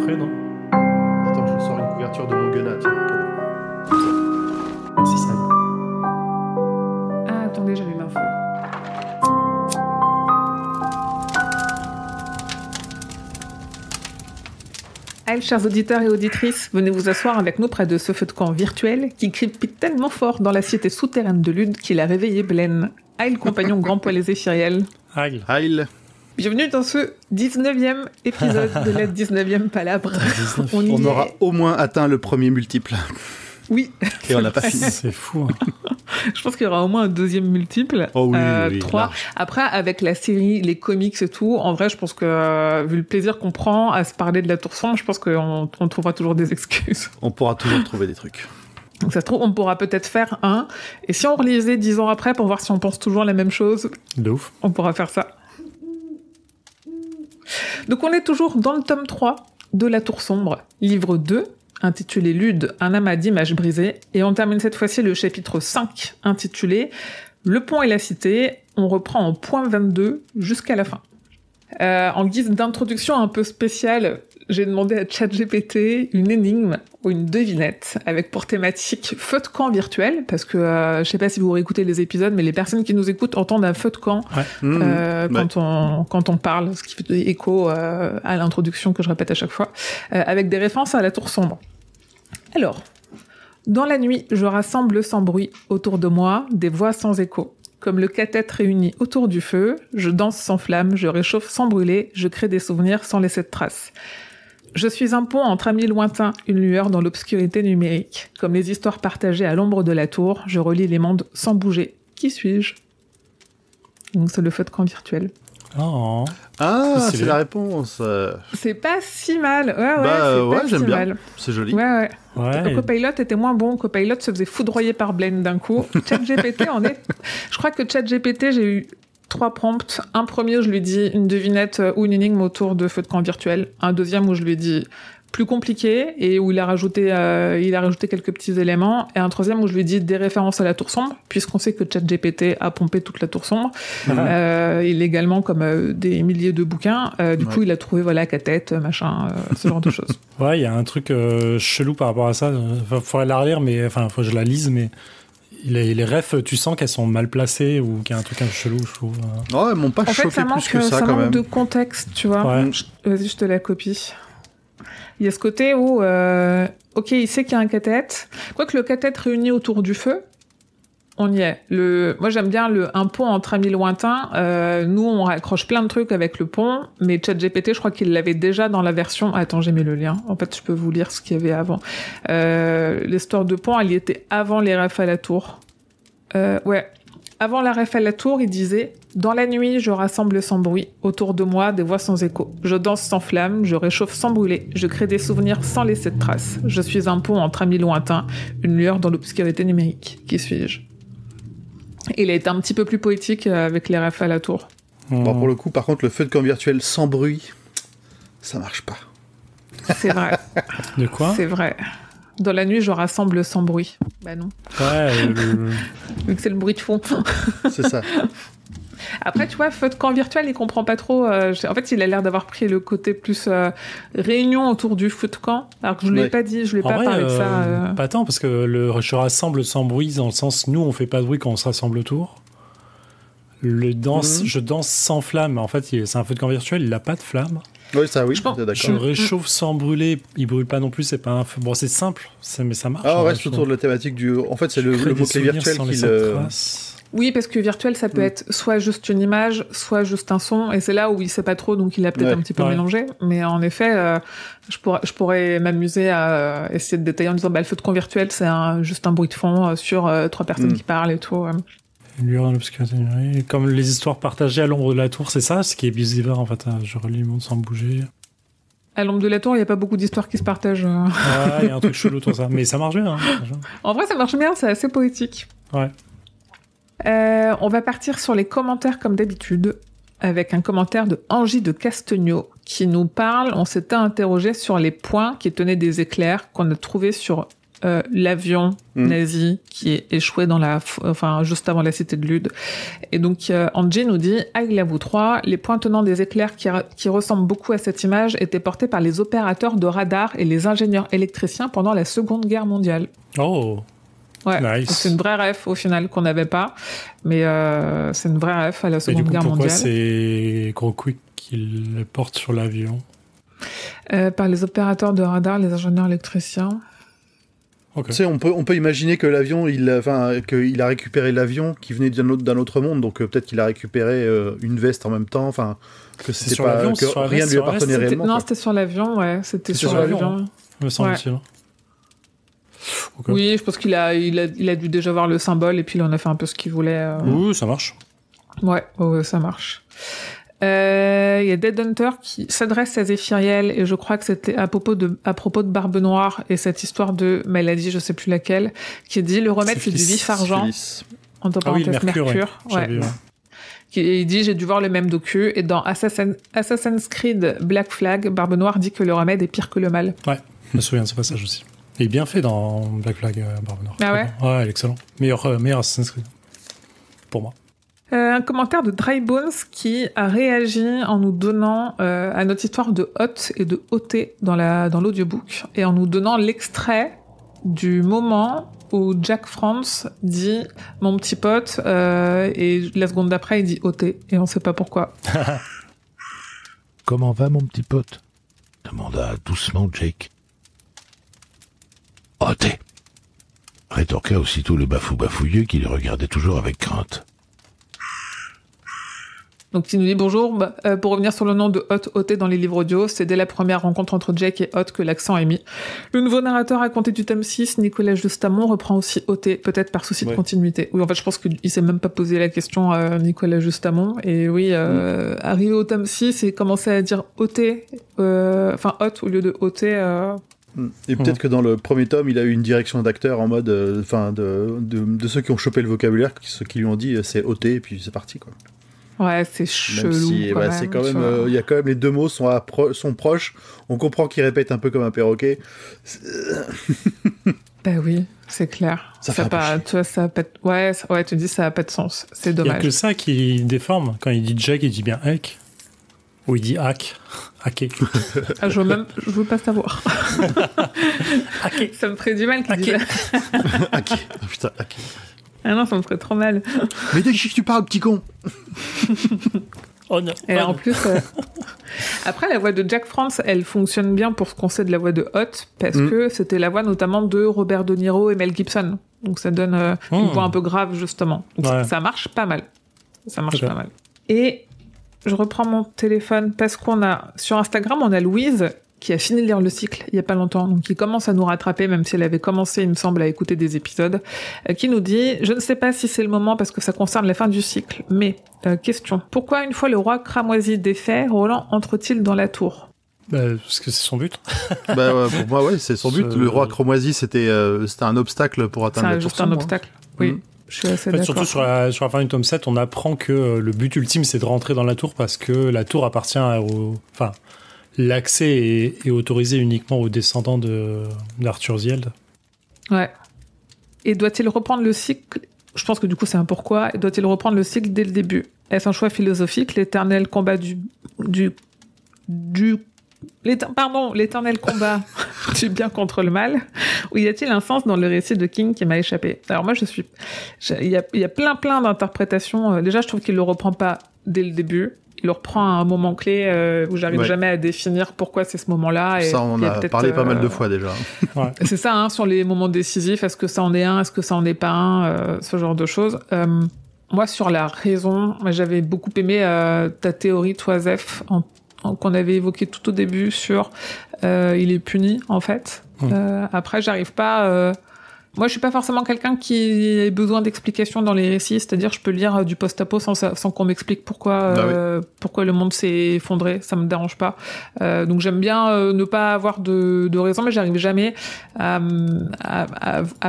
frais, non? Attends, je sors une couverture de mon Gunna, tiens. Merci, Sam. Ah, attendez, j'allume un feu. Allez, chers auditeurs et auditrices, venez vous asseoir avec nous près de ce feu de camp virtuel qui crépite tellement fort dans la cité souterraine de Lude qu'il a réveillé Blaine. Aïe, le compagnon grand poil et zéphiriel. Aïe. Aïe. Bienvenue dans ce 19e épisode de la 19e palabre. On aura au moins atteint le premier multiple. Oui. Et on n'a pas fini. C'est fou. Hein. Je pense qu'il y aura au moins un deuxième multiple. Oh oui, oui, 3. large. Après, avec la série, les comics et tout, en vrai, je pense que, vu le plaisir qu'on prend à se parler de la Tour Sombre, je pense qu'on trouvera toujours des excuses. On pourra toujours trouver des trucs. Donc ça se trouve, on pourra peut-être faire un. Et si on relisait 10 ans après pour voir si on pense toujours la même chose, De ouf. on pourra faire ça. Donc on est toujours dans le tome 3 de La Tour Sombre, livre 2, intitulé Lude, un amas d'images brisées, et on termine cette fois-ci le chapitre 5, intitulé Le pont et la cité. On reprend en point 22 jusqu'à la fin. En guise d'introduction un peu spéciale, j'ai demandé à ChatGPT une énigme ou une devinette avec pour thématique feu de camp virtuel, parce que je sais pas si vous réécoutez les épisodes, mais les personnes qui nous écoutent entendent un feu de camp quand on parle, ce qui fait écho à l'introduction que je répète à chaque fois, avec des références à la Tour Sombre. Alors, dans la nuit, je rassemble sans bruit autour de moi des voix sans écho. Comme le cathète réuni autour du feu, je danse sans flamme, je réchauffe sans brûler, je crée des souvenirs sans laisser de traces. Je suis un pont entre amis lointains, une lueur dans l'obscurité numérique. Comme les histoires partagées à l'ombre de la tour, je relie les mondes sans bouger. Qui suis-je ? Donc c'est le feu de camp virtuel. Oh. Ah, c'est bien. la réponse. C'est pas si mal. J'aime bien. Mal. C'est joli. Ouais. Ouais. Le Copilot était moins bon. Copilot se faisait foudroyer par Blaine d'un coup. ChatGPT en est... Je crois que ChatGPT, j'ai eu 3 prompts. Un premier, je lui dis une devinette ou une énigme autour de feu de camp virtuel. Un deuxième où je lui dis plus compliqué et où il a rajouté quelques petits éléments. Et un troisième où je lui dis des références à la Tour Sombre, puisqu'on sait que ChatGPT a pompé toute la Tour Sombre. Illégalement, comme des milliers de bouquins. Du coup, il a trouvé, cathète, machin, ce genre de choses. Ouais, il y a un truc chelou par rapport à ça. Faudrait la relire, mais faut que je la lise, mais les refs, tu sens qu'elles sont mal placées ou qu'il y a un truc un peu chelou, je trouve. Ouais, elles m'ont pas En fait, choqué ça manque, plus que ça, ça quand manque même. de contexte, tu vois. Ouais. Vas-y, je te la copie. Il y a ce côté où, ok, il sait qu'il y a un cathète. Quoique le cathète réuni autour du feu, on y est. Moi, j'aime bien un pont entre amis lointains. Nous, on raccroche plein de trucs avec le pont, mais ChatGPT, je crois qu'il l'avait déjà dans la version... Attends, j'ai mis le lien. En fait, je peux vous lire ce qu'il y avait avant. L'histoire de pont, elle y était avant les refs à la tour. Avant la ref à la tour, il disait « Dans la nuit, je rassemble sans bruit, autour de moi, des voix sans écho. Je danse sans flamme, je réchauffe sans brûler, je crée des souvenirs sans laisser de traces. Je suis un pont entre amis lointains, une lueur dans l'obscurité numérique. Qui suis-je » Il a été un petit peu plus poétique avec les refs à la tour. Bon, pour le coup, par contre, le feu de camp virtuel sans bruit, ça marche pas. C'est vrai. De quoi ? C'est vrai. Dans la nuit, je rassemble sans bruit. Bah non. Ouais, Vu que c'est le bruit de fond. C'est ça. Après, tu vois, feu de camp virtuel, il comprend pas trop. En fait, il a l'air d'avoir pris le côté plus réunion autour du feu de camp. Alors que je ne l'ai pas dit, je ne l'ai pas parlé de ça. Pas tant, parce que je rassemble sans bruit, dans le sens, nous, on fait pas de bruit quand on se rassemble autour. Je danse sans flamme. En fait, c'est un feu de camp virtuel, il n'a pas de flamme. Oui, ça, oui, Je d'accord. Je réchauffe sans brûler, il brûle pas non plus, c'est pas un feu. Bon, c'est simple, mais ça marche. Ah, on reste autour de la thématique du... En fait, c'est le mot-clé virtuel qui le... Oui, parce que virtuel, ça peut être soit juste une image, soit juste un son, et c'est là où il sait pas trop, donc il a peut-être un petit peu mélangé. Mais en effet, je pourrais m'amuser à essayer de détailler en disant, le feu de camp virtuel, c'est juste un bruit de fond sur 3 personnes qui parlent et tout. Une lueur dans l'obscurité. Comme les histoires partagées à l'ombre de la tour, c'est ça, ce qui est bizarre en fait. Je relis le monde sans bouger. À l'ombre de la tour, il n'y a pas beaucoup d'histoires qui se partagent. Ouais, il y a un truc chelou autour de ça. Mais ça marche bien. Hein. En vrai, ça marche bien, c'est assez poétique. Ouais. On va partir sur les commentaires comme d'habitude, avec un commentaire de Angie de Castegnaud qui nous parle. On s'était interrogé sur les points qui tenaient des éclairs qu'on a trouvés sur l'avion nazi qui est échoué juste avant la cité de Lude. Et donc, Angie nous dit « Aïe, vous trois, les points tenants des éclairs qui ressemblent beaucoup à cette image étaient portés par les opérateurs de radar et les ingénieurs électriciens pendant la Seconde Guerre mondiale. » Oh, ouais, nice. C'est une vraie ref au final qu'on n'avait pas, mais c'est une vraie ref à la Seconde Guerre mondiale. Pourquoi c'est Grokwick qui le porte sur l'avion? Par les opérateurs de radar, les ingénieurs électriciens. Okay. Tu sais, on peut imaginer que l'avion, qu'il a récupéré l'avion qui venait d'un autre monde, donc peut-être qu'il a récupéré une veste en même temps, enfin que c'était sur pas l'avion, que rien ne lui appartenait réellement. Non, c'était sur l'avion, ouais, c'était sur l'avion. Me semble-t-il. Ouais. Okay. Oui, je pense qu'il a dû déjà voir le symbole et puis il en a fait un peu ce qu'il voulait. Oui, ça marche. Ouais, ça marche. Il y a Dead Hunter qui s'adresse à Zéphiriel et je crois que c'était à propos de Barbe Noire et cette histoire de maladie, je sais plus laquelle, qui dit le remède c'est du vif argent. Entre parenthèses, Mercure. Ouais. Il dit j'ai dû voir le même docu et dans Assassin's Creed Black Flag, Barbe Noire dit que le remède est pire que le mal. Ouais, je me souviens de ce passage aussi. Il est bien fait dans Black Flag, Barbe Noire. Ah ouais. Ouais, elle est excellent. Meilleur Assassin's Creed pour moi. Un commentaire de Dry Bones qui a réagi en nous donnant à notre histoire de Hot et de OT dans l'audiobook et en nous donnant l'extrait du moment où Jack France dit mon petit pote et la seconde d'après il dit OT et on sait pas pourquoi. Comment va mon petit pote? Demanda doucement Jake. OT, rétorqua aussitôt le bafouilleux qui le regardait toujours avec crainte. Donc il nous dit bonjour, pour revenir sur le nom de Hot OT dans les livres audio, c'est dès la première rencontre entre Jake et Hot que l'accent est mis. Le nouveau narrateur à compter du tome 6, Nicolas Justamont, reprend aussi OT, peut-être par souci de continuité. Oui, en fait, je pense qu'il s'est même pas posé la question à Nicolas Justamont. Et oui, arrivé au tome 6 et commencer à dire OT, Hot au lieu de OT... Et peut-être que dans le premier tome, il a eu une direction d'acteur en mode, de ceux qui ont chopé le vocabulaire, ceux qui lui ont dit c'est OT, et puis c'est parti, quoi. Ouais, c'est chelou. C'est quand même, il y a quand même les deux mots sont proches. On comprend qu'il répète un peu comme un perroquet. Bah oui, c'est clair. Ça fait pas, tu vois, ça a pas. Ouais, tu dis ça a pas de sens. C'est dommage. Il y a que ça qui déforme. Quand il dit Jack, il dit bien Hack. Ou il dit Hack. Hacké. Ah, je veux pas savoir. Hacké. Ça me ferait du mal qu'il dise. Hacké. Oh, putain, hacké. Ah non, ça me ferait trop mal. Mais de qui tu parles, petit con? Oh non. Et en plus, après, la voix de Jack France, elle fonctionne bien pour ce qu'on sait de la voix de Hot, parce que c'était la voix notamment de Robert De Niro et Mel Gibson. Donc ça donne une voix un peu grave, justement. Donc ça marche pas mal. Ça marche pas mal. Et je reprends mon téléphone parce sur Instagram, on a Louise qui a fini de lire le cycle il y a pas longtemps, donc qui commence à nous rattraper, même si elle avait commencé, il me semble, à écouter des épisodes, qui nous dit « Je ne sais pas si c'est le moment parce que ça concerne la fin du cycle, mais, question, pourquoi une fois le roi cramoisi défait, Roland entre-t-il dans la tour ?» Parce que c'est son but. Pour moi, ouais, c'est son but. Le roi cramoisi, c'était un obstacle pour atteindre la tour. C'est juste un obstacle, oui. Je suis assez d'accord. Surtout sur la fin du tome 7, on apprend que le but ultime, c'est de rentrer dans la tour parce que la tour appartient l'accès est autorisé uniquement aux descendants d'Arthur Zield. Ouais. Et doit-il reprendre le cycle? Je pense que du coup c'est un pourquoi. Doit-il reprendre le cycle dès le début? Est-ce un choix philosophique, l'éternel combat l'éternel combat du bien contre le mal, ou y a-t-il un sens dans le récit de King qui m'a échappé? Alors moi il y a plein d'interprétations. Déjà je trouve qu'il le reprend pas dès le début. Il le reprend à un moment clé où j'arrive jamais à définir pourquoi c'est ce moment-là. Et ça, on a parlé pas mal de fois déjà. Ouais. C'est ça, sur les moments décisifs. Est-ce que ça en est un? Est-ce que ça en est pas un? Ce genre de choses. Moi, sur la raison, j'avais beaucoup aimé ta théorie, toi, Zef, qu'on avait évoquée tout au début sur il est puni, en fait. Après, j'arrive pas... Moi, je suis pas forcément quelqu'un qui ait besoin d'explications dans les récits, c'est-à-dire je peux lire du post-apo sans qu'on m'explique pourquoi le monde s'est effondré, ça me dérange pas. Donc j'aime bien ne pas avoir de raison, mais j'arrive jamais à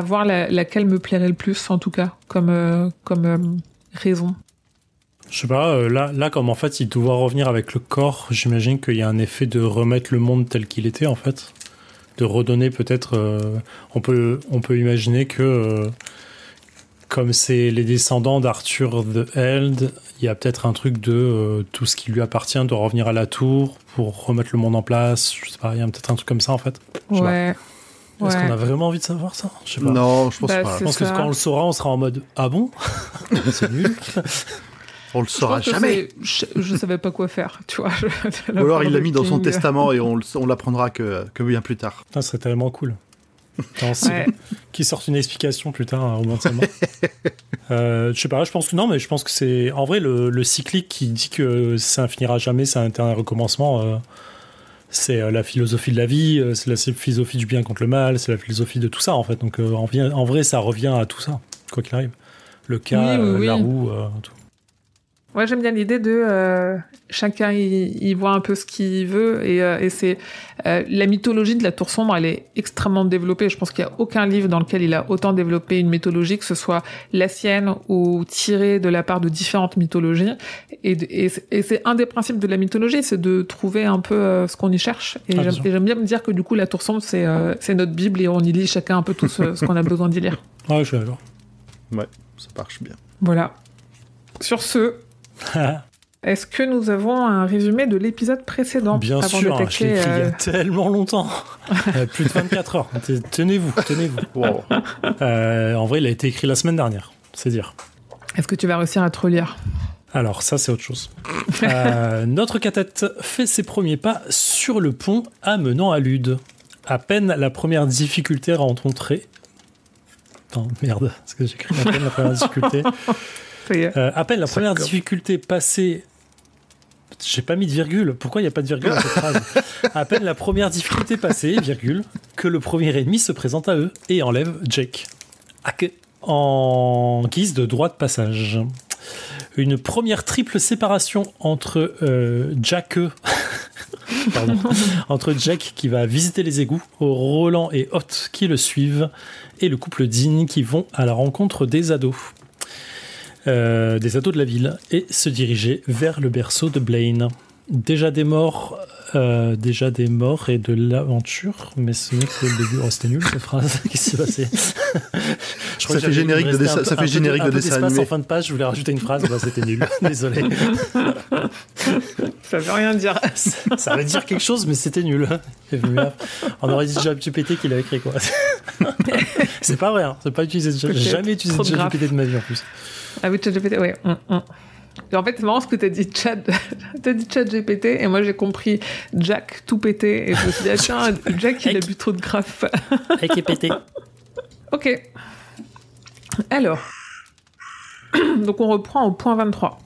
voir laquelle me plairait le plus, en tout cas, comme raison. Je sais pas, là comme en fait il doit revenir avec le corps, j'imagine qu'il y a un effet de remettre le monde tel qu'il était en fait. de redonner peut-être... on peut imaginer que... comme c'est les descendants d'Arthur the Held, il y a peut-être un truc de tout ce qui lui appartient doit revenir à la tour pour remettre le monde en place. Je sais pas, il y a peut-être un truc comme ça en fait. Ouais. Est-ce qu'on a vraiment envie de savoir ça? Je sais pas. Non, je pense pas. Je pense que quand on le saura, on sera en mode ah bon? C'est nul. On le saura jamais. Je savais pas quoi faire, tu vois. Ou alors il l'a mis dans son testament et on l'apprendra que bien plus tard. Ça serait tellement cool. Qui sorte une explication plus tard au moment de sa mort. Je sais pas, je pense que c'est en vrai le cyclique qui dit que ça finira jamais, c'est un éternel recommencement. C'est la philosophie de la vie, c'est la philosophie du bien contre le mal, c'est la philosophie de tout ça en fait. Donc en vrai ça revient à tout ça, quoi qu'il arrive. Le cas, la roue, tout. Ouais, j'aime bien l'idée de chacun il voit un peu ce qu'il veut et c'est la mythologie de la Tour Sombre, elle est extrêmement développée. Je pense qu'il y a aucun livre dans lequel il a autant développé une mythologie, que ce soit la sienne ou tirée de la part de différentes mythologies. Et c'est un des principes de la mythologie, c'est de trouver un peu ce qu'on y cherche. Et j'aime bien me dire que du coup la Tour Sombre c'est notre Bible et on y lit chacun un peu tout ce qu'on a besoin d'y lire. Ouais, je suis d'accord. Ouais, ça marche bien. Voilà. Sur ce. Est-ce que nous avons un résumé de l'épisode précédent? Bien sûr, je l'ai écrit il y a tellement longtemps. Plus de 24 heures. Tenez-vous. Wow. En vrai, il a été écrit la semaine dernière, c'est dire. Est-ce que tu vas réussir à te relire? Alors, ça, c'est autre chose. Notre cathète fait ses premiers pas sur le pont amenant à Lude. À peine la première difficulté rencontrée... Attends, merde, parce que j'ai écrit à peine la première difficulté... à peine la première difficulté passée, j'ai pas mis de virgule. Pourquoi il n'y a pas de virgule dans cette phrase? À peine la première difficulté passée, virgule, que le premier ennemi se présente à eux et enlève Jake en guise de droit de passage. Une première triple séparation entre entre Jack qui va visiter les égouts, Roland et Hot qui le suivent, et le couple Dean qui vont à la rencontre des ados. Des ados de la ville et se diriger vers le berceau de Blaine. Déjà des morts et de l'aventure, mais ce n'est que le début. Oh, c'était nul cette phrase. Qu'est-ce qui s'est passé? Ça fait générique de dessin animé. En fin de page, je voulais rajouter une phrase. Bah, c'était nul. Désolé. Ça veut rien dire. Ça veut dire quelque chose, mais c'était nul. On aurait dit ChatGPT qui l'avait écrit, quoi. C'est pas vrai. Hein. C'est pas utilisé. J'ai jamais utilisé ChatGPT de ma vie en plus. Ah oui, ChatGPT, ouais. Et en fait, c'est marrant ce que t'as dit ChatGPT, et moi j'ai compris Jack tout pété, et je me suis dit, ah tiens, Jack il a bu trop de graphes. Et qui est pété. Ok. Alors. Donc on reprend au point 23.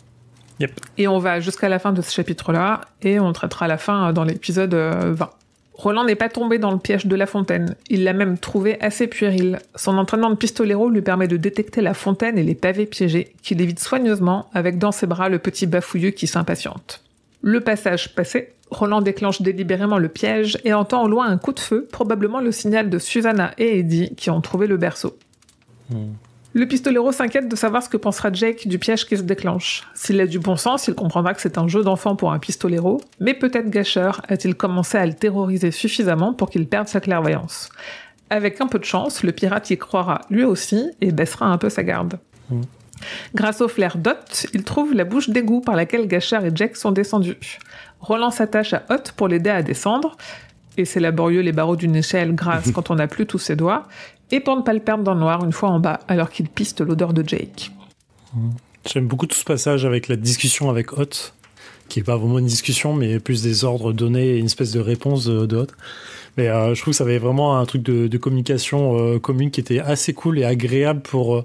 Yep. Et on va jusqu'à la fin de ce chapitre-là, et on traitera la fin dans l'épisode 20. Roland n'est pas tombé dans le piège de la fontaine. Il l'a même trouvé assez puéril. Son entraînement de pistolero lui permet de détecter la fontaine et les pavés piégés, qu'il évite soigneusement, avec dans ses bras le petit bafouilleux qui s'impatiente. Le passage passé, Roland déclenche délibérément le piège et entend au loin un coup de feu, probablement le signal de Susanna et Eddie qui ont trouvé le berceau. Le pistolero s'inquiète de savoir ce que pensera Jake du piège qui se déclenche. S'il a du bon sens, il comprendra que c'est un jeu d'enfant pour un pistolero, mais peut-être Gâcheur a-t-il commencé à le terroriser suffisamment pour qu'il perde sa clairvoyance. Avec un peu de chance, le pirate y croira lui aussi et baissera un peu sa garde. Grâce au flair d'Hot, il trouve la bouche d'égout par laquelle Gâcheur et Jake sont descendus. Roland s'attache à Hot pour l'aider à descendre, et c'est laborieux les barreaux d'une échelle grasse quand on n'a plus tous ses doigts, et pour ne pas le perdre dans le noir une fois en bas, alors qu'il piste l'odeur de Jake. J'aime beaucoup tout ce passage avec la discussion avec Hot, qui n'est pas vraiment une discussion, mais plus des ordres donnés et une espèce de réponse de Hot. Mais je trouve que ça avait vraiment un truc de communication commune qui était assez cool et agréable pour...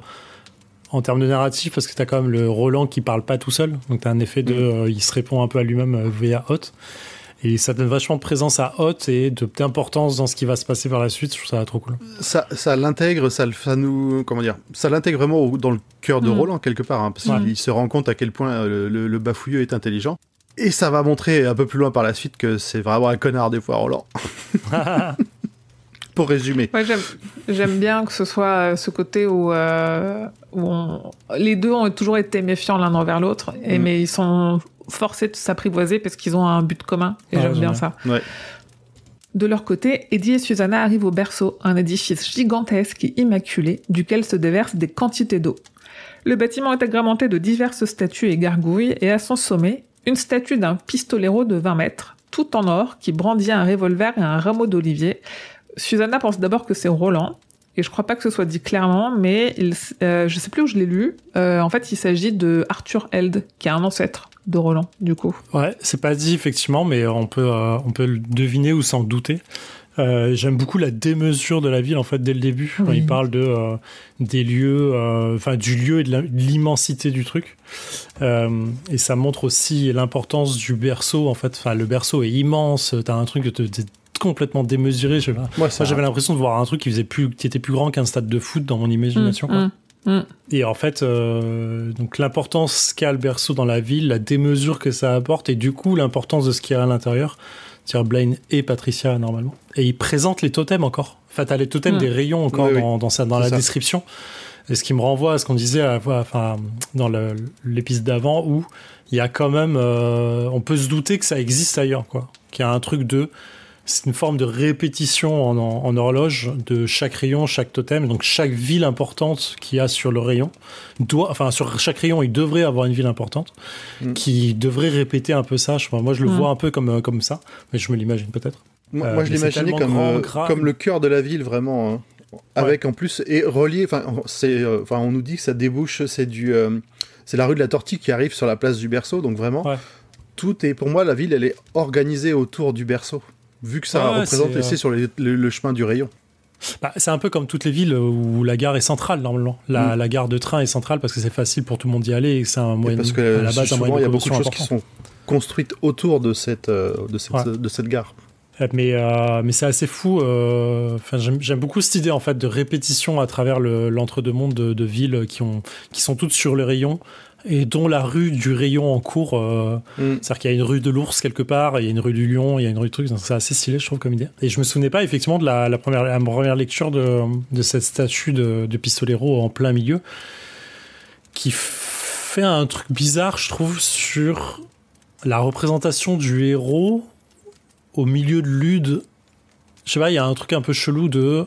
en termes de narratif, parce que t'as quand même le Roland qui parle pas tout seul, donc t'as un effet de... il se répond un peu à lui-même via Hot. Et ça donne vachement de présence à Hot et d'importance dans ce qui va se passer par la suite. Je trouve ça trop cool. Ça l'intègre, ça l'intègre vraiment dans le cœur de Roland quelque part, hein, parce qu'il se rend compte à quel point le bafouilleux est intelligent. Et ça va montrer un peu plus loin par la suite que c'est vraiment un connard des fois, Roland. Pour résumer. Ouais, j'aime bien que ce soit ce côté où les deux ont toujours été méfiants l'un envers l'autre, mais ils sont forcés de s'apprivoiser parce qu'ils ont un but commun, et j'aime bien ça. Ouais. De leur côté, Eddie et Susanna arrivent au berceau, un édifice gigantesque et immaculé, duquel se déversent des quantités d'eau. Le bâtiment est agrémenté de diverses statues et gargouilles, et à son sommet, une statue d'un pistolero de 20 mètres, tout en or, qui brandit un revolver et un rameau d'olivier. Susanna pense d'abord que c'est Roland, et je crois pas que ce soit dit clairement, mais je sais plus où je l'ai lu. En fait, il s'agit de Arthur Held, qui est un ancêtre de Roland, du coup. Ouais, c'est pas dit effectivement, mais on peut le deviner ou s'en douter. J'aime beaucoup la démesure de la ville en fait dès le début quand il parle des lieux, du lieu et de l'immensité du truc. Et ça montre aussi l'importance du berceau en fait. Enfin, le berceau est immense. T'as un truc que t'es complètement démesuré. Moi, j'avais l'impression de voir un truc qui était plus grand qu'un stade de foot dans mon imagination. Et en fait, donc l'importance qu'a le berceau dans la ville, la démesure que ça apporte, et du coup l'importance de ce qu'il y a à l'intérieur. C'est-à-dire Blaine et Patricia normalement. Et ils présentent les totems encore. En fait, t'as les totems des rayons encore dans la description. Et ce qui me renvoie à ce qu'on disait dans l'épisode d'avant, où il y a quand même, on peut se douter que ça existe ailleurs, quoi. Qu'il y a un truc c'est une forme de répétition en horloge de chaque rayon, chaque totem. Donc chaque ville importante qu'il y a sur le rayon sur chaque rayon, il devrait avoir une ville importante qui devrait répéter un peu ça. Moi, je le vois un peu comme ça, mais je me l'imagine peut-être. Moi, je l'imaginais comme le cœur de la ville, vraiment. Hein. Avec en plus, et relié, on nous dit que ça débouche, c'est la rue de la Tortue qui arrive sur la place du berceau, donc vraiment, tout est, pour moi, la ville, elle est organisée autour du berceau. Vu que ça représente laissé sur le chemin du rayon. C'est un peu comme toutes les villes où la gare est centrale, normalement. La gare de train est centrale parce que c'est facile pour tout le monde d'y aller et que c'est un moyen parce que, à la base, souvent, il y a beaucoup de choses qui sont construites autour de cette gare. Mais c'est assez fou. J'aime beaucoup cette idée en fait de répétition à travers l'entre-deux-mondes de villes qui sont toutes sur le rayon. Et dont la rue du rayon en cours, c'est-à-dire qu'il y a une rue de l'ours quelque part, il y a une rue du lion, il y a une rue de trucs, donc c'est assez stylé je trouve comme idée. Et je me souvenais pas effectivement de la première lecture de cette statue de pistolero en plein milieu, qui fait un truc bizarre je trouve sur la représentation du héros au milieu de Lude. Je sais pas, il y a un truc un peu chelou de...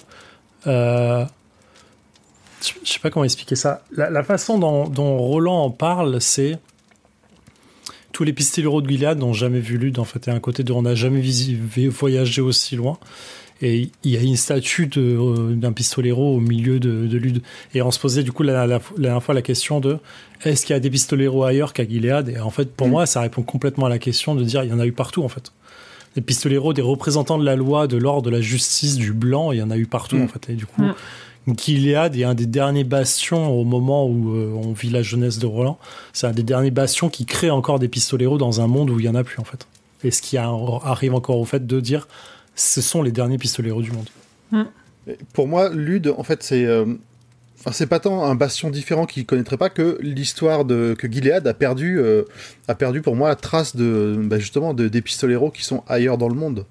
Je sais pas comment expliquer ça. La façon dont Roland en parle, c'est tous les pistoleros de Gilead n'ont jamais vu Lude en fait. Et un côté de on n'a jamais voyagé aussi loin. Et il y a une statue d'un pistolero au milieu de Lude. Et on se posait du coup la dernière fois la question de est-ce qu'il y a des pistoleros ailleurs qu'à Gilead? Et en fait, pour moi, ça répond complètement à la question de dire il y en a eu partout en fait. Des pistoleros, des représentants de la loi, de l'ordre, de la justice, du blanc, il y en a eu partout en fait. Et du coup. Gilead est un des derniers bastions au moment où on vit la jeunesse de Roland. C'est un des derniers bastions qui crée encore des pistoleros dans un monde où il n'y en a plus en fait. Et ce qui arrive encore au fait de dire ce sont les derniers pistoleros du monde. Pour moi, Lude, en fait, c'est pas tant un bastion différent qu'il connaîtrait pas que l'histoire que Gilead a perdu pour moi la trace justement des pistoleros qui sont ailleurs dans le monde.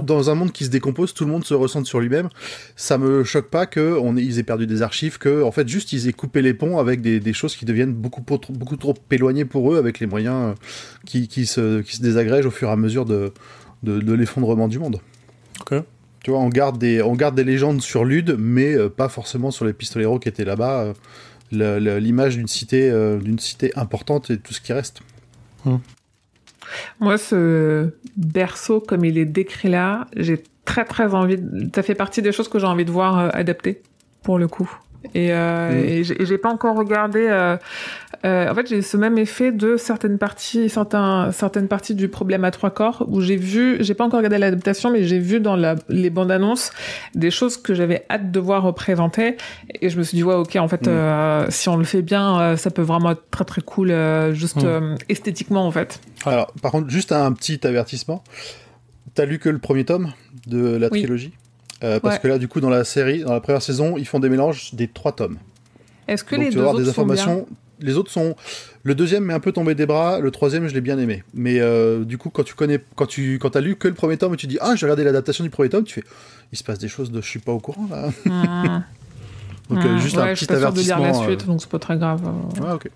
Dans un monde qui se décompose, tout le monde se ressent sur lui-même. Ça me choque pas qu'ils aient perdu des archives, que en fait juste ils aient coupé les ponts avec des choses qui deviennent beaucoup trop éloignées pour eux, avec les moyens qui se désagrègent au fur et à mesure de l'effondrement du monde. Ok. Tu vois, on garde des légendes sur Lude, mais pas forcément sur les pistoleros qui étaient là-bas. L'image d'une cité importante et tout ce qui reste. Moi, ce berceau, comme il est décrit là, j'ai très très envie. Ça fait partie des choses que j'ai envie de voir adaptées, pour le coup. Et j'ai pas encore regardé. En fait, j'ai ce même effet de certaines parties du Problème à 3 corps où j'ai pas encore regardé l'adaptation, mais j'ai vu dans les bandes annonces des choses que j'avais hâte de voir représentées. Et je me suis dit, ouais, ok, en fait, si on le fait bien, ça peut vraiment être très très cool, esthétiquement, en fait. Alors, par contre, juste un petit avertissement. T'as lu que le premier tome de la trilogie? Parce que là, du coup, dans la série, dans la première saison, ils font des mélanges des 3 tomes. Est-ce que donc, les tu deux vas avoir autres des informations. sont bien? Les autres sont. Le deuxième m'est un peu tombé des bras. Le troisième, je l'ai bien aimé. Mais du coup, quand t'as lu que le premier tome et tu dis j'ai regardé l'adaptation du premier tome, tu fais il se passe des choses je suis pas au courant là. Donc juste un petit avertissement. Je suis pas sûr de lire la suite, donc c'est pas très grave. Ouais, ok.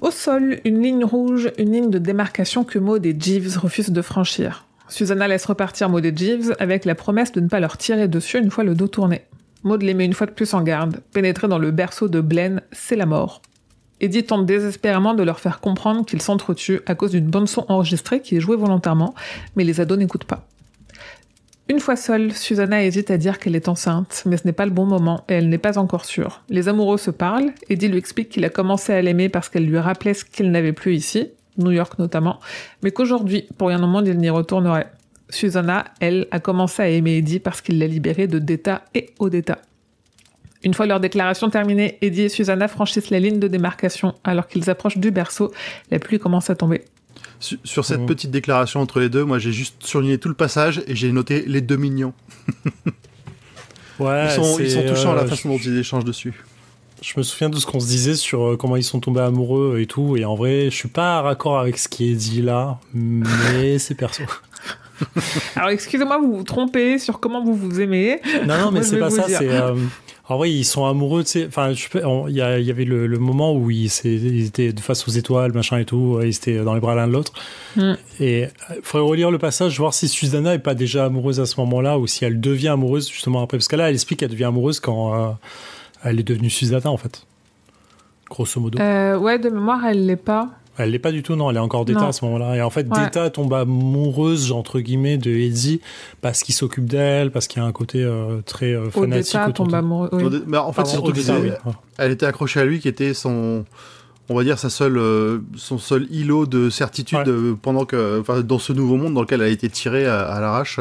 Au sol, une ligne rouge, une ligne de démarcation que Maud et Jeeves refusent de franchir. Susanna laisse repartir Maud et Jeeves avec la promesse de ne pas leur tirer dessus une fois le dos tourné. Maud les met une fois de plus en garde. Pénétrer dans le berceau de Blaine, c'est la mort. Eddie tente désespérément de leur faire comprendre qu'ils s'entretuent à cause d'une bande-son enregistrée qui est jouée volontairement, mais les ados n'écoutent pas. Une fois seule, Susanna hésite à dire qu'elle est enceinte, mais ce n'est pas le bon moment et elle n'est pas encore sûre. Les amoureux se parlent, Eddie lui explique qu'il a commencé à l'aimer parce qu'elle lui rappelait ce qu'il n'avait plus ici, New York notamment, mais qu'aujourd'hui, pour rien au monde, il n'y retournerait. Susanna, elle, a commencé à aimer Eddie parce qu'il l'a libérée de Detta et Odetta. Une fois leur déclaration terminée, Eddie et Susanna franchissent la ligne de démarcation alors qu'ils approchent du berceau. La pluie commence à tomber. Sur cette petite déclaration entre les deux, moi j'ai juste surligné tout le passage et j'ai noté les deux mignons. Ouais, ils sont touchants la façon dont ils échangent dessus. Je me souviens de ce qu'on se disait sur comment ils sont tombés amoureux et tout, et en vrai, je suis pas raccord avec ce qui est dit là, mais c'est perso. Alors excusez-moi, vous vous trompez sur comment vous vous aimez. Non, mais c'est pas ça, c'est... En vrai, ils sont amoureux, tu sais. Enfin, il y avait le moment où ils étaient face aux étoiles, machin et tout. Ils étaient dans les bras l'un de l'autre. Et il faudrait relire le passage, voir si Susanna est pas déjà amoureuse à ce moment-là ou si elle devient amoureuse justement après. Parce que là, elle explique qu'elle devient amoureuse quand elle est devenue Susanna, en fait. Grosso modo. Ouais, de mémoire, elle l'est pas. Elle l'est pas du tout, non, elle est encore Detta à ce moment-là. Et en fait, Detta tombe amoureuse, entre guillemets, de Eddie parce qu'il s'occupe d'elle, parce qu'il y a un côté très fanatique. Detta tombe amoureuse, oui. Mais en fait, c'est surtout elle était accrochée à lui, qui était son seul îlot de certitude pendant que, dans ce nouveau monde dans lequel elle a été tirée à l'arrache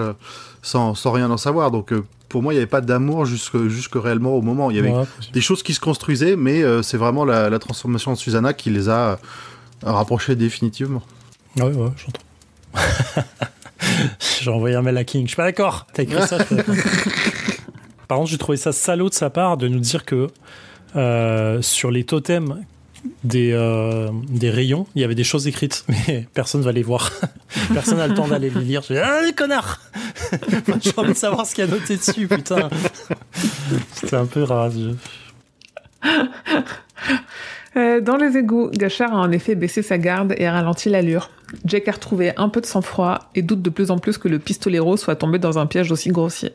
sans rien en savoir. Donc, pour moi, il n'y avait pas d'amour jusque réellement au moment. Il y avait des choses qui se construisaient, mais c'est vraiment la transformation de Susanna qui les a rapprochés définitivement. Ouais, j'entends. J'ai envoyé un mail à King. Je suis pas d'accord. T'as écrit ça, je suis pas d'accord. Par contre, j'ai trouvé ça salaud de sa part de nous dire que sur les totems des rayons, il y avait des choses écrites, mais personne va les voir. Personne n'a le temps d'aller les lire. Je dis, les connards. J'ai envie de savoir ce qu'il y a noté dessus, putain. C'était un peu rageux. Dans les égouts, Gashar a en effet baissé sa garde et a ralenti l'allure. Jake a retrouvé un peu de sang-froid et doute de plus en plus que le pistolero soit tombé dans un piège aussi grossier.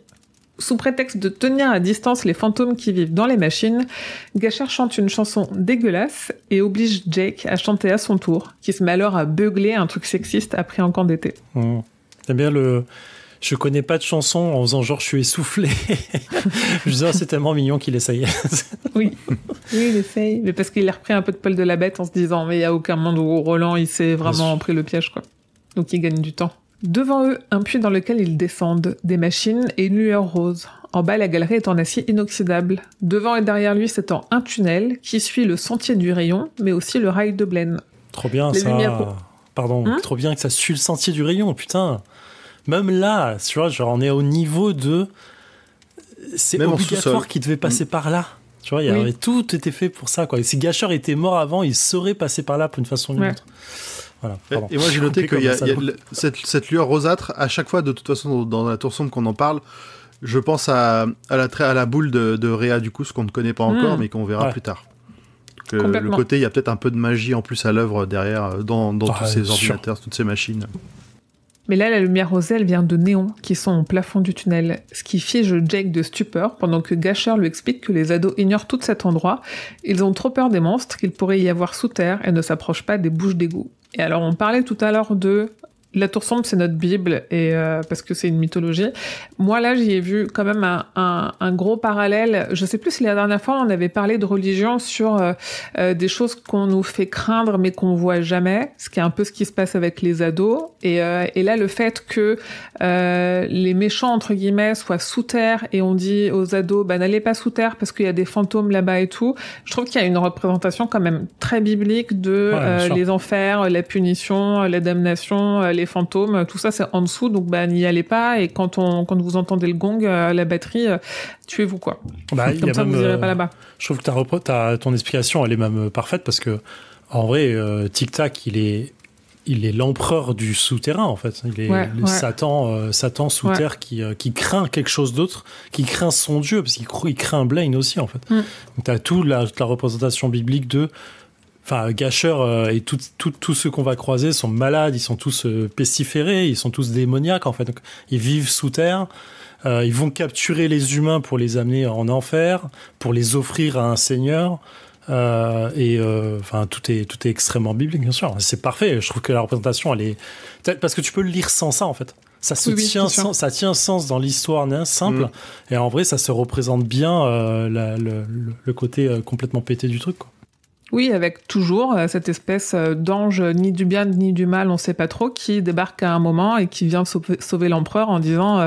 Sous prétexte de tenir à distance les fantômes qui vivent dans les machines, Gashar chante une chanson dégueulasse et oblige Jake à chanter à son tour, qui se met alors à beugler un truc sexiste après un camp d'été. T'aimes bien le... Je connais pas de chanson en faisant genre je suis essoufflé. Je disais, c'est tellement mignon qu'il essaye. Oui, il essaye. Mais parce qu'il a repris un peu de poil de la bête en se disant, mais il n'y a aucun monde où Roland, il s'est vraiment pris le piège, quoi. Donc il gagne du temps. Devant eux, un puits dans lequel ils descendent, des machines et une lueur rose. En bas, la galerie est en acier inoxydable. Devant et derrière lui s'étend un tunnel qui suit le sentier du rayon, mais aussi le rail de Blaine. Trop bien, trop bien que ça suit le sentier du rayon, putain. Même là, tu vois, genre on est au niveau de... C'est même obligatoire qu'il devait passer par là. Tu vois, tout était fait pour ça, quoi. Et si Gashar était mort avant, il saurait passer par là pour une façon ou une autre. Voilà, et moi j'ai noté qu'il y a cette lueur rosâtre, à chaque fois, de toute façon, dans la tour sombre qu'on en parle, je pense à la boule de Rhea, du coup, ce qu'on ne connaît pas encore, mais qu'on verra plus tard. Le côté, il y a peut-être un peu de magie en plus à l'œuvre derrière, dans tous ces ordinateurs, toutes ces machines. Mais là, la lumière rosée, elle vient de néons qui sont au plafond du tunnel, ce qui fige Jake de stupeur pendant que Gashar lui explique que les ados ignorent tout cet endroit. Ils ont trop peur des monstres qu'il pourrait y avoir sous terre et ne s'approchent pas des bouches d'égout. Et alors, on parlait tout à l'heure de... La tour sombre, c'est notre Bible, et parce que c'est une mythologie. Moi, là, j'y ai vu quand même un gros parallèle. Je sais plus si la dernière fois, on avait parlé de religion sur des choses qu'on nous fait craindre, mais qu'on voit jamais, ce qui est un peu ce qui se passe avec les ados. Et là, le fait que les méchants, entre guillemets, soient sous terre, et on dit aux ados, n'allez pas sous terre parce qu'il y a des fantômes là-bas et tout, je trouve qu'il y a une représentation quand même très biblique de les enfers, la punition, la damnation, les fantômes, tout ça c'est en dessous, donc n'y allez pas, et quand vous entendez le gong, la batterie, tuez-vous, quoi. Comme ça, vous irez pas là-bas. Je trouve que ton explication, elle est même parfaite, parce que en vrai, Tic Tac, il est l'empereur du souterrain, en fait. Il est Satan sous terre qui craint quelque chose d'autre, qui craint son dieu, parce qu'il craint Blaine aussi, en fait. Donc t'as toute la représentation biblique de Enfin, Gâcheur et tous ceux qu'on va croiser sont malades, ils sont tous pestiférés, ils sont tous démoniaques en fait. Donc, ils vivent sous terre, ils vont capturer les humains pour les amener en enfer, pour les offrir à un seigneur. Enfin, tout est extrêmement biblique, bien sûr. C'est parfait. Je trouve que la représentation, elle est parce que tu peux le lire sans ça en fait. Ça tient sens dans l'histoire simple. Et en vrai, ça se représente bien le côté complètement pété du truc, quoi. Oui, avec toujours cette espèce d'ange ni du bien ni du mal, on sait pas trop, qui débarque à un moment et qui vient sauver l'empereur en disant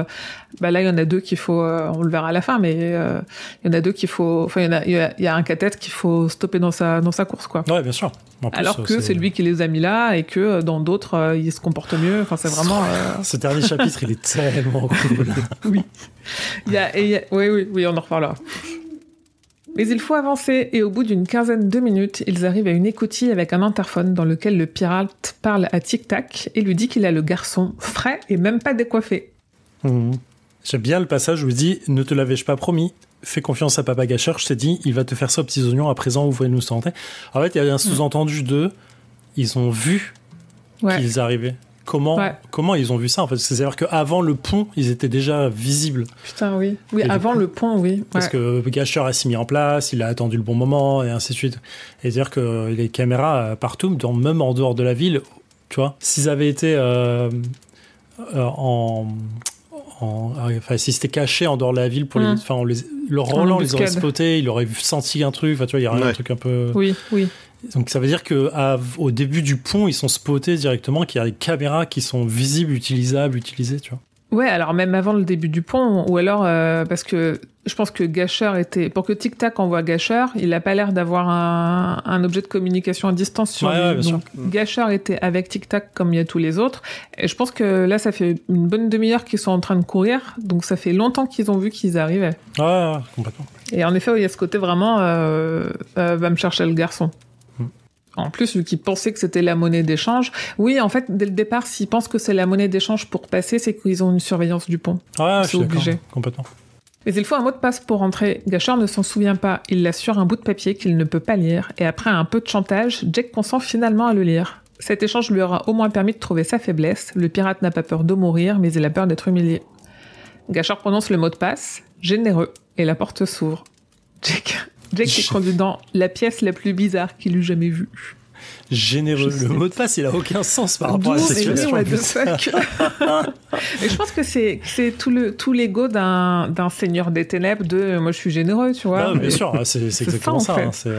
là il y en a deux qu'il faut, on le verra à la fin, mais il y en a deux qu'il faut, enfin il y a un cathète qu'il faut stopper dans sa course, quoi. Ouais, bien sûr. En plus, alors que c'est lui qui les a mis là et que dans d'autres il se comporte mieux. Enfin, c'est vraiment. Ce dernier chapitre, il est tellement cool. Oui. Oui, on en reparlera. Mais il faut avancer, et au bout d'une quinzaine de minutes, ils arrivent à une écoutille avec un interphone dans lequel le pirate parle à Tic Tac et lui dit qu'il a le garçon frais et même pas décoiffé. J'aime bien le passage où il dit « Ne te l'avais-je pas promis ? Fais confiance à Papa Gâcheur, je t'ai dit, il va te faire ça aux petits oignons, à présent, ouvrez-nous ce tenter. » En fait, il y a un sous-entendu de « Ils ont vu qu'ils arrivaient ». Comment ils ont vu ça en fait? C'est-à-dire qu'avant le pont, ils étaient déjà visibles. Putain, oui. Oui, et avant le pont, oui. Parce que Gâcheur s'est mis en place, il a attendu le bon moment, et ainsi de suite. Et c'est-à-dire que les caméras partout, même en dehors de la ville, tu vois, s'ils avaient été s'ils s'étaient cachés en dehors de la ville, pour le Roland les aurait spotés, il aurait senti un truc, tu vois, il y aurait un truc un peu... Oui. Donc ça veut dire qu'au début du pont, ils sont spotés directement, qu'il y a des caméras qui sont visibles, utilisables, utilisées, tu vois. Ouais, alors même avant le début du pont, ou alors parce que je pense que Gâcheur était... Pour que Tic Tac envoie Gâcheur, il n'a pas l'air d'avoir un objet de communication à distance sur lui. Ouais, donc Gâcheur était avec Tic Tac comme il y a tous les autres. Et je pense que là, ça fait une bonne demi-heure qu'ils sont en train de courir, donc ça fait longtemps qu'ils ont vu qu'ils arrivaient. Ouais, complètement. Et en effet, il y a ce côté vraiment va me chercher le garçon. En plus, vu qu'ils pensaient que c'était la monnaie d'échange. Oui, en fait, dès le départ, s'ils pensent que c'est la monnaie d'échange pour passer, c'est qu'ils ont une surveillance du pont. Ouais, c'est obligé. Complètement. Mais il faut un mot de passe pour rentrer. Gâcheur ne s'en souvient pas. Il l'a sur un bout de papier qu'il ne peut pas lire. Et après un peu de chantage, Jack consent finalement à le lire. Cet échange lui aura au moins permis de trouver sa faiblesse. Le pirate n'a pas peur de mourir, mais il a peur d'être humilié. Gâcheur prononce le mot de passe, généreux, et la porte s'ouvre. Jack est conduit dans la pièce la plus bizarre qu'il eut jamais vue. Généreux. Le mot de passe, il a aucun sens par rapport à la situation. What the fuck. Et je pense que c'est tout l'ego d'un seigneur des ténèbres de moi je suis généreux, tu vois. Non, bien sûr, c'est exactement ça. En fait.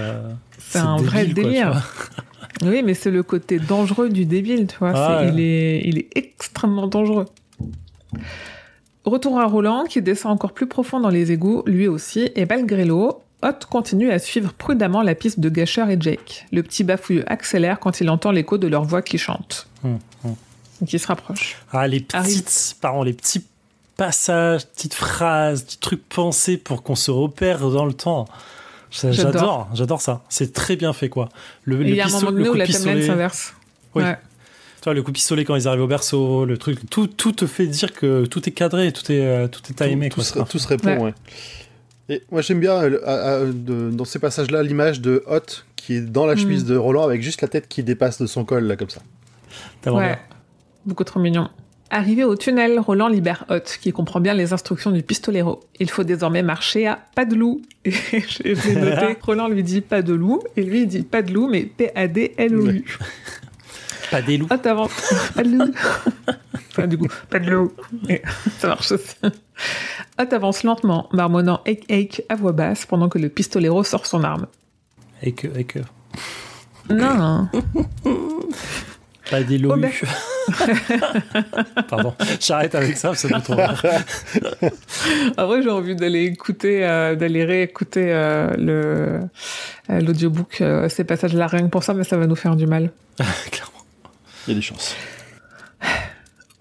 C'est un débile, vrai délire. Oui, mais c'est le côté dangereux du débile, tu vois. Il est extrêmement dangereux. Retour à Roland, qui descend encore plus profond dans les égouts, lui aussi, et malgré l'eau, Hot continue à suivre prudemment la piste de Gâcheur et Jake. Le petit bafouilleux accélère quand il entend l'écho de leur voix qui chante. Donc il se rapproche. Les petits passages, petites phrases, petits trucs pensés pour qu'on se repère dans le temps. J'adore ça. C'est très bien fait, quoi. Il y a un moment donné où la timeline s'inverse. Oui. Ouais. Tu vois, le coup de pistolet quand ils arrivent au berceau, le truc, tout te fait dire que tout est cadré, tout est timé. Tout se répond, ouais. Et moi j'aime bien dans ces passages-là l'image de Hot qui est dans la chemise de Roland avec juste la tête qui dépasse de son col là comme ça. Ouais, beaucoup trop mignon. Arrivé au tunnel, Roland libère Hot qui comprend bien les instructions du pistolero. Il faut désormais marcher à pas de loup. Et j'ai noté, Roland lui dit pas de loup et lui il dit pas de loup mais P-A-D-L-O-U. Pas des loups. Hot avance. Pas de loup. Enfin, du coup, pas de loup. Et ça marche aussi. Hot avance lentement, marmonnant Eik à voix basse pendant que le pistolero sort son arme. Eik. Non. Pas des loups. Pardon, j'arrête avec ça, ça me trop rare. En vrai, j'ai envie d'aller réécouter l'audiobook, ces passages-là, rien que pour ça, mais ça va nous faire du mal. Clairement. Il y a des chances.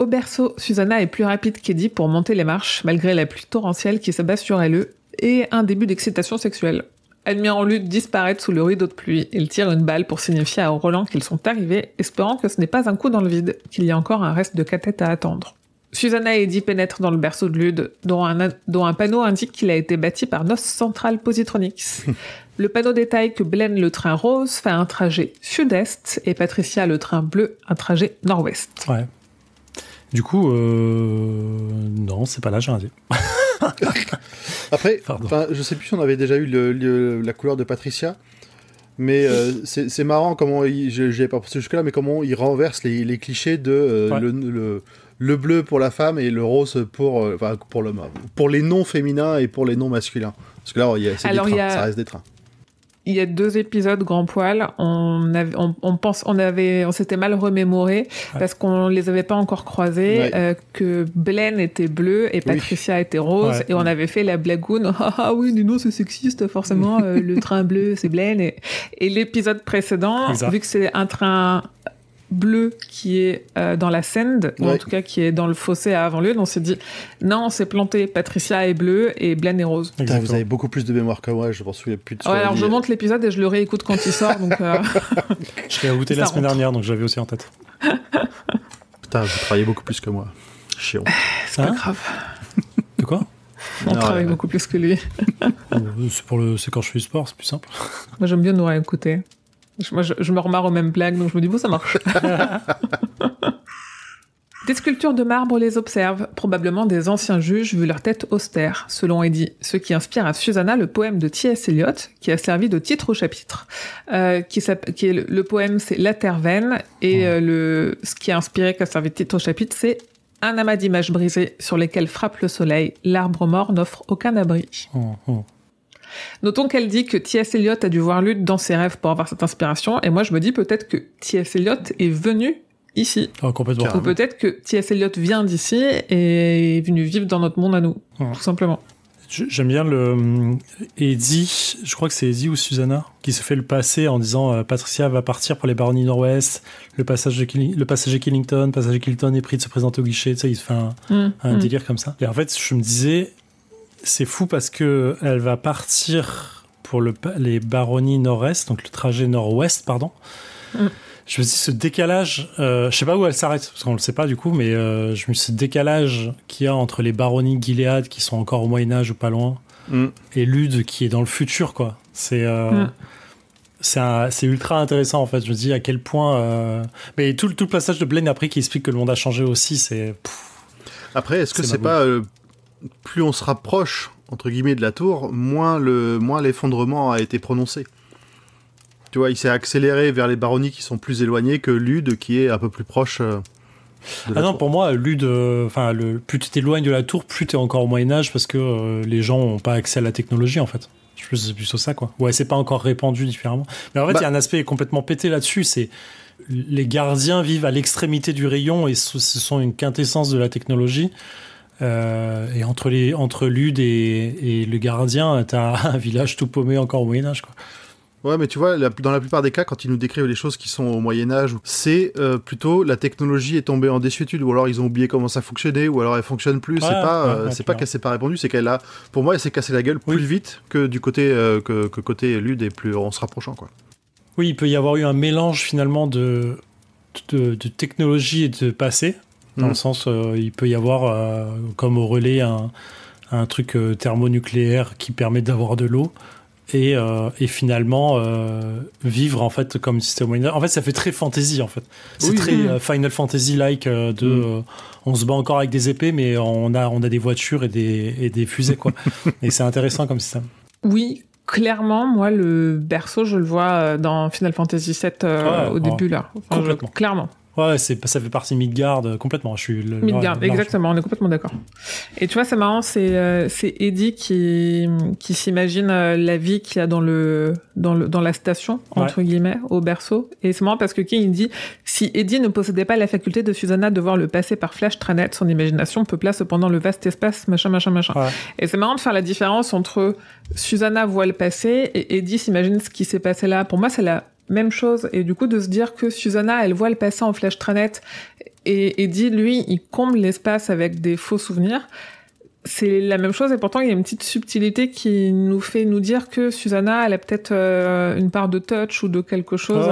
Au berceau, Susanna est plus rapide qu'Eddie pour monter les marches, malgré la pluie torrentielle qui s'abat sur elle, et un début d'excitation sexuelle. Admirant Luc disparaître sous le rideau de pluie, il tire une balle pour signifier à Roland qu'ils sont arrivés, espérant que ce n'est pas un coup dans le vide, qu'il y a encore un reste de cathète à attendre. Susanna et Eddie pénètrent dans le berceau de Lude, dont un panneau indique qu'il a été bâti par Nos Central Positronics. Le panneau détaille que Blaine, le train rose, fait un trajet sud-est et Patricia, le train bleu, un trajet nord-ouest. Ouais. Du coup, non, c'est pas là, j'ai rien dit. Après, je sais plus si on avait déjà eu la couleur de Patricia, mais c'est marrant comment j'avais pas pensé jusque-là, mais comment il renverse les clichés de le bleu pour la femme et le rose pour l'homme, pour les noms féminins et pour les noms masculins. Parce que là, ça reste des trains. Il y a 2 épisodes grand poil, on s'était mal remémoré parce qu'on les avait pas encore croisés, que Blaine était bleu et Patricia était rose, et on avait fait la blagoune, ah oui, non, c'est sexiste, forcément, le train bleu, c'est Blaine, et l'épisode précédent, vu que c'est un train bleu qui est dans la Sende, ou en tout cas qui est dans le fossé à Avant-Lune, on s'est dit non, on s'est planté, Patricia est bleue et Blaine est rose. Putain, vous avez beaucoup plus de mémoire que moi, je m'en souviens plus de ça. Alors je monte l'épisode et je le réécoute quand il sort, donc je l'ai écouté la semaine dernière, donc je l'avais aussi en tête. Putain, vous travaillez beaucoup plus que moi. Chiant. C'est pas grave. De quoi? On travaille beaucoup plus que lui. C'est quand je fais du sport, c'est plus simple. Moi j'aime bien nous réécouter. Moi, je me remarre aux mêmes blagues, donc je me dis, bon, ça marche. Des sculptures de marbre les observent, probablement des anciens juges vu leur tête austère, selon Eddie, ce qui inspire à Susanna le poème de T.S. Eliot, qui a servi de titre au chapitre. Le poème, c'est La Terre vaine, et ce qui a inspiré, qui a servi de titre au chapitre, c'est Un amas d'images brisées sur lesquelles frappe le soleil, l'arbre mort n'offre aucun abri. Notons qu'elle dit que T.S. Eliot a dû voir Lude dans ses rêves pour avoir cette inspiration, et moi je me dis peut-être que T.S. Eliot est venu ici. Complètement. Ou peut-être que T.S. Eliot vient d'ici et est venu vivre dans notre monde à nous, tout simplement. J'aime bien Eddie, je crois que c'est Eddie ou Susanna, qui se fait le passer en disant Patricia va partir pour les baronnies nord-ouest, le passager Killington est pris de se présenter au guichet, tu sais, il se fait un délire comme ça. Et en fait, je me disais, c'est fou parce que elle va partir pour les baronnies nord-est, donc le trajet nord-ouest, pardon. Je me dis, ce décalage, je sais pas où elle s'arrête, parce qu'on le sait pas du coup, mais ce décalage qu'il y a entre les baronnies Gilead, qui sont encore au Moyen-Âge ou pas loin, et Lude, qui est dans le futur, quoi. C'est ultra intéressant, en fait. Je me dis à quel point... Mais tout le passage de Blaine après qui explique que le monde a changé aussi, c'est... Après, est-ce que c'est pas... plus on se rapproche, entre guillemets, de la tour, moins l'effondrement a été prononcé. Tu vois, il s'est accéléré vers les baronnies qui sont plus éloignées que Lude, qui est un peu plus proche de la tour. Pour moi, Lude, plus tu t'éloignes de la tour, plus t'es encore au Moyen-Âge, parce que les gens n'ont pas accès à la technologie, en fait. Je pense que c'est plutôt ça, quoi. Ouais, c'est pas encore répandu différemment. Mais en fait, il y a un aspect complètement pété là-dessus, c'est... Les gardiens vivent à l'extrémité du rayon, et ce sont une quintessence de la technologie. Et entre Lude et le gardien, t'as un village tout paumé encore au Moyen-Âge, quoi. Ouais, mais tu vois, dans la plupart des cas, quand ils nous décrivent les choses qui sont au Moyen-Âge, c'est plutôt la technologie est tombée en désuétude, ou alors ils ont oublié comment ça fonctionnait, ou alors elle fonctionne plus. C'est pas qu'elle s'est pas répandue, c'est qu'elle a, pour moi, elle s'est cassée la gueule plus vite que du côté que côté Lude, et plus en se rapprochant, quoi. Oui, il peut y avoir eu un mélange finalement de technologie et de passé, dans le sens il peut y avoir comme au relais un truc thermonucléaire qui permet d'avoir de l'eau. Et finalement vivre en fait comme si c'était au Moyen-Âge. En fait, ça fait très fantasy en fait. C'est très Final Fantasy-like on se bat encore avec des épées, mais on a des voitures et des fusées, quoi. Et c'est intéressant comme système. Oui, clairement, moi le berceau, je le vois dans Final Fantasy VII au début là. Complètement. Clairement. Ouais, ça fait partie de Midgard complètement. Midgard, exactement, on est complètement d'accord. Et tu vois, c'est marrant, c'est Eddie qui s'imagine la vie qu'il y a dans la station, entre guillemets, au berceau. Et c'est marrant parce que King, il dit, si Eddie ne possédait pas la faculté de Susanna de voir le passé par flash très net, son imagination peuplait cependant le vaste espace, machin. Ouais. Et c'est marrant de faire la différence entre Susanna voit le passé et Eddie s'imagine ce qui s'est passé là. Pour moi, c'est la même chose, et du coup de se dire que Susanna elle voit le passé en flash très net et Eddie lui il comble l'espace avec des faux souvenirs, c'est la même chose et pourtant il y a une petite subtilité qui nous fait nous dire que Susanna elle a peut-être une part de touch ou de quelque chose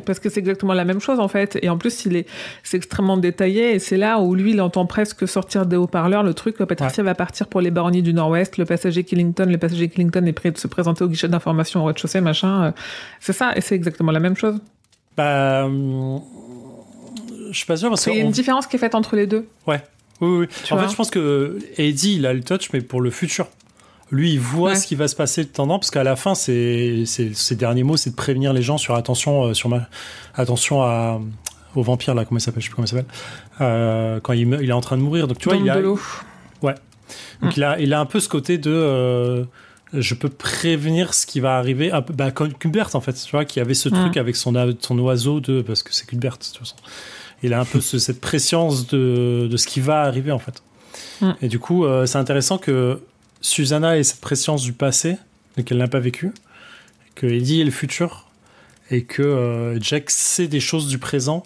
parce que c'est exactement la même chose en fait et en plus c'est extrêmement détaillé et c'est là où lui il entend presque sortir des haut-parleurs le truc Patricia va partir pour les baronnies du Nord-Ouest, le passager Killington est prêt de se présenter au guichet d'information au rez-de-chaussée machin, c'est ça et c'est exactement la même chose. Je suis pas sûr parce qu'il y a une différence qui est faite entre les deux. Ouais. Oui. En fait, je pense que Eddie, il a le touch, mais pour le futur. Lui, il voit ce qui va se passer de tendance, parce qu'à la fin, ses derniers mots, c'est de prévenir les gens sur attention au vampire, là, comment il s'appelle, je sais plus comment il s'appelle, quand il est en train de mourir. Donc, tu vois, il a... Ouais. Donc, il a un peu ce côté de... je peux prévenir ce qui va arriver, comme Cuthbert, en fait, tu vois, qui avait ce truc avec son oiseau parce que c'est Cuthbert, de toute façon. Il a un peu cette préscience de ce qui va arriver, en fait. Et du coup, c'est intéressant que Susanna ait cette préscience du passé, mais qu'elle n'a pas vécu, que Eddie est le futur, et que Jack sait des choses du présent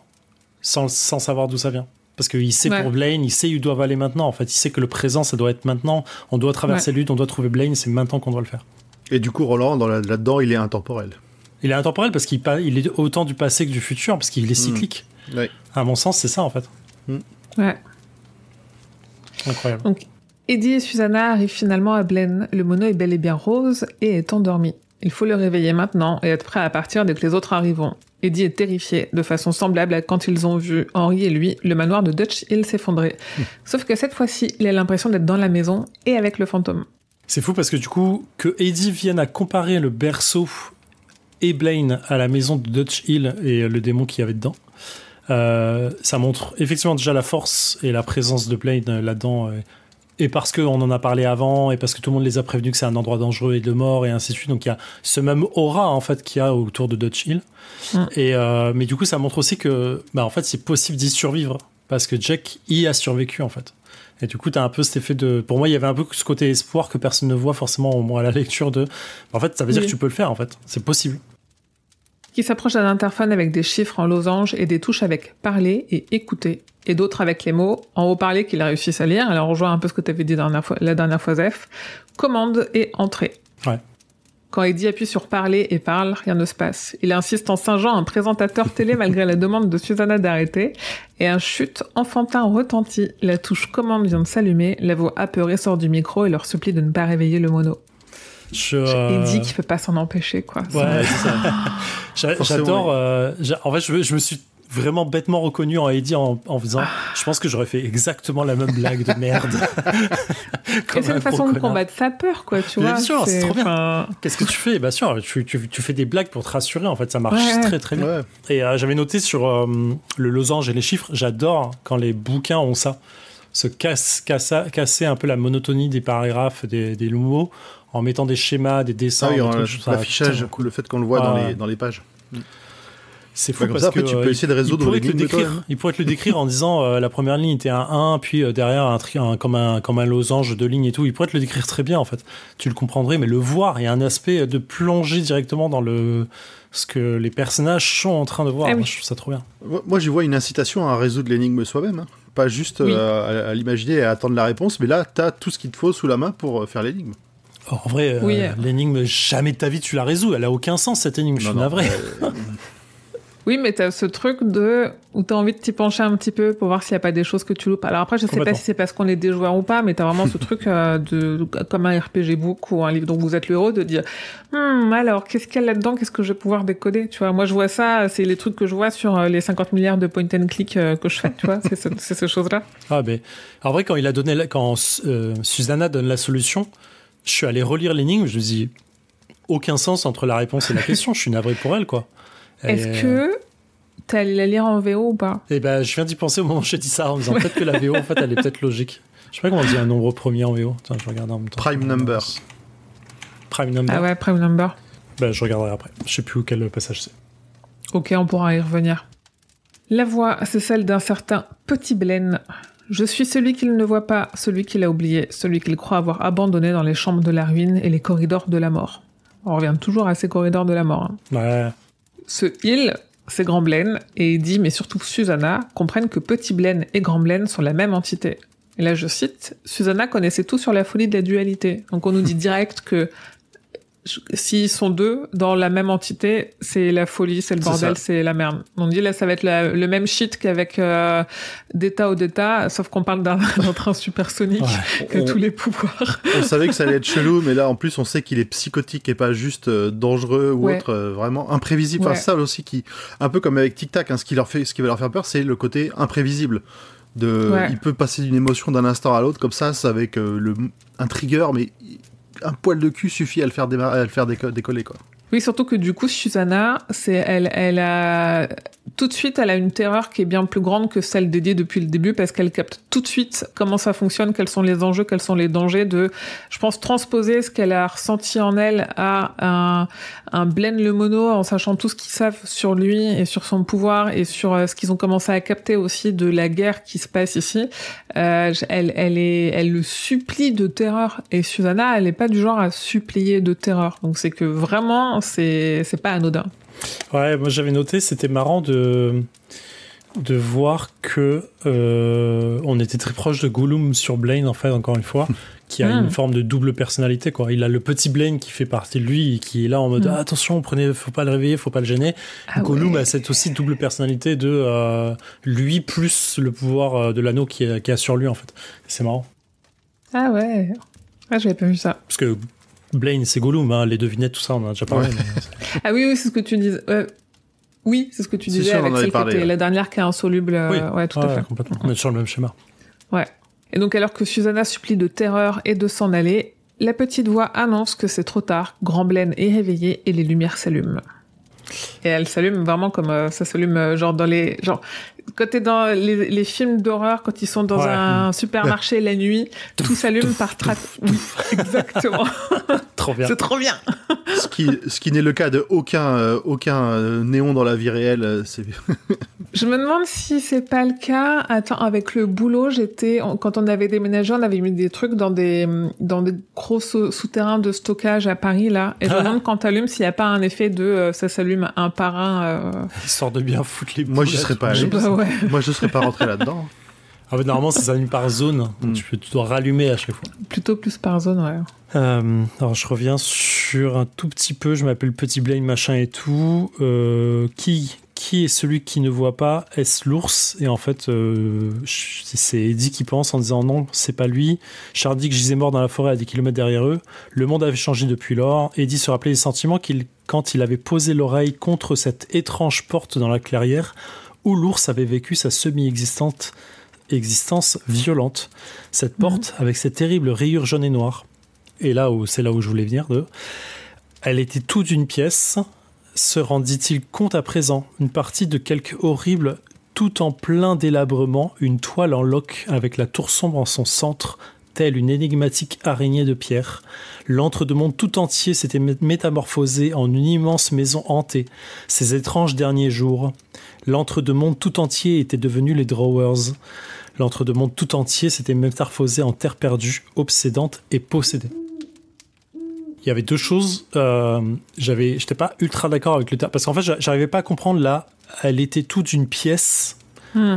sans savoir d'où ça vient. Parce qu'il sait pour Blaine, il sait où ils doivent aller maintenant, en fait. Il sait que le présent, ça doit être maintenant. On doit traverser l'une, on doit trouver Blaine, c'est maintenant qu'on doit le faire. Et du coup, Roland, là-dedans, il est intemporel. Il est intemporel parce qu'il est autant du passé que du futur, parce qu'il est cyclique. Ouais. À mon sens, c'est ça, en fait. Ouais. Incroyable. Donc, Eddie et Susanna arrivent finalement à Blaine. Le mono est bel et bien rose et est endormi. Il faut le réveiller maintenant et être prêt à partir dès que les autres arriveront. Eddie est terrifié, de façon semblable à quand ils ont vu Henry et lui, le manoir de Dutch Hill s'effondrer. Sauf que cette fois-ci, il a l'impression d'être dans la maison et avec le fantôme. C'est fou parce que du coup, que Eddie vienne à comparer le berceau et Blaine à la maison de Dutch Hill et le démon qu'il y avait dedans, ça montre effectivement déjà la force et la présence de Blaine là-dedans, et parce qu'on en a parlé avant, et parce que tout le monde les a prévenus que c'est un endroit dangereux et de mort, et ainsi de suite. Donc il y a ce même aura en fait qu'il y a autour de Dutch Hill. Mais du coup, ça montre aussi que en fait, c'est possible d'y survivre, parce que Jack y a survécu en fait. Et du coup, t'as un peu cet effet de... Pour moi, il y avait un peu ce côté espoir que personne ne voit forcément, au moins à la lecture de... En fait, ça veut dire que tu peux le faire, en fait. C'est possible. Qui s'approche d'un interphone avec des chiffres en losange et des touches avec parler et écouter, et d'autres avec les mots en haut-parler qu'il a réussi à lire. Alors on rejoint un peu ce que tu avais dit la dernière fois, Zef. Commande et entrée. Ouais. Quand Eddie appuie sur parler et parle, rien ne se passe. Il insiste en singeant un présentateur télé malgré la demande de Susanna d'arrêter, et un chut enfantin retentit. La touche commande vient de s'allumer, la voix apeurée sort du micro et leur supplie de ne pas réveiller le mono. Eddie qui peut pas s'en empêcher, quoi. Ouais, c'est ça. J'adore. En fait, je me suis vraiment bêtement reconnu en Eddie en faisant. Je pense que j'aurais fait exactement la même blague de merde. Et c'est une façon de combattre sa peur, quoi. Tu vois. Bien sûr, c'est trop bien. Qu'est-ce que tu fais ? Bien sûr, tu fais des blagues pour te rassurer. En fait, ça marche très très bien. Ouais. Et j'avais noté sur le losange et les chiffres. J'adore quand les bouquins ont ça. Casser un peu la monotonie des paragraphes, des mots, en mettant des schémas, des dessins, l'affichage, le fait qu'on le voit dans les pages. C'est fou parce que tu peux essayer de résoudre l'énigme. Il pourrait te le décrire en disant la première ligne était un 1, puis derrière comme un losange de lignes et tout. Il pourrait te le décrire très bien en fait. Tu le comprendrais, mais le voir, il y a un aspect de plonger directement dans ce que les personnages sont en train de voir. Moi, je trouve ça trop bien. Moi, j'y vois une incitation à résoudre l'énigme soi-même. Hein. Pas juste à l'imaginer et à attendre la réponse, mais là, t'as tout ce qu'il te faut sous la main pour faire l'énigme. Oh, en vrai, l'énigme, jamais de ta vie tu la résous. Elle a aucun sens cette énigme. Je suis navré. Oui, mais t'as ce truc où t'as envie de t'y pencher un petit peu pour voir s'il y a pas des choses que tu loupes. Alors après, je sais pas si c'est parce qu'on est des joueurs ou pas, mais t'as vraiment ce truc comme un RPG book ou un livre dont vous êtes le héros, de dire alors qu'est-ce qu'il y a là-dedans, qu'est-ce que je vais pouvoir décoder, tu vois. Moi, je vois ça, c'est les trucs que je vois sur les 50 milliards de point and click que je fais, tu vois. C'est ces choses-là. Ah ben, en vrai, quand Susanna donne la solution, je suis allé relire l'énigme, je me dis aucun sens entre la réponse et la question. Je suis navré pour elle, quoi. Est-ce que t'es allé la lire en VO ou pas ? Eh ben, je viens d'y penser au moment où j'ai dit ça, en me disant peut-être que la VO, en fait, elle est peut-être logique. Je sais pas comment on dit un nombre premier en VO. Attends, je regarde en même temps. Prime number. Prime number. Ah ouais, prime number. Ben, je regarderai après. Je sais plus quel passage c'est. Ok, on pourra y revenir. La voix, c'est celle d'un certain Petit Blaine. Je suis celui qu'il ne voit pas, celui qu'il a oublié, celui qu'il croit avoir abandonné dans les chambres de la ruine et les corridors de la mort. On revient toujours à ces corridors de la mort. Hein. Ouais. Ce Hill, c'est Grand Blaine, et Eddie, mais surtout Susanna, comprennent que Petit Blaine et Grand Blaine sont la même entité. Et là, je cite, Susanna connaissait tout sur la folie de la dualité. Donc, on nous dit direct que s'ils sont deux dans la même entité, c'est la folie, c'est le bordel, c'est la merde. On dit là, ça va être le même shit qu'avec d'État au d'État, sauf qu'on parle d'un train supersonique qui a tous les pouvoirs. On savait que ça allait être chelou, mais là, en plus, on sait qu'il est psychotique et pas juste dangereux ou autre, vraiment imprévisible. Enfin, ça aussi, un peu comme avec Tic Tac, hein, ce qui va leur faire peur, c'est le côté imprévisible. Il peut passer d'une émotion d'un instant à l'autre, comme ça, c'est avec un trigger, mais un poil de cul suffit à le faire décoller, quoi. Oui, surtout que du coup, Susanna, elle a tout de suite, elle a une terreur qui est bien plus grande que celle d'Eddie depuis le début, parce qu'elle capte tout de suite comment ça fonctionne, quels sont les enjeux, quels sont les dangers de, je pense, transposer ce qu'elle a ressenti en elle à un Blaine le Mono, en sachant tout ce qu'ils savent sur lui et sur son pouvoir et sur ce qu'ils ont commencé à capter aussi de la guerre qui se passe ici. Elle le supplie de terreur, et Susanna, elle est pas du genre à supplier de terreur. Donc c'est que vraiment, c'est pas anodin. Ouais, moi j'avais noté, c'était marrant de voir que on était très proche de Gollum sur Blaine, en fait, encore une fois, qui a une forme de double personnalité, quoi. Il a le petit Blaine qui fait partie de lui et qui est là en mode attention, faut pas le réveiller, faut pas le gêner. Gollum a cette aussi double personnalité de lui plus le pouvoir de l'anneau qui a sur lui, en fait. C'est marrant. Ah ouais, j'avais pas vu ça. Parce que Blaine, c'est Gollum, hein, les devinettes, tout ça, on en a déjà parlé. Mais... Ah oui, c'est ce que tu disais. Oui, c'est ce que tu disais sûr, avec celle qui était la dernière qui est insoluble. Ouais, tout à fait. Complètement. On est sur le même schéma. Ouais. Et donc, alors que Susanna supplie de terreur et de s'en aller, la petite voix annonce que c'est trop tard, Grand Blaine est réveillé et les lumières s'allument. Et elle s'allume vraiment comme ça s'allume genre dans les... Genre, quand t'es dans les films d'horreur, quand ils sont dans un supermarché la nuit, tout s'allume par Oui, exactement. Trop bien. C'est trop bien. Ce qui n'est le cas de aucun néon dans la vie réelle. Je me demande si c'est pas le cas. Attends, avec le boulot, quand on avait déménagé, on avait mis des trucs dans des gros souterrains de stockage à Paris, là. Et je me demande quand t'allumes s'il n'y a pas un effet de ça s'allume un par un. Histoire de bien foutre les boulettes. Moi, j'y serais pas allé. Moi, je serais pas rentré là-dedans. Ah, normalement, ça s'allume par zone. Donc tu dois rallumer à chaque fois. Plutôt plus par zone, ouais. Alors, je reviens sur un tout petit peu. Je m'appelle Petit Blaine, machin et tout. Qui est celui qui ne voit pas? Est-ce l'ours? Et en fait, c'est Eddie qui pense en disant non, c'est pas lui. Charles dit que gisait mort dans la forêt à des kilomètres derrière eux. Le monde avait changé depuis lors. Eddie se rappelait les sentiments quand il avait posé l'oreille contre cette étrange porte dans la clairière où l'ours avait vécu sa semi-existence violente. Cette porte, avec ses terribles rayures jaunes et noires. Et c'est là où je voulais venir. Elle était toute une pièce. Se rendit-il compte à présent? Une partie de quelque horrible, tout en plein délabrement, une toile en loques avec la tour sombre en son centre, telle une énigmatique araignée de pierre. L'entre-deux-mondes tout entier s'était métamorphosé en une immense maison hantée. Ces étranges derniers jours. L'entre-deux-mondes tout entier était devenu les Drawers. L'entre-deux-mondes tout entier s'était métamorphosé en terre perdue, obsédante et possédée. Il y avait deux choses. J'étais pas ultra d'accord avec le terme, parce qu'en fait, j'arrivais pas à comprendre là. Elle était toute une pièce.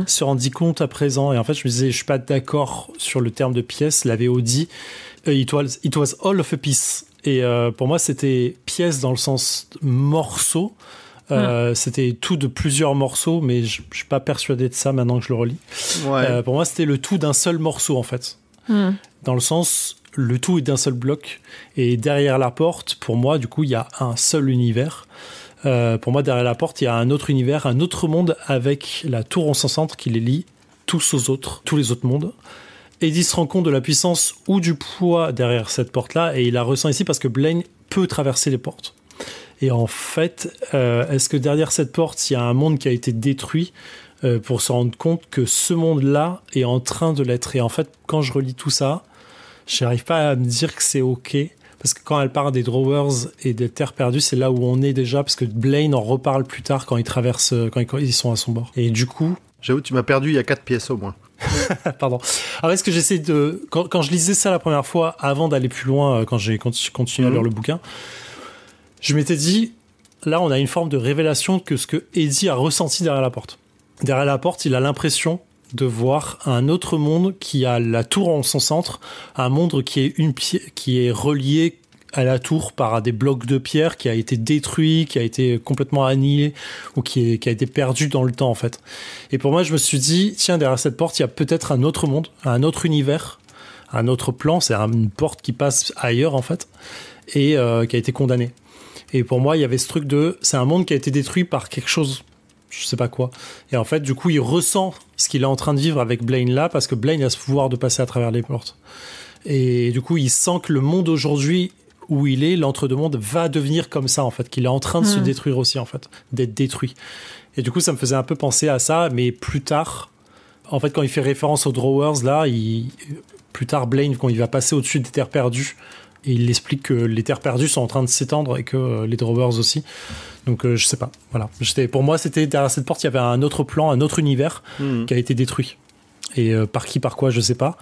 Se rendit compte à présent, et en fait, je me disais, je suis pas d'accord sur le terme de pièce. La VO dit, it was all of a piece. Et pour moi, c'était pièce dans le sens morceau. C'était tout de plusieurs morceaux, mais je suis pas persuadé de ça maintenant que je le relis. Ouais. Pour moi, c'était le tout d'un seul morceau, en fait. Dans le sens, le tout est d'un seul bloc. Et derrière la porte, pour moi, du coup, il y a un seul univers. Pour moi, derrière la porte, il y a un autre univers, un autre monde avec la tour en son centre qui les lie tous les autres mondes. Eddie se rend compte de la puissance ou du poids derrière cette porte-là, et il la ressent ici parce que Blaine peut traverser les portes. Et en fait, est-ce que derrière cette porte, il y a un monde qui a été détruit pour se rendre compte que ce monde-là est en train de l'être? Et en fait, quand je relis tout ça, je n'arrive pas à me dire que c'est OK. Parce que quand elle parle des Drawers et des terres perdues, c'est là où on est déjà, parce que Blaine en reparle plus tard quand ils sont à son bord. Et du coup... J'avoue, tu m'as perdu, il y a 4 pièces au moins. Pardon. Alors, est-ce que j'essaie de... Quand je lisais ça la première fois, avant d'aller plus loin, quand j'ai continué à lire le bouquin, je m'étais dit, là, on a une forme de révélation que ce que Eddie a ressenti derrière la porte. Derrière la porte, il a l'impression de voir un autre monde qui a la tour en son centre, un monde qui est relié à la tour par des blocs de pierre, qui a été détruit, qui a été complètement annihilé ou qui a été perdu dans le temps en fait. Et pour moi, je me suis dit, tiens, derrière cette porte, il y a peut-être un autre monde, un autre univers, un autre plan. C'est une porte qui passe ailleurs en fait et qui a été condamnée. Et pour moi, il y avait ce truc c'est un monde qui a été détruit par quelque chose. Je sais pas quoi. Et en fait, du coup, il ressent ce qu'il est en train de vivre avec Blaine là, parce que Blaine a ce pouvoir de passer à travers les portes. Et du coup, il sent que le monde aujourd'hui où il est, l'entre-deux-mondes, va devenir comme ça, en fait, qu'il est en train de se détruire aussi, en fait, d'être détruit. Et du coup, ça me faisait un peu penser à ça, mais plus tard, en fait, quand il fait référence aux Drawers, là, plus tard, Blaine, quand il va passer au-dessus des terres perdues, et il explique que les terres perdues sont en train de s'étendre et que les Drawers aussi. Donc, je sais pas. Voilà. Pour moi, c'était derrière cette porte, il y avait un autre plan, un autre univers qui a été détruit. Et par qui, par quoi, je sais pas.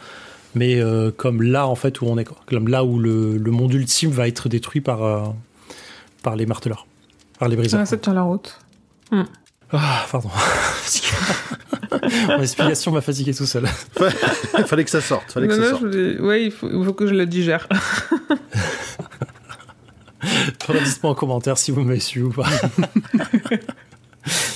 Mais comme là, en fait, où on est, quoi. Comme là où le monde ultime va être détruit par les marteleurs, par les briseurs. Ah, c'est sur la route. Ah, pardon. Mon explication m'a fatigué tout seul. Fallait que ça sorte. Ouais, il faut que je le digère. Dites-moi en commentaire si vous m'avez su ou pas.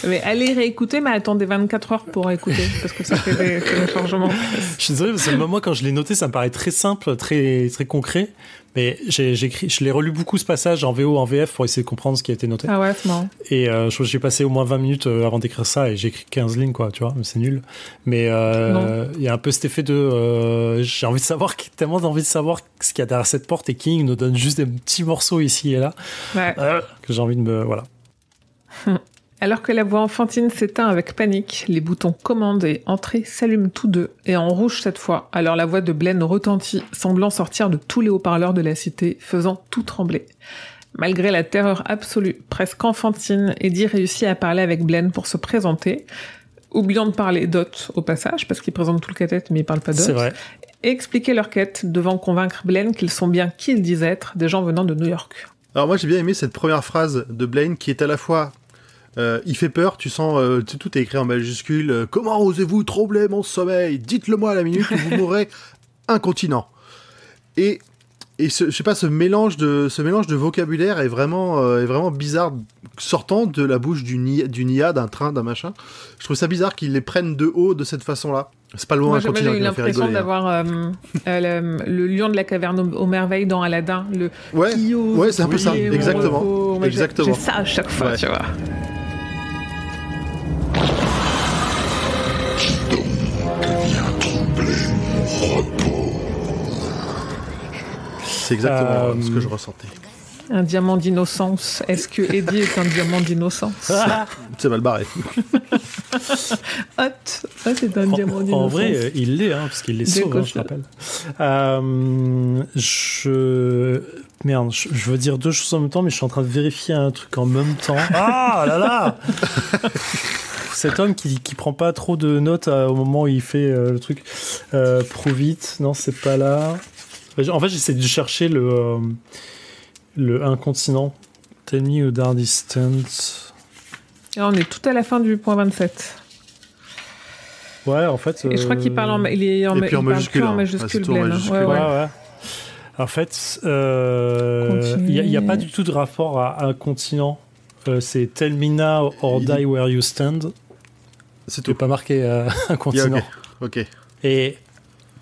Mais allez réécouter, mais attendez 24 heures pour écouter, parce que ça fait des téléchargements. Je suis désolé, parce que moi, quand je l'ai noté, ça me paraît très simple, très, très concret. Mais je l'ai relu beaucoup ce passage en VO, en VF pour essayer de comprendre ce qui a été noté. Ah ouais, c'est marrant. Et j'ai passé au moins 20 minutes avant d'écrire ça et j'ai écrit 15 lignes, quoi, tu vois, c'est nul. Mais il y a un peu cet effet de. J'ai envie de savoir, tellement envie de savoir ce qu'il y a derrière cette porte et King nous donne juste des petits morceaux ici et là. Ouais. Que j'ai envie de me. Voilà. Alors que la voix enfantine s'éteint avec panique, les boutons commande et entrée s'allument tous deux, et en rouge cette fois. Alors la voix de Blaine retentit, semblant sortir de tous les haut-parleurs de la cité, faisant tout trembler. Malgré la terreur absolue, presque enfantine, Eddie réussit à parler avec Blaine pour se présenter, oubliant de parler d'Hot au passage, parce qu'il présente tout le cathète, mais il parle pas d'Hot. C'est vrai. Et expliquer leur quête, devant convaincre Blaine qu'ils sont bien qui ils disent être, des gens venant de New York. Alors moi j'ai bien aimé cette première phrase de Blaine qui est à la fois il fait peur, tu sens tout est écrit en majuscule. Comment osez-vous troubler mon sommeil? Dites-le-moi à la minute où vous mourrez incontinent. Et je sais pas, ce mélange de vocabulaire est vraiment bizarre, sortant de la bouche d'une IA, d'un train, d'un machin. Je trouve ça bizarre qu'ils les prennent de haut de cette façon-là. C'est pas loin incontinent qui m'a fait rigoler. J'ai eu l'impression d'avoir le lion de la caverne aux merveilles dans Aladdin. Ouais, c'est un peu ça, exactement. J'ai ça à chaque fois, tu vois. C'est exactement ce que je ressentais. Un diamant d'innocence. Est-ce que Eddie est un diamant d'innocence? C'est mal barré. Hot. Ça, c'est un diamant d'innocence. En vrai, il l'est, parce qu'il les sauve, je rappelle. Merde, je veux dire deux choses en même temps, mais je suis en train de vérifier un truc en même temps. Ah là là. Cet homme qui prend pas trop de notes au moment où il fait le truc. Prove it. Non, c'est pas là. En fait, j'essaie de chercher le incontinent. Tell me a dark distance. Et on est tout à la fin du point 27. Ouais, en fait. Et je crois qu'il parle en majuscule. En majuscule, Blaine. Ouais. En fait, il n'y a pas du tout de rapport à incontinent. C'est Tell me now or die where you stand. C'est tout. Pas marqué incontinent. Yeah, ok. Et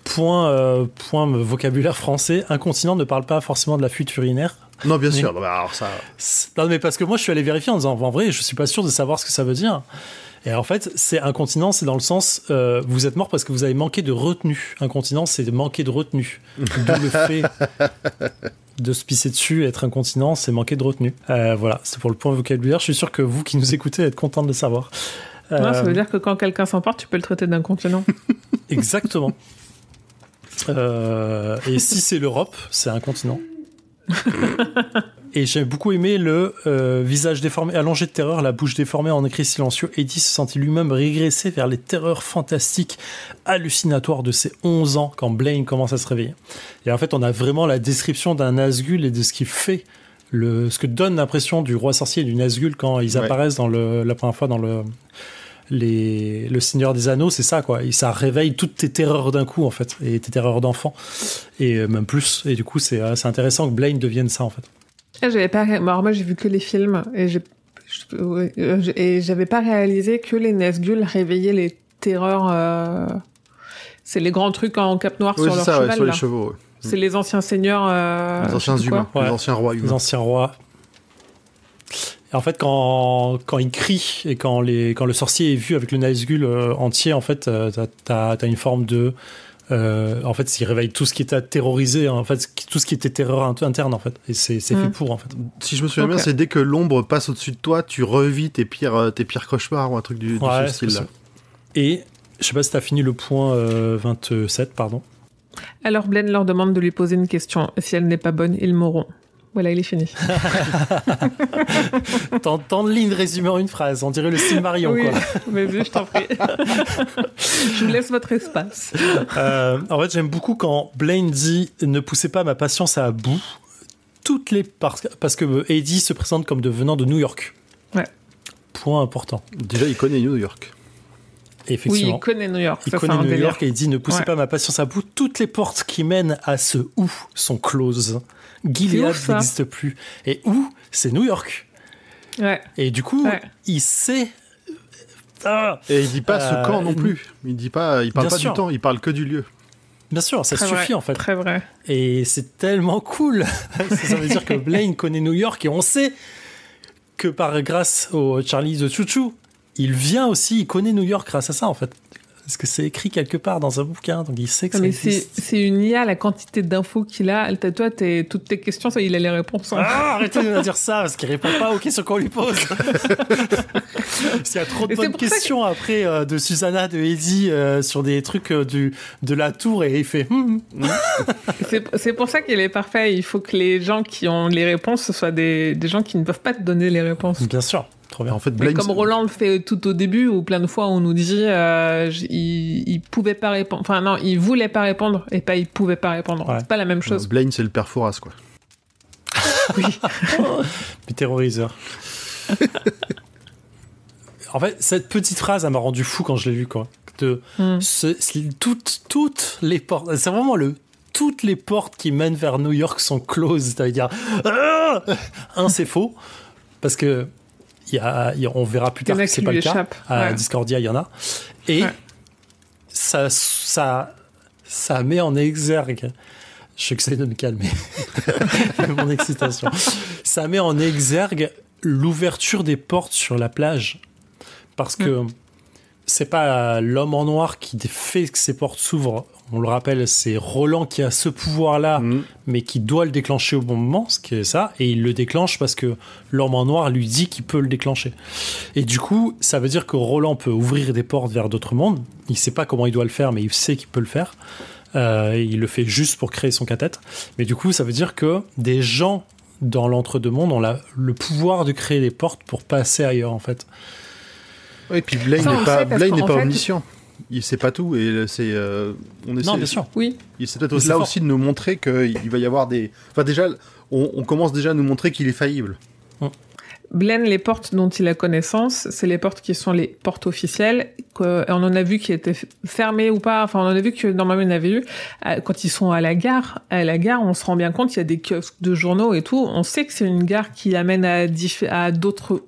point vocabulaire français, incontinent ne parle pas forcément de la fuite urinaire. Non, bien sûr. Alors ça. Non, mais parce que moi, je suis allé vérifier en disant, en vrai, je suis pas sûr de savoir ce que ça veut dire. Et en fait, c'est incontinent, c'est dans le sens, vous êtes mort parce que vous avez manqué de retenue. Incontinent, c'est manquer de retenue. D'où le fait de se pisser dessus, être incontinent, c'est manquer de retenue. Voilà, c'est pour le point vocabulaire. Je suis sûr que vous qui nous écoutez êtes contents de le savoir. Non, ça veut dire que quand quelqu'un s'emporte, tu peux le traiter d'incontinent. Exactement. Et si c'est l'Europe, c'est incontinent. Et j'ai beaucoup aimé le visage déformé, allongé de terreur, la bouche déformée en écrit silencieux. Eddie se sentit lui-même régresser vers les terreurs fantastiques, hallucinatoires de ses 11 ans quand Blaine commence à se réveiller. Et en fait, on a vraiment la description d'un Nazgûl et de ce qu'il fait, ce que donne l'impression du roi sorcier et du Nazgûl quand ils apparaissent la première fois dans le Seigneur des Anneaux, c'est ça, quoi. Et ça réveille toutes tes terreurs d'un coup, en fait, et tes terreurs d'enfant, et même plus. Et du coup, c'est intéressant que Blaine devienne ça, en fait. J'avais pas. Alors moi, j'ai vu que les films et j'avais pas réalisé que les Nazgûl réveillaient les terreurs. C'est les grands trucs en cape noire sur leur cheval, sur les là. chevaux. Ouais. C'est les anciens seigneurs. Les anciens humains, Ouais. les anciens rois humains. Les anciens rois. Et en fait, quand il crie et quand le sorcier est vu avec le Nazgûl entier, en fait, t'as une forme de... en fait, il réveille tout ce qui était terrorisé, en fait, tout ce qui était terreur interne, en fait. Et c'est fait pour, en fait. Si je me souviens bien, c'est dès que l'ombre passe au-dessus de toi, tu revis tes pires cauchemars ou un truc du ce style-là. Et je sais pas si t'as fini le point 27, pardon. Alors Blaine leur demande de lui poser une question. Si elle n'est pas bonne, ils mourront. Voilà, il est fini. Tant de lignes résumées en une phrase, on dirait le Silmarillion, oui, quoi. Mais je t'en prie. Je vous laisse votre espace. En fait, j'aime beaucoup quand Blaine dit « Ne poussez pas ma patience à bout », parce que Eddie se présente comme venant de New York. Ouais. Point important. Déjà, il connaît New York. Effectivement. Oui, il connaît New York. Il connaît New York et il dit « Ne poussez pas ma patience à bout, toutes les portes qui mènent à ce « où » sont closes. Gilead n'existe plus. Et « où » c'est New York. Ouais. Et du coup, il sait... Et il dit pas ce camp non plus. Il parle pas sûr. du temps, il parle que du lieu. Bien sûr, ça très suffit vrai, en fait. Très vrai. Et c'est tellement cool. Ça veut dire que Blaine connaît New York et on sait que grâce au Charlie the Choo-Choo, il vient aussi, il connaît New York grâce à ça en fait. Parce que c'est écrit quelque part dans un bouquin, donc il sait que ça existe. C'est une IA, la quantité d'infos qu'il a. Toi, toutes tes questions, ça, il a les réponses. Hein. Ah, arrêtez de me dire ça, parce qu'il répond pas aux questions qu'on lui pose. S'il y a trop de bonnes questions après de Susanna, de Eddie, sur des trucs de la tour, et il fait... C'est pour ça qu'il est parfait. Il faut que les gens qui ont les réponses, ce soient des gens qui ne peuvent pas te donner les réponses. Bien sûr. Trop bien. En fait, Blaine, comme Roland le fait tout au début, où plein de fois on nous dit il pouvait pas répondre, enfin non, il voulait pas répondre et pas il pouvait pas répondre. Ouais. C'est pas la même chose. Blaine, c'est le père Fouras, quoi. Oui. Mais terroriseur. En fait, cette petite phrase, elle m'a rendu fou quand je l'ai lu, quoi. Toutes les portes, c'est vraiment toutes les portes qui mènent vers New York sont closes. C'est-à-dire, c'est faux, parce que on verra plus tard que c'est pas le cas. À Discordia, il y en a. Et ça met en exergue. J'essaie de me calmer. Mon excitation. Ça met en exergue l'ouverture des portes sur la plage. Parce que c'est pas l'homme en noir qui fait que ces portes s'ouvrent. On le rappelle, c'est Roland qui a ce pouvoir-là, mais qui doit le déclencher au bon moment, ce qui est ça, et il le déclenche parce que l'homme en noir lui dit qu'il peut le déclencher. Et du coup, ça veut dire que Roland peut ouvrir des portes vers d'autres mondes. Il sait pas comment il doit le faire, mais il sait qu'il peut le faire. Il le fait juste pour créer son cathètre. Mais du coup, ça veut dire que des gens dans l'entre-deux-mondes ont le pouvoir de créer des portes pour passer ailleurs, en fait. Oui, et puis Blaine n'est pas omniscient. Il sait pas tout et c'est on essaie. Non, bien sûr. Oui. C'est peut-être là aussi de nous montrer qu'il va y avoir des. Enfin déjà, on commence déjà à nous montrer qu'il est faillible. Blaine, les portes dont il a connaissance, c'est les portes qui sont les portes officielles. On en a vu qui étaient fermées ou pas. Enfin, on en a vu que normalement il y en avait eu. Quand ils sont à la gare, on se rend bien compte qu'il y a des kiosques de journaux et tout. On sait que c'est une gare qui amène à d'autres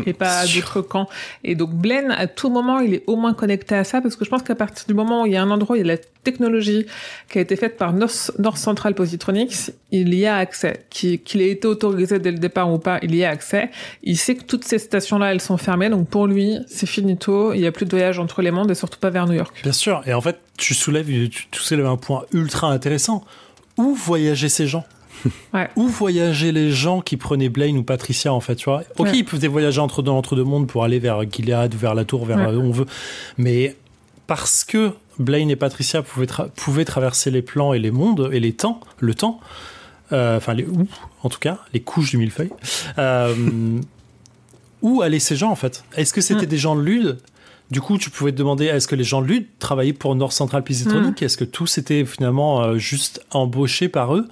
et pas à d'autres camps. Et donc Blaine, à tout moment, il est au moins connecté à ça parce que je pense qu'à partir du moment où il y a un endroit où il y a la technologie qui a été faite par North Central Positronics, il y a accès. Qu'il ait été autorisé dès le départ ou pas, il y a accès. Il sait que toutes ces stations-là, elles sont fermées, donc pour lui, c'est finito, il n'y a plus de voyage entre les mondes et surtout pas vers New York. Bien sûr, et en fait, tu soulèves un point ultra intéressant. Où voyageaient ces gens ? Où voyageaient les gens qui prenaient Blaine ou Patricia, en fait, tu vois ? Ok, ils pouvaient voyager entre deux mondes pour aller vers Gilead, vers la tour, vers où on veut, mais parce que Blaine et Patricia pouvaient traverser les plans et les mondes et le temps, enfin en tout cas, les couches du millefeuille. Où allaient ces gens en fait ? Est-ce que c'était des gens de Lude ? Du coup, tu pouvais te demander, est-ce que les gens de Lude travaillaient pour North Central Positronics ? Est-ce que tous étaient finalement juste embauchés par eux ?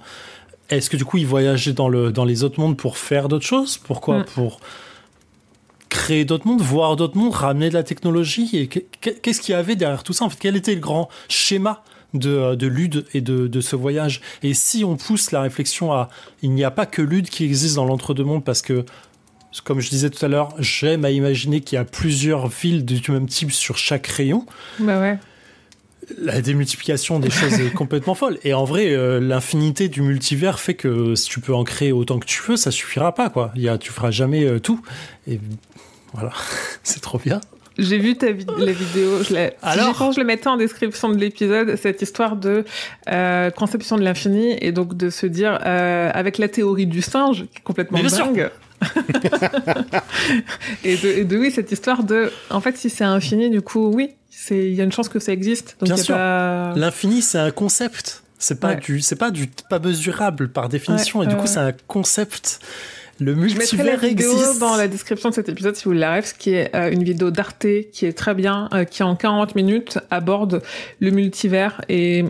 Est-ce que du coup, ils voyageaient dans les autres mondes pour faire d'autres choses ? Pourquoi ? Pour créer d'autres mondes, voir d'autres mondes, ramener de la technologie. Et qu'est-ce qu'il y avait derrière tout ça? En fait, quel était le grand schéma de Lude et de ce voyage? Et si on pousse la réflexion à il n'y a pas que Lude qui existe dans l'entre-deux-mondes, parce que comme je disais tout à l'heure, j'aime à imaginer qu'il y a plusieurs villes du même type sur chaque rayon. Bah ouais. La démultiplication des choses est complètement folle. Et en vrai, l'infinité du multivers fait que si tu peux en créer autant que tu veux, ça suffira pas, quoi. Tu feras jamais tout. Et voilà, c'est trop bien. J'ai vu la vidéo, je le mettais en description de l'épisode, cette histoire de conception de l'infini, et donc de se dire, avec la théorie du singe, qui est complètement dingue, et de oui, cette histoire de, en fait, si c'est infini, du coup, oui, il y a une chance que ça existe. Donc bien sûr, l'infini, c'est un concept. C'est pas pas mesurable par définition, et du coup, c'est un concept. Le multivers existe. Je mettrai la vidéo dans la description de cet épisode si vous voulez la ref, qui est une vidéo d'Arte qui est très bien, qui en 40 minutes aborde le multivers et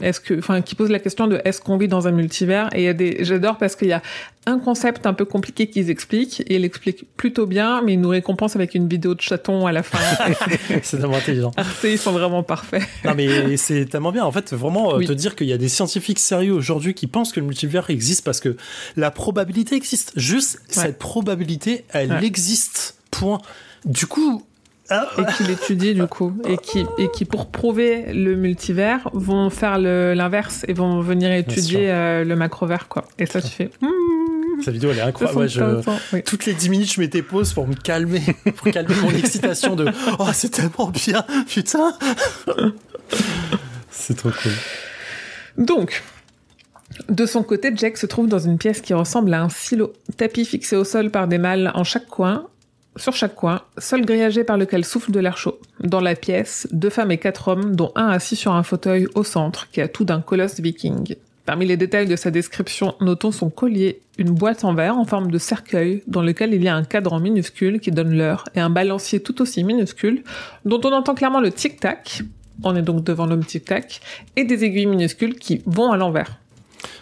qui pose la question de est-ce qu'on vit dans un multivers, et j'adore parce qu'il y a un concept un peu compliqué qu'ils expliquent, et ils l'expliquent plutôt bien, mais ils nous récompensent avec une vidéo de chaton à la fin. C'est tellement intelligent. Arte, ils sont vraiment parfaits. Non, mais c'est tellement bien. En fait, vraiment, te dire qu'il y a des scientifiques sérieux aujourd'hui qui pensent que le multivers existe parce que la probabilité existe. Juste, cette probabilité, elle existe. Point. Du coup... Et qui l'étudient, du coup. Et qui, pour prouver le multivers, vont faire l'inverse et vont venir étudier le macrovers, quoi. Et ça, tu fais... Sa vidéo, elle est incroyable. Toutes les 10 minutes, je mettais pause pour me calmer, pour calmer mon excitation de « Oh, c'est tellement bien, putain !» C'est trop cool. Donc, de son côté, Jack se trouve dans une pièce qui ressemble à un silo. Tapis fixé au sol par des mâles sur chaque coin, sol grillagé par lequel souffle de l'air chaud. Dans la pièce, 2 femmes et 4 hommes, dont un assis sur un fauteuil au centre, qui a tout d'un colosse viking. Parmi les détails de sa description, notons son collier, une boîte en verre en forme de cercueil, dans lequel il y a un cadran minuscule qui donne l'heure, et un balancier tout aussi minuscule, dont on entend clairement le tic-tac, on est donc devant l'homme tic-tac, et des aiguilles minuscules qui vont à l'envers.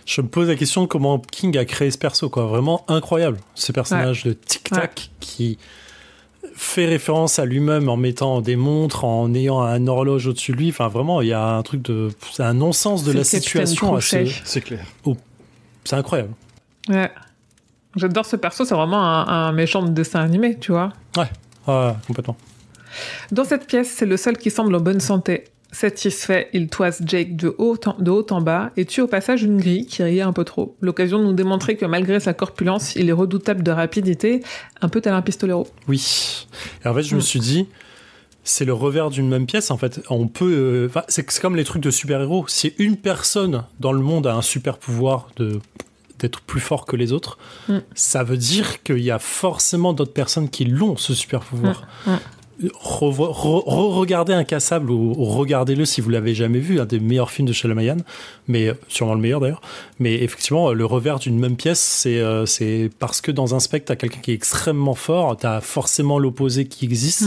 Je me pose la question de comment King a créé ce perso, quoi. Vraiment incroyable, ce personnage de tic-tac qui fait référence à lui-même en mettant des montres, en ayant un horloge au-dessus de lui. Enfin, vraiment, il y a un truc c'est un non-sens de la situation. C'est clair. C'est incroyable. Ouais. J'adore ce perso, c'est vraiment un méchant de dessin animé, tu vois. Ouais, complètement. Dans cette pièce, c'est le seul qui semble en bonne santé. Satisfait, il toise Jake de haut en bas et tue au passage une grille qui riait un peu trop. L'occasion de nous démontrer que malgré sa corpulence, il est redoutable de rapidité, un peu tel un pistolero. Oui. Et en fait, je me suis dit, c'est le revers d'une même pièce. En fait, on peut... c'est comme les trucs de super-héros. Si une personne dans le monde a un super-pouvoir d'être plus fort que les autres, ça veut dire qu'il y a forcément d'autres personnes qui l'ont, ce super-pouvoir. Regardez Incassable ou regardez-le si vous l'avez jamais vu, un des meilleurs films de Shyamalan, mais sûrement le meilleur d'ailleurs. Mais effectivement, le revers d'une même pièce, c'est parce que dans un spectre, t'as quelqu'un qui est extrêmement fort, t'as forcément l'opposé qui existe.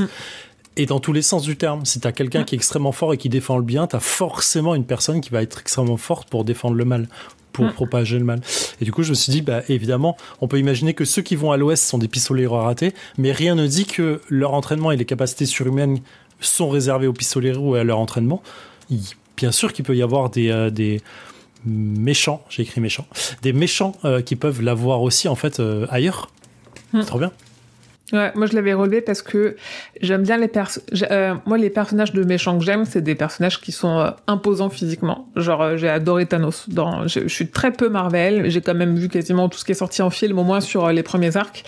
Et dans tous les sens du terme, si t'as quelqu'un qui est extrêmement fort et qui défend le bien, t'as forcément une personne qui va être extrêmement forte pour défendre le mal, pour propager le mal. Et du coup, je me suis dit, évidemment, on peut imaginer que ceux qui vont à l'ouest sont des pistoleros ratés, mais rien ne dit que leur entraînement et les capacités surhumaines sont réservées aux pistoleros et à leur entraînement. Bien sûr qu'il peut y avoir des méchants, j'ai écrit méchants, des méchants qui peuvent l'avoir aussi, en fait, ailleurs. C'est trop bien. Ouais, moi je l'avais relevé parce que j'aime bien moi les personnages de méchants que j'aime, c'est des personnages qui sont imposants physiquement. Genre j'ai adoré Thanos. Je suis très peu Marvel, j'ai quand même vu quasiment tout ce qui est sorti en film, au moins sur les premiers arcs.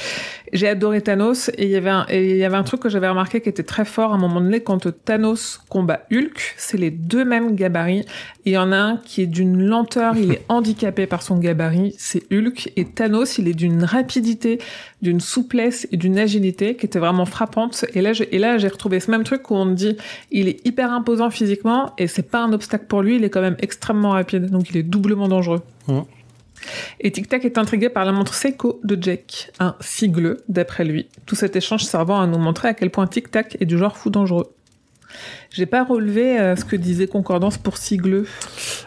J'ai adoré Thanos et il y avait un truc que j'avais remarqué qui était très fort à un moment donné quand Thanos combat Hulk, c'est les deux mêmes gabarits. Et il y en a un qui est d'une lenteur, il est handicapé par son gabarit, c'est Hulk, et Thanos, il est d'une rapidité, d'une souplesse et d'une agilité qui était vraiment frappante. Et là, j'ai retrouvé ce même truc où on me dit, il est hyper imposant physiquement et c'est pas un obstacle pour lui, il est quand même extrêmement rapide, donc il est doublement dangereux. Et Tic Tac est intrigué par la montre Seiko de Jake, un sigleux d'après lui. Tout cet échange servant à nous montrer à quel point Tic Tac est du genre fou dangereux. J'ai pas relevé ce que disait Concordance pour sigleux.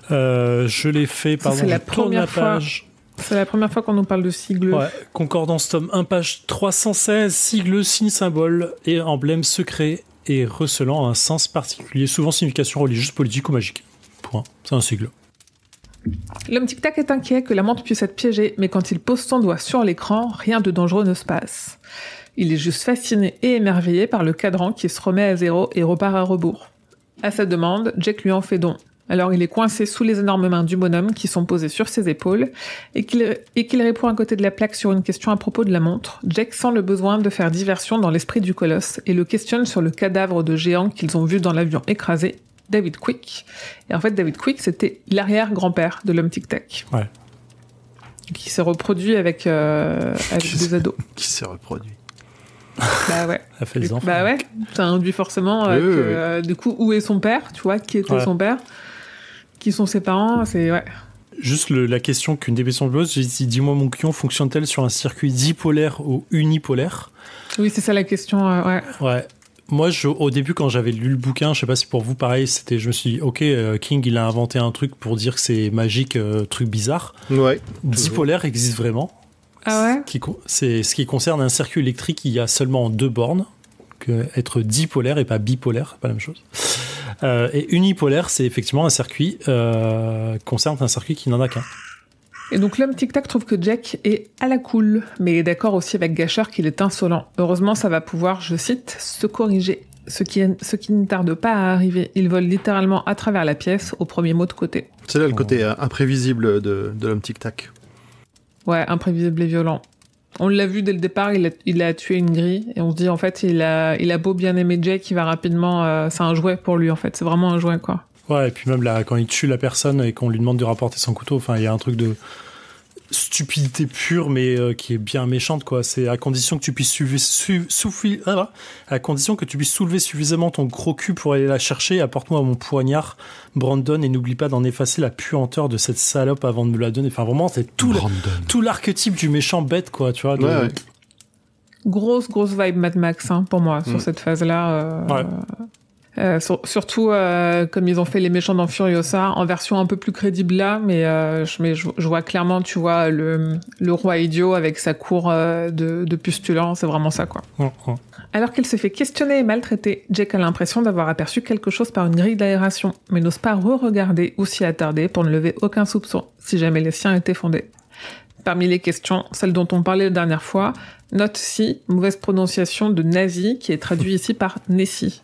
Je l'ai fait, pardon, c'est la première page. C'est la première fois qu'on nous parle de sigle. Ouais, concordance tome 1, page 316, sigle, signe, symbole et emblème secret et recelant un sens particulier, souvent signification religieuse, politique ou magique. Point. C'est un sigle. L'homme tic-tac est inquiet que la montre puisse être piégée, mais quand il pose son doigt sur l'écran, rien de dangereux ne se passe. Il est juste fasciné et émerveillé par le cadran qui se remet à zéro et repart à rebours. À sa demande, Jack lui en fait don. Alors il est coincé sous les énormes mains du bonhomme qui sont posées sur ses épaules et qu'il répond à côté de la plaque sur une question à propos de la montre. Jack sent le besoin de faire diversion dans l'esprit du colosse et le questionne sur le cadavre de géant qu'ils ont vu dans l'avion écrasé, David Quick. Et en fait, David Quick, c'était l'arrière-grand-père de l'homme tic-tac. Ouais. Qui s'est reproduit avec des ados. Qui s'est reproduit. Bah ouais. Ça fait des enfants. Bah ouais. Ça induit forcément du coup, où est son père, tu vois, qui était son père, qui sont ses parents, c'est ouais. Juste la question qu'une des questions pose, j'ai dit, dis-moi mon couillon, fonctionne-t-elle sur un circuit dipolaire ou unipolaire? Oui, c'est ça la question, ouais. Ouais. Moi, au début, quand j'avais lu le bouquin, je sais pas si pour vous, pareil, je me suis dit, ok, King, il a inventé un truc pour dire que c'est magique, truc bizarre. Ouais. Dipolaire existe vraiment. Ah ouais? C'est ce qui concerne un circuit électrique, il y a seulement 2 bornes. Être dipolaire et pas bipolaire, pas la même chose. Et unipolaire, c'est effectivement un circuit, concerne un circuit qui n'en a qu'un. Et donc l'homme tic-tac trouve que Jack est à la cool, mais est d'accord aussi avec Gâcheur qu'il est insolent. Heureusement, ça va pouvoir, je cite, se corriger. Ce qui ne tarde pas à arriver. Il vole littéralement à travers la pièce au premier mot de côté. C'est là le côté imprévisible de l'homme tic-tac. Ouais, imprévisible et violent. On l'a vu dès le départ, il a tué une grille, et on se dit, en fait, il a beau bien aimer Jack, il va rapidement... c'est un jouet pour lui, en fait. C'est vraiment un jouet, quoi. Ouais, et puis même là, quand il tue la personne et qu'on lui demande de rapporter son couteau, enfin, il y a un truc de stupidité pure, mais qui est bien méchante, quoi. C'est à condition que tu puisses à condition que tu puisses soulever suffisamment ton gros cul pour aller la chercher. Apporte-moi mon poignard, Brandon, et n'oublie pas d'en effacer la puanteur de cette salope avant de me la donner. Enfin, vraiment, c'est tout l'archétype du méchant bête, quoi, tu vois. Ouais. Grosse vibe Mad Max, hein, pour moi, sur cette phase-là. Ouais. Surtout comme ils ont fait les méchants dans Furiosa en version un peu plus crédible là, mais je vois clairement, tu vois, le roi idiot avec sa cour de pustulants, c'est vraiment ça, quoi. Alors qu'il se fait questionner et maltraiter, Jack a l'impression d'avoir aperçu quelque chose par une grille d'aération, mais n'ose pas re-regarder ou s'y attarder pour ne lever aucun soupçon, si jamais les siens étaient fondés. Parmi les questions, celle dont on parlait la dernière fois, note ci, mauvaise prononciation de nazi, qui est traduit ici par Nessie.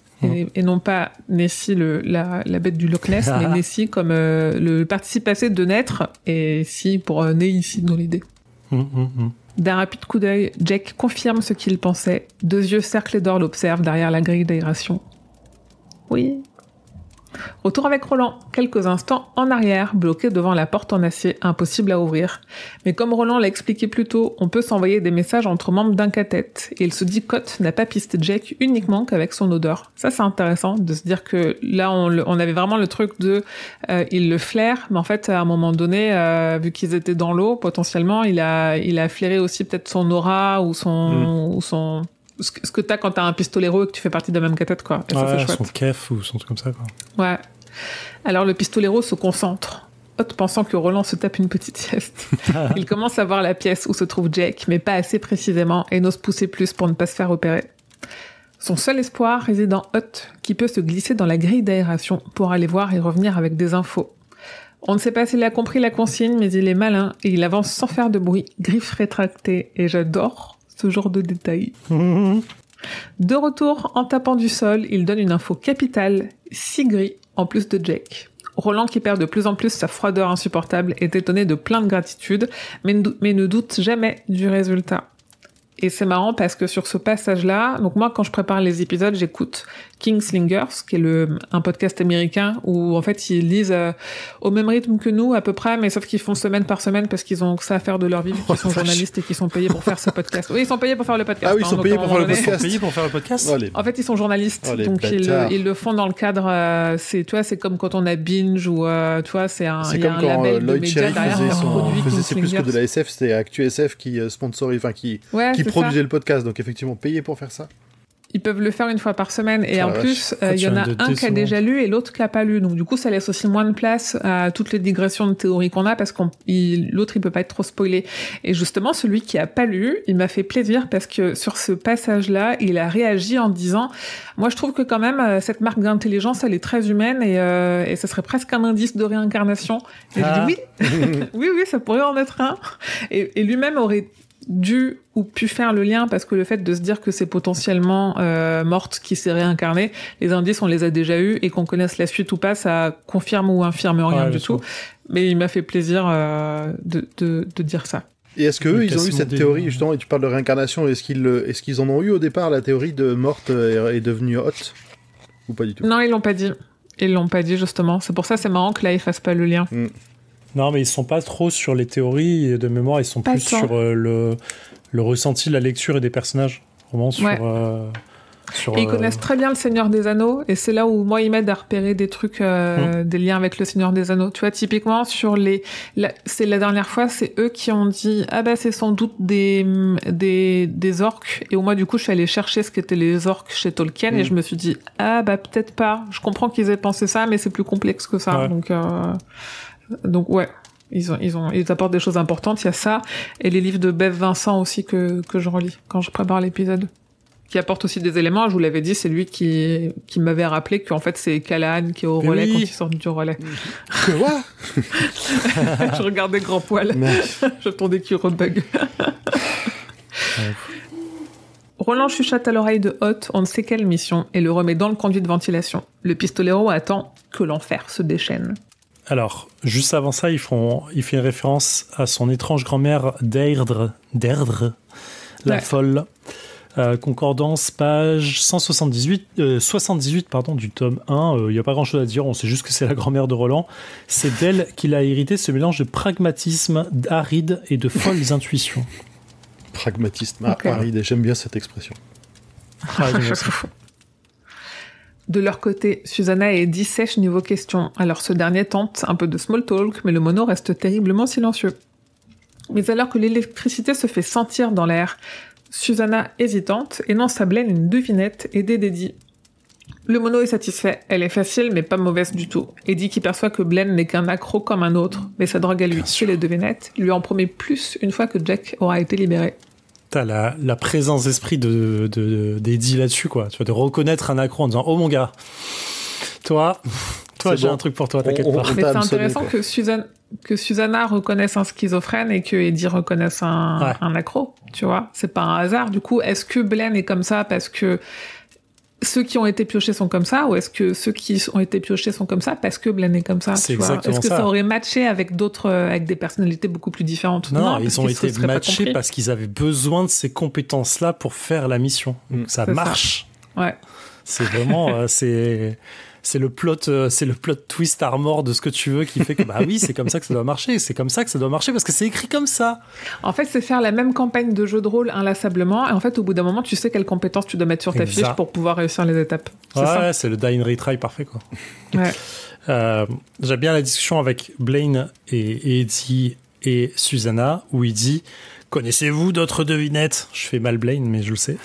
Et non pas Nessie, la bête du Loch Ness, mais Nessie comme le participe passé de naître, et si pour né ici dans l'idée. D'un rapide coup d'œil, Jack confirme ce qu'il pensait. 2 yeux cerclés d'or l'observent derrière la grille d'aération. Oui. Retour avec Roland, quelques instants en arrière, bloqué devant la porte en acier, impossible à ouvrir. Mais comme Roland l'a expliqué plus tôt, on peut s'envoyer des messages entre membres d'un cathète, et il se dit qu'Hot n'a pas pisté Jack uniquement qu'avec son odeur. Ça, c'est intéressant de se dire que là, on avait vraiment le truc de il le flaire, mais en fait, à un moment donné, vu qu'ils étaient dans l'eau, potentiellement, il a flairé aussi peut-être son aura ou son ce que t'as quand t'as un pistolero et que tu fais partie de la même cathète, quoi. Et ça, c'est chouette. Son kef ou son truc comme ça, quoi. Ouais. Alors le pistolero se concentre, Hot pensant que Roland se tape une petite sieste. Il commence à voir la pièce où se trouve Jack, mais pas assez précisément, et n'ose pousser plus pour ne pas se faire repérer. Son seul espoir réside en Hot, qui peut se glisser dans la grille d'aération pour aller voir et revenir avec des infos. On ne sait pas s'il a compris la consigne, mais il est malin, et il avance sans faire de bruit, griffes rétractées, et j'adore ce genre de détails. De retour, en tapant du sol, il donne une info capitale, 6 gris, en plus de Jack. Roland, qui perd de plus en plus sa froideur insupportable, est étonné de plein de gratitude, mais ne doute jamais du résultat. Et c'est marrant parce que sur ce passage-là, donc moi, quand je prépare les épisodes, j'écoute Kingslingers, qui est un podcast américain où, en fait, ils lisent au même rythme que nous, à peu près, mais sauf qu'ils font semaine par semaine parce qu'ils ont que ça à faire de leur vie, qu'ils sont journalistes et qu'ils sont payés pour faire ce podcast. Oui, ils sont payés pour faire le podcast. Ah oui, ils sont payés pour faire le podcast. Ils sont payés pour faire le podcast. En fait, ils sont journalistes, donc ils le font dans le cadre, tu vois, c'est comme quand on a Binge ou, tu vois, il y a un label de médias derrière qui produit c'est plus que de la SF, c'était ActuSF qui sponsorise, enfin, qui produisait le podcast, donc effectivement payé pour faire ça. Ils peuvent le faire une fois par semaine et en plus, il y en a un qui a déjà lu et l'autre qui l'a pas lu. Donc du coup, ça laisse aussi moins de place à toutes les digressions de théorie qu'on a parce l'autre il peut pas être trop spoilé. Et justement, celui qui a pas lu, il m'a fait plaisir parce que sur ce passage-là, il a réagi en disant moi je trouve que quand même cette marque d'intelligence elle est très humaine et ça serait presque un indice de réincarnation. Et je dis oui, ça pourrait en être un. Et lui-même aurait dû ou pu faire le lien parce que le fait de se dire que c'est potentiellement morte qui s'est réincarnée, les indices on les a déjà eus et qu'on connaisse la suite ou pas, ça confirme ou infirme rien du tout. Mais il m'a fait plaisir de dire ça. Et est-ce qu'eux, ils ont eu cette théorie, justement, et tu parles de réincarnation, est-ce qu'ils en ont eu au départ, la théorie de morte est devenue hot? Ou pas du tout? Non, ils l'ont pas dit. Ils l'ont pas dit, justement. C'est pour ça, c'est marrant que là, ils fassent pas le lien. Non, mais ils sont pas trop sur les théories de mémoire, ils sont plus sur le ressenti de la lecture et des personnages. Vraiment sur... Et ils connaissent très bien le Seigneur des Anneaux, et c'est là où moi ils m'aident à repérer des trucs, des liens avec le Seigneur des Anneaux. Tu vois, typiquement sur c'est la dernière fois, c'est eux qui ont dit c'est sans doute des orques. Et moi du coup je suis allée chercher ce qu'étaient les orques chez Tolkien et je me suis dit peut-être pas. Je comprends qu'ils aient pensé ça, mais c'est plus complexe que ça. Donc ouais. Ils apportent des choses importantes. Il y a ça et les livres de Bev Vincent aussi que je relis quand je prépare l'épisode. Qui apporte aussi des éléments. Je vous l'avais dit, c'est lui qui m'avait rappelé qu'en fait, c'est Callahan qui est au relais quand il sort du relais. Quoi? Je regardais Grand Poil. J'attendais qu'il rebug. Roland chuchote à l'oreille de Hot, on ne sait quelle mission, et le remet dans le conduit de ventilation. Le pistolero attend que l'enfer se déchaîne. Alors, juste avant ça, il fait une référence à son étrange grand-mère Deirdre, la folle. Concordance, page 78 du tome 1. Il n'y a pas grand-chose à dire, on sait juste que c'est la grand-mère de Roland. C'est d'elle qu'il a hérité ce mélange de pragmatisme aride et de folles intuitions. Pragmatisme aride, j'aime bien cette expression. De leur côté, Susanna et Eddie sèchent niveau question. Alors ce dernier tente un peu de small talk, mais le mono reste terriblement silencieux. Mais alors que l'électricité se fait sentir dans l'air, Susanna hésitante énonce à Blaine une devinette aidée d'Eddie. Le mono est satisfait, elle est facile mais pas mauvaise du tout. Eddie qui perçoit que Blaine n'est qu'un accro comme un autre, mais sa drogue à lui, c'est les devinettes, lui en promet plus une fois que Jack aura été libéré. T'as la présence d'esprit d'Eddie là-dessus, quoi. Tu vas de reconnaître un accro en disant « Oh mon gars, toi j'ai un truc pour toi, t'inquiète pas. » Mais c'est intéressant que Susanna reconnaisse un schizophrène et que Eddie reconnaisse un accro, tu vois. C'est pas un hasard. Du coup, est-ce que Blaine est comme ça parce que ceux qui ont été piochés sont comme ça, ou est-ce que ceux qui ont été piochés sont comme ça parce que Blaine est comme ça, c'est tu vois? exactement Est-ce que ça aurait matché avec d'autres, avec des personnalités beaucoup plus différentes? Non, ils ont été matchés parce qu'ils avaient besoin de ces compétences-là pour faire la mission. Donc ça marche. Ça. Ouais. C'est vraiment, c'est le plot twist armor de ce que tu veux qui fait que oui, c'est comme ça que ça doit marcher. C'est comme ça que ça doit marcher parce que c'est écrit comme ça. En fait, c'est faire la même campagne de jeu de rôle inlassablement. Et en fait, au bout d'un moment, tu sais quelles compétences tu dois mettre sur ta fiche pour pouvoir réussir les étapes. C'est le die and retry parfait, quoi. Ouais. J'aime bien la discussion avec Blaine et Eddie et Susanna où il dit: connaissez-vous d'autres devinettes? Je fais mal Blaine, mais je le sais.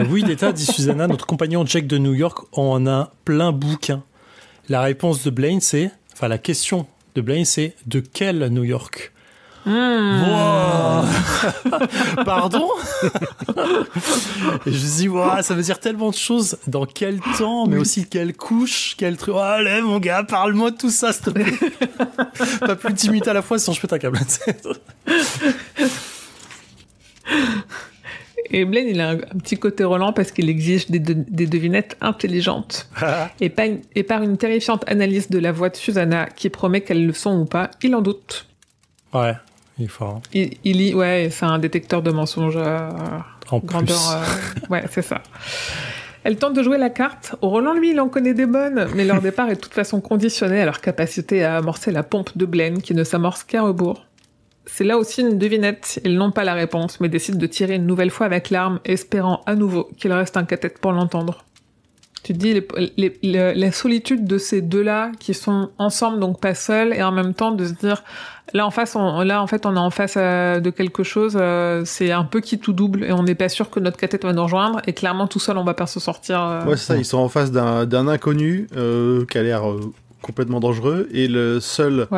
Oui, d'État, dit Susanna, notre compagnon Jack de New York en a plein bouquin. La réponse de Blaine, la question de Blaine, c'est de quel New York? Wow. Pardon? Et je me dis, ça veut dire tellement de choses. Dans quel temps, mais aussi quelle couche, quel truc. Allez, mon gars, parle-moi de tout ça, s'il te plaît. Pas plus de 10 minutes à la fois, sinon je pète un câble. Et Blaine, il a un petit côté Roland parce qu'il exige des devinettes intelligentes. Et par une terrifiante analyse de la voix de Susanna qui promet qu'elles le sont ou pas, il en doute. Ouais, il est fort. Il lit, c'est un détecteur de mensonges en grandeur. Ouais, c'est ça. Elle tente de jouer la carte. Roland, lui, il en connaît des bonnes, mais leur départ est de toute façon conditionné à leur capacité à amorcer la pompe de Blaine qui ne s'amorce qu'à rebours. C'est là aussi une devinette. Ils n'ont pas la réponse, mais décident de tirer une nouvelle fois avec l'arme, espérant à nouveau qu'il reste un cathète pour l'entendre. Tu te dis la solitude de ces deux-là qui sont ensemble, donc pas seuls, et en même temps de se dire là en fait on est en face de quelque chose, c'est un peu qui tout double et on n'est pas sûr que notre cathète va nous rejoindre et clairement tout seul on va pas se sortir. Ouais, c'est ça, ils sont en face d'un inconnu qui a l'air complètement dangereux et la seule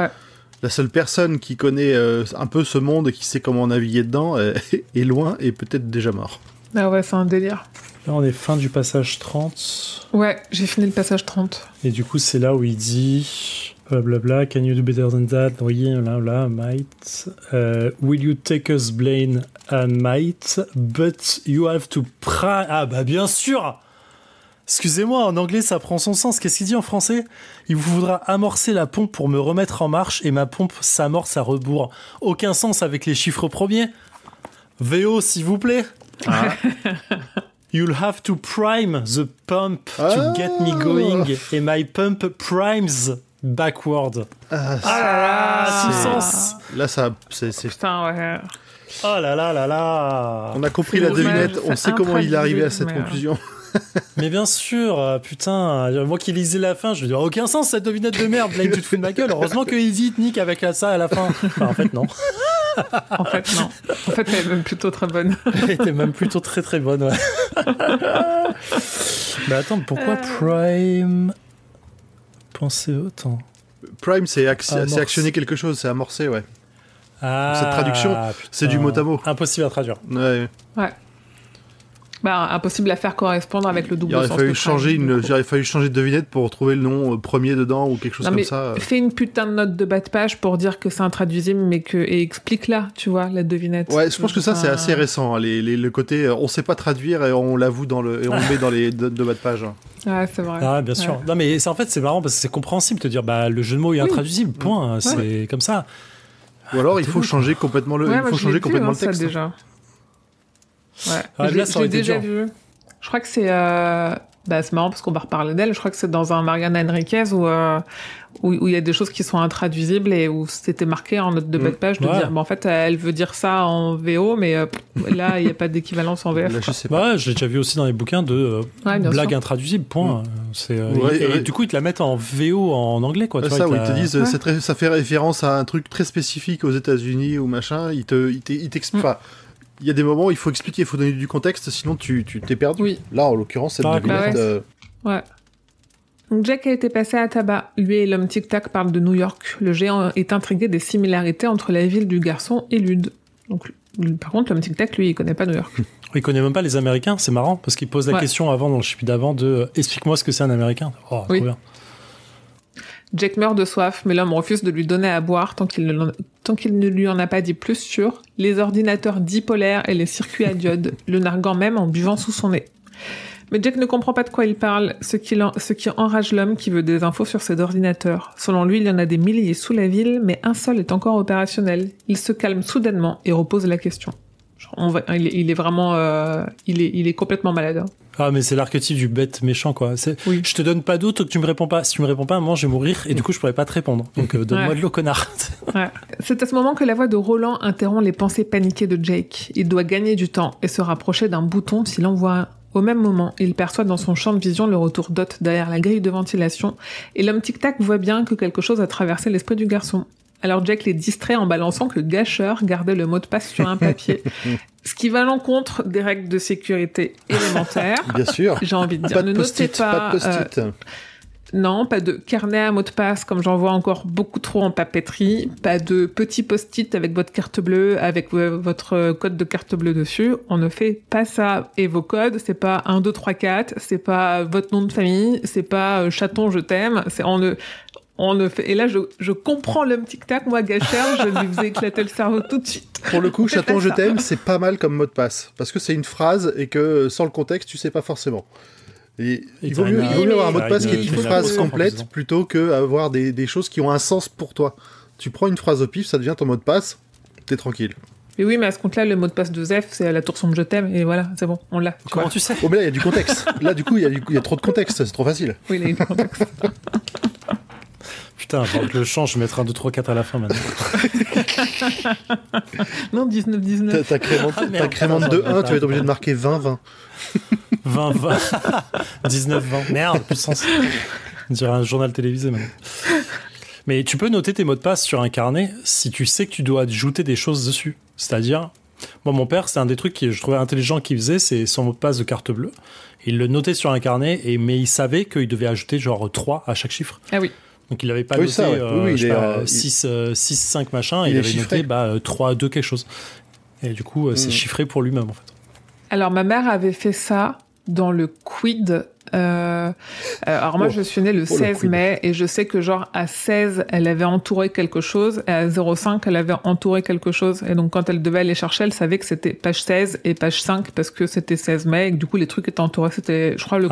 personne qui connaît un peu ce monde et qui sait comment naviguer dedans est loin et peut-être déjà mort. Ah ouais, c'est un délire. Là, on est fin du passage 30. Ouais, j'ai fini le passage 30. Et du coup, c'est là où il dit... Blablabla, can you do better than that? Oui, là, might. Will you take us, Blaine? Might. But you have to... Ah, bah bien sûr! Excusez-moi, en anglais, ça prend son sens. Qu'est-ce qu'il dit en français? Il vous faudra amorcer la pompe pour me remettre en marche et ma pompe s'amorce à rebours. Aucun sens avec les chiffres premiers. VO, s'il vous plaît. Ah. You'll have to prime the pump to get me going. Et my pump primes backward. Sous-sens. Là, ça... Putain, ouais. Oh là là là là. On a compris la devinette. On sait comment il est arrivé à cette conclusion. Mais bien sûr, putain, moi qui lisais la fin, je me dis aucun sens cette devinette de merde, Blaine, tu te fous de ma gueule. Heureusement que Easy te nique avec ça à la fin. Enfin, en fait, non. En fait, elle est même plutôt très bonne. Elle était même plutôt très très bonne, ouais. Mais attends, pourquoi Prime? Pensez autant. Prime, c'est actionner quelque chose, c'est amorcer, ouais. Cette traduction, c'est du mot à mot. Impossible à traduire. Ouais. Bah, impossible à faire correspondre avec le double sens. Il aurait fallu changer de devinette pour trouver le nom premier dedans ou quelque chose comme ça. Fais une putain de note de bas de page pour dire que c'est intraduisible, et explique-la, tu vois, la devinette. Ouais, je pense que ça, c'est assez récent. Hein, le côté, on sait pas traduire et on l'avoue et on le met dans les notes de bas de page. Ouais, c'est vrai. Ah, bien sûr. Non, mais en fait, c'est marrant parce que c'est compréhensible de te dire, bah, le jeu de mots est intraduisible, point. C'est comme ça. Ou alors, il faut changer complètement le texte. Ça, déjà. Ouais, là, je l'ai déjà vu. Je crois que c'est... c'est marrant parce qu'on va reparler d'elle. Je crois que c'est dans un Mariana Enriquez où il y a des choses qui sont intraduisibles et où c'était marqué en note de bas de page de dire... en fait, elle veut dire ça en VO, mais là, il n'y a pas d'équivalence en VF. Là, je sais pas. Ouais, je l'ai déjà vu aussi dans les bouquins de blagues intraduisibles, point. Et du coup, ils te la mettent en VO en anglais, quoi. Tu vois, ils te disent, ça fait référence à un truc très spécifique aux États-Unis ou machin. Ils t'expliquent... Il y a des moments où il faut expliquer, il faut donner du contexte, sinon tu t'es perdu. Oui. Là, en l'occurrence, c'est le devinette. Ouais. Donc Jack a été passé à tabac. Lui et l'homme Tic-Tac parlent de New York. Le géant est intrigué des similarités entre la ville du garçon et Lude. Donc, par contre, l'homme Tic-Tac, lui, il connaît pas New York. Il connaît même pas les Américains, c'est marrant, parce qu'il pose la question avant, dans le chapitre d'avant, de explique-moi ce que c'est un Américain. Oh, trop bien. Jack meurt de soif, mais l'homme refuse de lui donner à boire tant qu'il ne lui en a pas dit plus sur les ordinateurs dipolaires et les circuits à diodes, le narguant même en buvant sous son nez. Mais Jack ne comprend pas de quoi il parle, ce qui enrage l'homme qui veut des infos sur ces ordinateurs. Selon lui, il y en a des milliers sous la ville, mais un seul est encore opérationnel. Il se calme soudainement et repose la question. Il est vraiment... il est complètement malade. Hein. Ah, mais c'est l'archétype du bête méchant, quoi. Je te donne pas d'eau tant que tu me réponds pas. Si tu me réponds pas, à un moment, je vais mourir et du coup, je pourrais pas te répondre. Donc, donne-moi de l'eau, connard. C'est à ce moment que la voix de Roland interrompt les pensées paniquées de Jake. Il doit gagner du temps et se rapprocher d'un bouton s'il en voit un. Au même moment, il perçoit dans son champ de vision le retour d'Ot derrière la grille de ventilation et l'homme Tic-Tac voit bien que quelque chose a traversé l'esprit du garçon. Alors Jack les distrait en balançant que Gasher gardait le mot de passe sur un papier. Ce qui va à l'encontre des règles de sécurité élémentaires. Bien sûr. J'ai envie de dire, ne notez pas... Non, pas de carnet à mot de passe comme j'en vois encore beaucoup trop en papeterie. Pas de petits post-it avec votre carte bleue, avec votre code de carte bleue dessus. On ne fait pas ça. Et vos codes, c'est pas 1, 2, 3, 4. C'est pas votre nom de famille. C'est pas chaton, je t'aime. On ne fait... Et là, je comprends l'homme Tic-Tac. Moi, Gasher, je lui faisais éclater le cerveau tout de suite. Pour le coup, chaton, je t'aime, c'est pas mal comme mot de passe. Parce que c'est une phrase et que sans le contexte, tu sais pas forcément. Et il vaut mieux avoir un mot de passe qui est une phrase complète plutôt qu'avoir des choses qui ont un sens pour toi. Tu prends une phrase au pif, ça devient ton mot de passe, t'es tranquille. Mais oui, mais à ce compte-là, le mot de passe de Zef, c'est à la tour sombre je t'aime, et voilà, c'est bon, on l'a. Comment tu sais? Oh, mais là, il y a du contexte. Là, du coup, il y a trop de contexte, c'est trop facile. Oui, il y a du contexte. Putain, faut que je change, je vais mettre un 2, 3, 4 à la fin maintenant. Non, 19, 19. T'as crément de 1, tu vas être obligé de marquer 20, 20. 20, 20. 19, 20. Merde, plus de sens. On dirait un journal télévisé maintenant. Mais tu peux noter tes mots de passe sur un carnet si tu sais que tu dois ajouter des choses dessus. C'est-à-dire, moi, mon père, c'est un des trucs que je trouvais intelligent qu'il faisait, c'est son mot de passe de carte bleue. Il le notait sur un carnet, mais il savait qu'il devait ajouter genre 3 à chaque chiffre. Ah oui. Donc il n'avait pas noté 6, 5 machin, il avait noté 3, 2 quelque chose. Et du coup, c'est chiffré pour lui-même en fait. Alors ma mère avait fait ça dans le quid. Alors moi je suis née le 16 mai et je sais que genre à 16 elle avait entouré quelque chose et à 05 elle avait entouré quelque chose et donc quand elle devait aller chercher elle savait que c'était page 16 et page 5 parce que c'était 16 mai et que du coup les trucs étaient entourés, c'était je crois le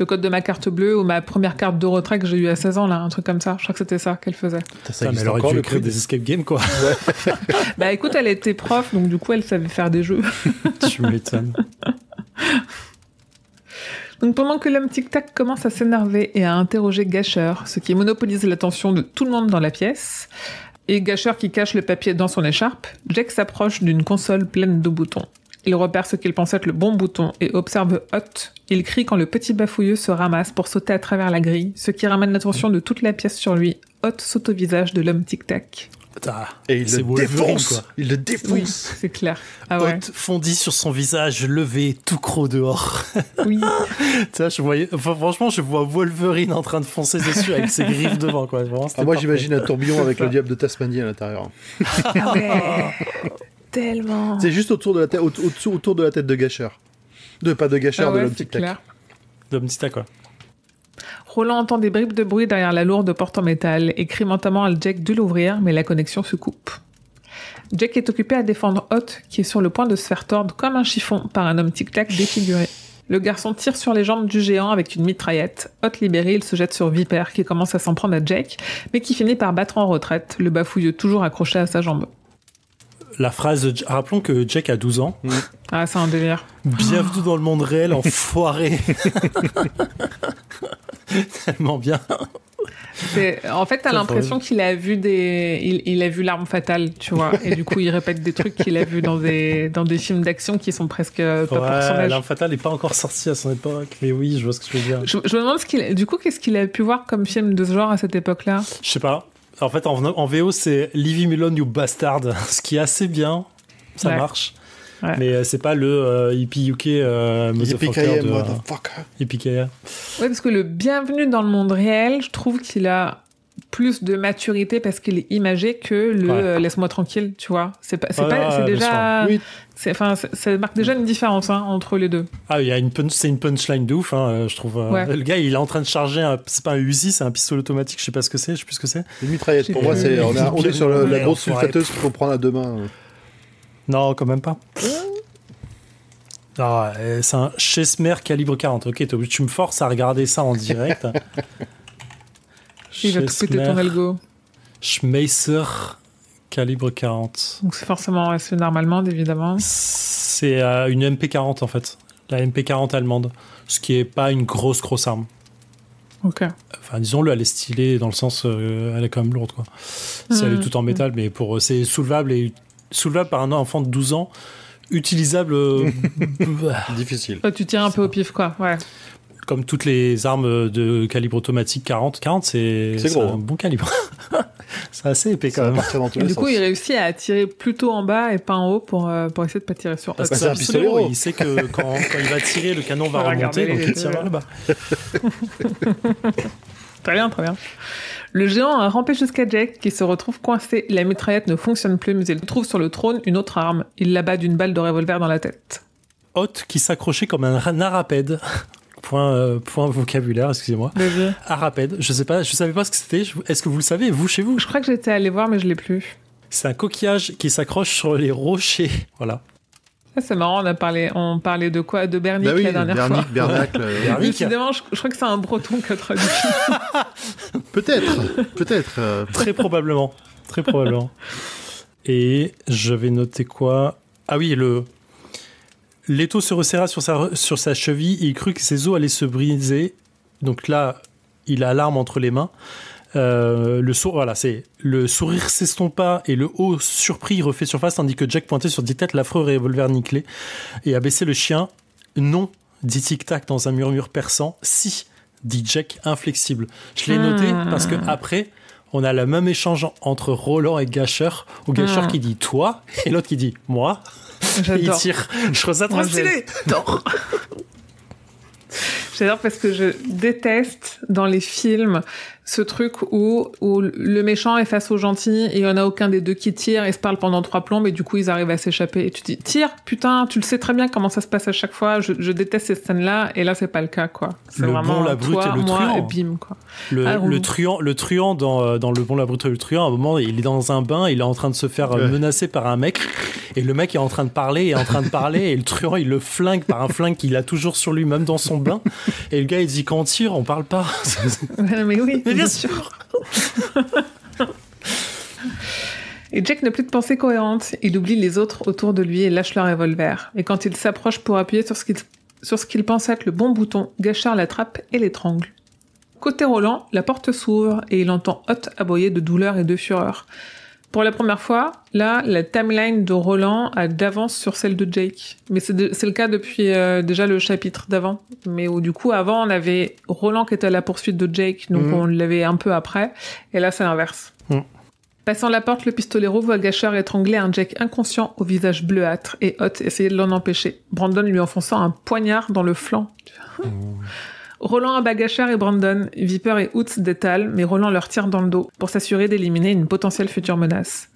code de ma carte bleue ou ma première carte de retrait que j'ai eu à 16 ans là, un truc comme ça, je crois que c'était ça qu'elle faisait. Mais elle aurait dû écrire des escape games quoi. Ouais. Bah écoute, elle était prof donc du coup elle savait faire des jeux. Tu m'étonnes. Donc pendant que l'homme tic-tac commence à s'énerver et à interroger Gasher, ce qui monopolise l'attention de tout le monde dans la pièce, et Gasher qui cache le papier dans son écharpe, Jack s'approche d'une console pleine de boutons. Il repère ce qu'il pense être le bon bouton et observe Hot. Il crie quand le petit bafouilleux se ramasse pour sauter à travers la grille, ce qui ramène l'attention de toute la pièce sur lui. Hot saute au visage de l'homme tic-tac. Et il le défonce, quoi. Il le défonce. Oui, c'est clair. Ah ouais. Hot fondit sur son visage, levé, tout croc dehors. Oui. Franchement, je vois Wolverine en train de foncer dessus avec ses griffes devant, quoi. Vraiment, moi, j'imagine un tourbillon avec le diable de Tasmanie à l'intérieur. Ah ouais. Tellement. C'est juste autour de la tête, autour de la tête de Gasher. Pas de Gasher, de l'homme tic-tac. De l'homme tic-tac, quoi. Roland entend des bribes de bruit derrière la lourde porte en métal et crie mentamment à Jack de l'ouvrir, mais la connexion se coupe. Jack est occupé à défendre Hot, qui est sur le point de se faire tordre comme un chiffon par un homme tic-tac défiguré. Le garçon tire sur les jambes du géant avec une mitraillette. Hot libéré, il se jette sur Viper, qui commence à s'en prendre à Jack, mais qui finit par battre en retraite, le bafouilleux toujours accroché à sa jambe. La phrase rappelons que Jack a 12 ans. Ah, c'est un délire. Bienvenue dans le monde réel, enfoiré. Tellement bien. En fait, t'as l'impression qu'il a vu il a vu l'arme fatale, tu vois, et du coup, il répète des trucs qu'il a vus dans des films d'action qui sont presque pas pour son âge. L'arme fatale n'est pas encore sortie à son époque, mais oui, je vois ce que tu veux dire. Je me demande qu'est-ce qu'il a pu voir comme film de ce genre à cette époque-là. Je sais pas. En fait, en VO, c'est Leave him alone, you bastard, ce qui est assez bien, ça marche. Ouais. Mais c'est pas le hippie UK motherfucker de Yippee-ki-yay. Ouais, parce que le Bienvenue dans le monde réel, je trouve qu'il a plus de maturité parce qu'il est imagé que le Laisse-moi tranquille, tu vois. C'est déjà oui. Ça marque déjà une différence entre les deux. Ah, c'est une punchline de ouf, je trouve. Le gars, il est en train de charger c'est pas un Uzi, c'est un pistolet automatique, je sais plus ce que c'est. Une mitraillette. Pour moi, on est sur la grosse sulfateuse qu'il faut prendre à deux mains. Non, quand même pas. Ah, c'est un Chesmer calibre 40. Ok, tu me forces à regarder ça en direct. Il va te péter ton algo. Schmeisser calibre 40. Donc c'est forcément c'est une arme allemande, évidemment. C'est une MP40 en fait. La MP40 allemande. Ce qui est pas une grosse arme. Ok. Enfin, disons-le, elle est stylée dans le sens, elle est quand même lourde, quoi. Si elle est toute en métal, mais c'est soulevable par un enfant de 12 ans, utilisable. Difficile. Tu tires un peu au pif, quoi. Ouais. Comme toutes les armes de calibre automatique 40. 40, c'est un bon calibre. C'est assez épais quand même. Du coup, il réussit à tirer plutôt en bas et pas en haut pour essayer de pas tirer sur. Parce que c'est un pistolet. Il sait que quand il va tirer, le canon va remonter, donc il tire vers le bas. Très bien. Le géant a rampé jusqu'à Jack, qui se retrouve coincé. La mitraillette ne fonctionne plus, mais il trouve sur le trône une autre arme. Il l'abat d'une balle de revolver dans la tête. Hot qui s'accrochait comme un narapède. Point vocabulaire, excusez-moi. Arapède, je savais pas ce que c'était. Est-ce que vous le savez, vous, chez vous? Je crois que j'étais allé voir, mais je l'ai plus. C'est un coquillage qui s'accroche sur les rochers. Voilà. Ah, c'est marrant, on parlait de quoi? De Bernic la dernière fois. Bernacle. Décidément, je crois que c'est un breton qui a traduit. Peut-être. Très probablement. Et je vais noter quoi? Ah oui, l'étau se resserra sur sa cheville et il crut que ses os allaient se briser. Donc là, il a l'arme entre les mains. Le sourire s'estompa et le haut surpris refait surface tandis que Jack pointait sur 10 têtes l'affreux revolver nickelé et abaissait le chien. Non, dit tic-tac dans un murmure perçant. Si, dit Jack inflexible. Je l'ai noté parce que après, on a le même échange entre Roland et Gasher, où Gasher qui dit toi et l'autre qui dit moi. Et il tire. Je trouve ça trop stylé. J'adore parce que je déteste dans les films ce truc où le méchant est face au gentil et il n'y en a aucun des deux qui tire et se parle pendant 3 plombes et du coup ils arrivent à s'échapper. Et tu te dis, tire, putain, tu le sais très bien comment ça se passe à chaque fois. Je déteste ces scènes-là et là c'est pas le cas, quoi. C'est le vraiment bon, la brute toi, et le moi truand. et bim, quoi. Le truand dans Le Bon, la brute et le truand, à un moment il est dans un bain, il est en train de se faire menacer par un mec et le mec est en train de parler et le truand il le flingue par un flingue qu'il a toujours sur lui même dans son bain et le gars il dit quand on tire on parle pas. Mais oui, mais bien sûr. Et Jack n'a plus de pensée cohérente. Il oublie les autres autour de lui et lâche le revolver. Et quand il s'approche pour appuyer sur ce qu'il pense être le bon bouton, Gasher l'attrape et l'étrangle. Côté Roland, la porte s'ouvre et il entend Hot aboyer de douleur et de fureur. Pour la première fois, là, la timeline de Roland a d'avance sur celle de Jake. Mais c'est le cas depuis déjà le chapitre d'avant. Mais où du coup, avant, on avait Roland qui était à la poursuite de Jake, donc on l'avait un peu après. Et là, c'est l'inverse. Passant la porte, le pistolero voit Gasher étrangler un Jake inconscient au visage bleuâtre et Hot essayer de l'en empêcher. Brandon lui enfonçant un poignard dans le flanc. Roland abat Gasher et Brandon. Viper et Hoots détalent, mais Roland leur tire dans le dos pour s'assurer d'éliminer une potentielle future menace.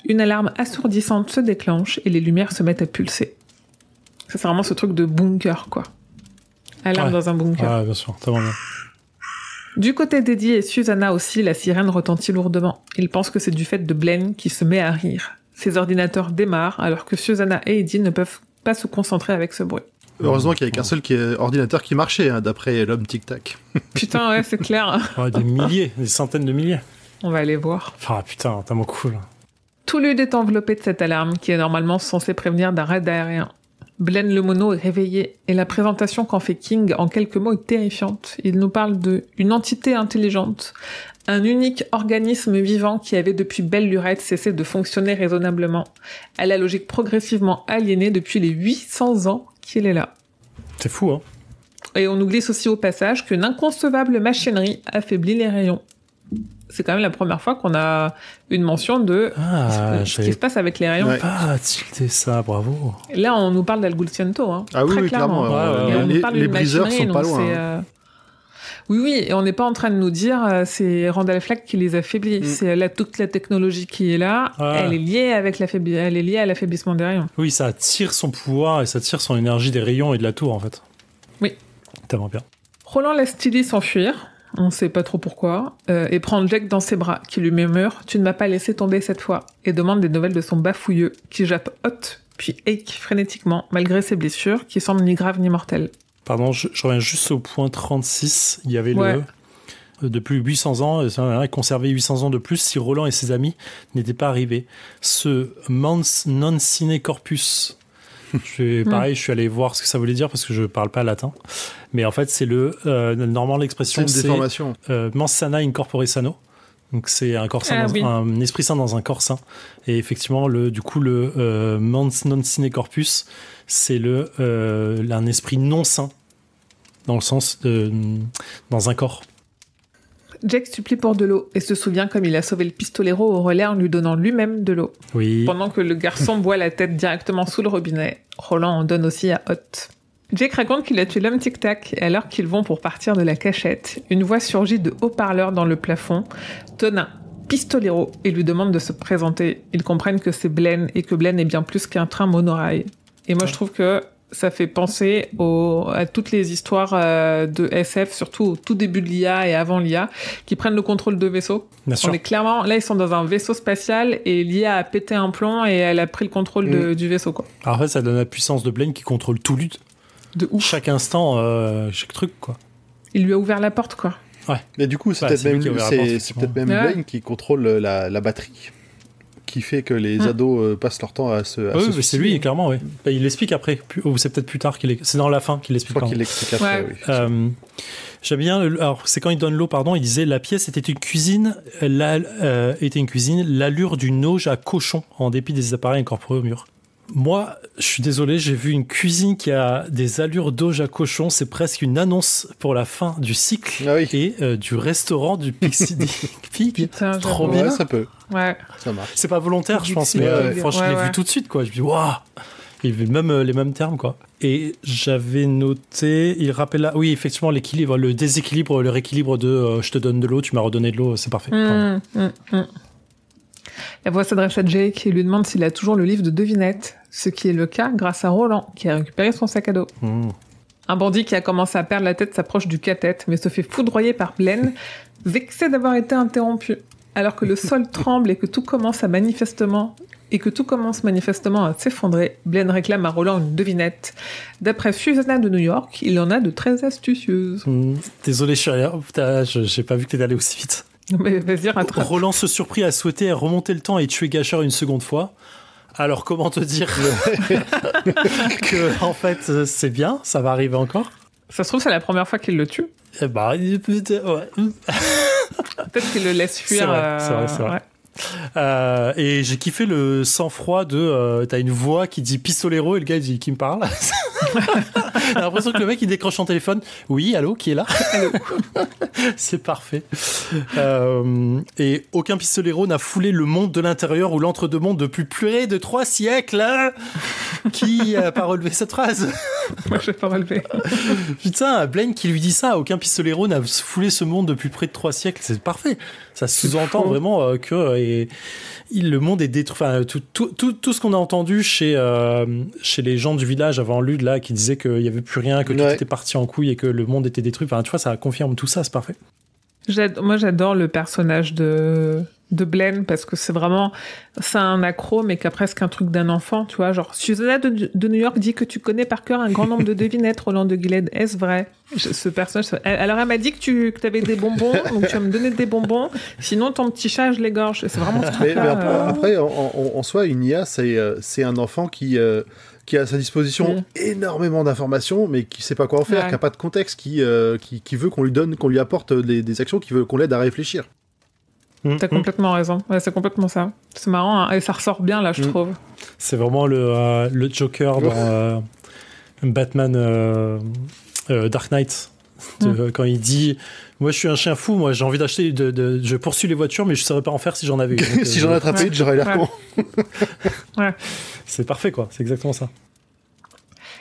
Une alarme assourdissante se déclenche et les lumières se mettent à pulser. Ça, c'est vraiment ce truc de bunker, quoi. Alarme dans un bunker. Ah, bien sûr, tellement bien. Du côté d'Eddie et Susanna aussi, la sirène retentit lourdement. Ils pensent que c'est du fait de Blaine qui se met à rire. Ses ordinateurs démarrent alors que Susanna et Eddie ne peuvent pas se concentrer avec ce bruit. Heureusement qu'il n'y avait qu'un seul ordinateur qui marchait, d'après l'homme tic-tac. Putain, ouais, c'est clair. Des milliers, des centaines de milliers. On va aller voir. Ah putain, tellement cool. Tout Lude est enveloppé de cette alarme qui est normalement censée prévenir d'un raid aérien. Blaine le mono est réveillé et la présentation qu'en fait King en quelques mots est terrifiante. Il nous parle d'une entité intelligente, un unique organisme vivant qui avait depuis belle lurette cessé de fonctionner raisonnablement, à la logique progressivement aliénée depuis les 800 ans qu'il est là. C'est fou, hein. Et on nous glisse aussi au passage qu'une inconcevable machinerie affaiblit les rayons. C'est quand même la première fois qu'on a une mention de ce qui se passe avec les rayons. Ouais. Ah, tilté ça, bravo. Là, on nous parle d'Algulciento, hein. Ah oui, très oui, clairement. clairement. Et on parle les d'une briseurs machinerie, sont pas donc loin. Oui, et on n'est pas en train de nous dire c'est Randall Flagg qui les affaiblit. C'est toute la technologie qui est là, elle est liée à l'affaiblissement des rayons. Oui, ça tire son pouvoir et ça tire son énergie des rayons et de la tour, en fait. Oui. Tellement bien. Roland laisse Tilly s'enfuir, on sait pas trop pourquoi, et prend Jack dans ses bras, qui lui murmure « Tu ne m'as pas laissé tomber cette fois », et demande des nouvelles de son bafouilleux, qui jappe Hot, puis ache frénétiquement, malgré ses blessures, qui semblent ni graves ni mortelles. Pardon, je reviens juste au point 36. Il y avait depuis 800 ans, ça a conservé 800 ans de plus si Roland et ses amis n'étaient pas arrivés. Ce mens non sine corpus. Pareil, je suis allé voir ce que ça voulait dire parce que je parle pas latin. Mais en fait, c'est normalement l'expression c'est une déformation. Mens sana in corpore sano. Donc c'est un corps sain, un esprit sain dans un corps sain. Et effectivement, le mens non sine corpus, c'est un esprit non sain dans le sens dans un corps. Jack supplie pour de l'eau et se souvient comme il a sauvé le pistolero au relais en lui donnant lui-même de l'eau. Oui. Pendant que le garçon boit la tête directement sous le robinet, Roland en donne aussi à Hot. Jack raconte qu'il a tué l'homme tic-tac et alors qu'ils vont pour partir de la cachette, une voix surgit de haut-parleur dans le plafond, donne un pistolero et lui demande de se présenter. Ils comprennent que c'est Blaine et que Blaine est bien plus qu'un train monorail. Et moi je trouve que ça fait penser à toutes les histoires de SF, surtout au tout début de l'IA et avant l'IA, qui prennent le contrôle de vaisseaux. Bien sûr. On est clairement, là, ils sont dans un vaisseau spatial et l'IA a pété un plomb et elle a pris le contrôle du vaisseau, quoi. Alors en fait, ça donne la puissance de Blaine qui contrôle tout Lude. De ouf. Chaque instant, chaque truc, quoi. Il lui a ouvert la porte, quoi. Ouais. Mais du coup, c'est peut-être même Blaine qui contrôle la batterie. Qui fait que les ados passent leur temps à se oui, c'est lui, clairement, oui. Bah, il l'explique après, ou c'est peut-être plus tard c'est dans la fin qu'il l'explique. Je crois qu'il l'explique après, oui. J'aime bien, alors c'est quand il donne l'eau, il disait la pièce était une cuisine, l'allure d'une auge à cochon, en dépit des appareils incorporés au mur. Moi, je suis désolé, j'ai vu une cuisine qui a des allures d'auge à cochon. C'est presque une annonce pour la fin du cycle et du restaurant du Pixie Pig. Putain, trop bien. Ouais, ça peut. Ouais. Ça marche. C'est pas volontaire, je pense, mais je l'ai vu tout de suite, quoi. Je me dis, waouh! Il y avait les mêmes termes, quoi. Et j'avais noté, il rappelle là, oui, effectivement, l'équilibre, le déséquilibre, le rééquilibre de je te donne de l'eau, tu m'as redonné de l'eau, c'est parfait. La voix s'adresse à Jake et lui demande s'il a toujours le livre de devinettes, ce qui est le cas grâce à Roland, qui a récupéré son sac à dos. Un bandit qui a commencé à perdre la tête s'approche du cathète, mais se fait foudroyer par Blaine, vexé d'avoir été interrompu. Alors que le sol tremble et que tout commence manifestement à s'effondrer, Blaine réclame à Roland une devinette. D'après Susanna de New York, il en a de très astucieuses. Désolé, chérie, j'ai pas vu que t'étais allé aussi vite. Mais vas-y, rattrape. Roland se surprit à souhaiter remonter le temps et tuer Gâcheur une seconde fois. Alors comment te dire que en fait c'est bien, ça va arriver encore. Ça se trouve c'est la première fois qu'il le tue. Eh bah, ouais. Peut-être qu'il le laisse fuir. C'est vrai. Ouais. Et j'ai kiffé le sang-froid de t'as une voix qui dit pistolero et le gars il dit qui me parle. J'ai l'impression que le mec il décroche son téléphone. Oui, allô, qui est là? Allô. C'est parfait. Et aucun pistolero n'a foulé le monde de l'intérieur ou l'entre-deux-mondes depuis plus de 3 siècles. Hein. Qui a pas relevé cette phrase? Moi je vais pas relever. Putain, Blaine qui lui dit ça, aucun pistolero n'a foulé ce monde depuis près de 3 siècles. C'est parfait. Ça sous-entend vraiment que le monde est détruit. Enfin, tout ce qu'on a entendu chez les gens du village avant Lude, là, qui disaient qu'il n'y avait plus rien, que tout était parti en couille et que le monde était détruit. Enfin, tu vois, ça confirme tout ça, c'est parfait. Moi, j'adore le personnage de Blaine parce que c'est un accro, mais qui a presque un truc d'un enfant, tu vois. Genre, Susanna de New York dit que tu connais par cœur un grand nombre de devinettes, Roland de Gilead. Est-ce vrai? Ce personnage, alors elle m'a dit que tu avais des bonbons, donc tu vas me donner des bonbons. Sinon, ton petit chat, je l'égorge. C'est vraiment ce truc-là. Mais après, en soi, une IA, c'est un enfant qui a à sa disposition énormément d'informations, mais qui sait pas quoi en faire, qui n'a pas de contexte, qui veut qu'on lui apporte des actions, qui veut qu'on l'aide à réfléchir. T'as complètement raison. Ouais, c'est complètement ça. C'est marrant, hein. Et ça ressort bien, là, je trouve. C'est vraiment le Joker dans Batman Dark Knight. Quand il dit « Moi, je suis un chien fou, moi, j'ai envie d'acheter... je poursuis les voitures, mais je ne saurais pas en faire si j'en avais eu. » Si j'en attrapais une, j'aurais l'air con. C'est parfait, quoi. C'est exactement ça.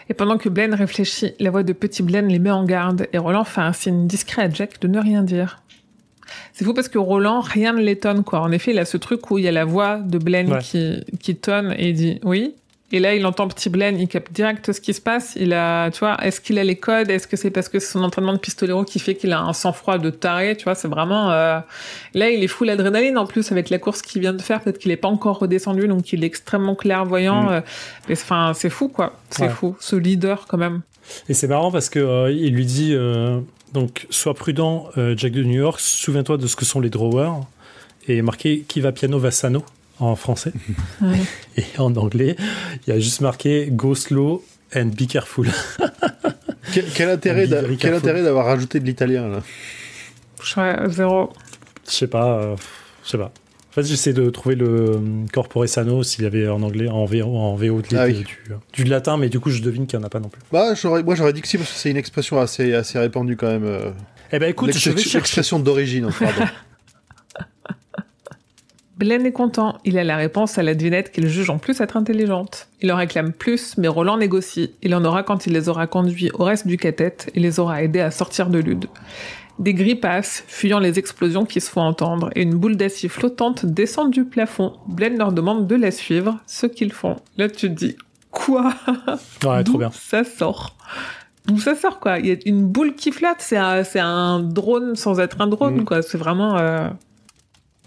Et pendant que Blaine réfléchit, la voix de Petit Blaine les met en garde et Roland fait un signe discret à Jack de ne rien dire. C'est fou parce que Roland, rien ne l'étonne, quoi. En effet, il a ce truc où il y a la voix de Blaine qui tonne et il dit « Oui ». Et là, il entend Petit Blaine, il capte direct ce qui se passe. Tu vois, est-ce qu'il a les codes? Est-ce que c'est parce que c'est son entraînement de pistolero qui fait qu'il a un sang-froid de taré? Tu vois, c'est vraiment... Là, il est full adrénaline, en plus, avec la course qu'il vient de faire. Peut-être qu'il est pas encore redescendu, donc il est extrêmement clairvoyant. Mais enfin, c'est fou, quoi. C'est fou. Ce leader, quand même. Et c'est marrant parce que il lui dit... donc, sois prudent, Jack de New York. Souviens-toi de ce que sont les drawers. Et marqué « Qui va piano va sano ». En français. Et en anglais, il y a juste marqué Go slow and be careful. Quel intérêt d'avoir rajouté de l'italien là? Zéro. Je sais pas. En fait, j'essaie de trouver le corpore sano s'il y avait en anglais, en VO du latin, mais du coup, je devine qu'il n'y en a pas non plus. Bah, moi, j'aurais dit que si, parce que c'est une expression assez répandue quand même. Eh ben, écoute, je vais chercher. L'expression d'origine, pardon. Blaine est content, il a la réponse à la devinette qu'il juge en plus être intelligente. Il en réclame plus, mais Roland négocie. Il en aura quand il les aura conduits au reste du cathète et les aura aidés à sortir de Lude. Des grilles passent, fuyant les explosions qui se font entendre, et une boule d'acier flottante descend du plafond. Blaine leur demande de la suivre, ce qu'ils font. Là, tu te dis, quoi? Ouais, trop bien. Ça sort. D'où ça sort, quoi? Il y a une boule qui flotte, c'est un drone sans être un drone, quoi. C'est vraiment...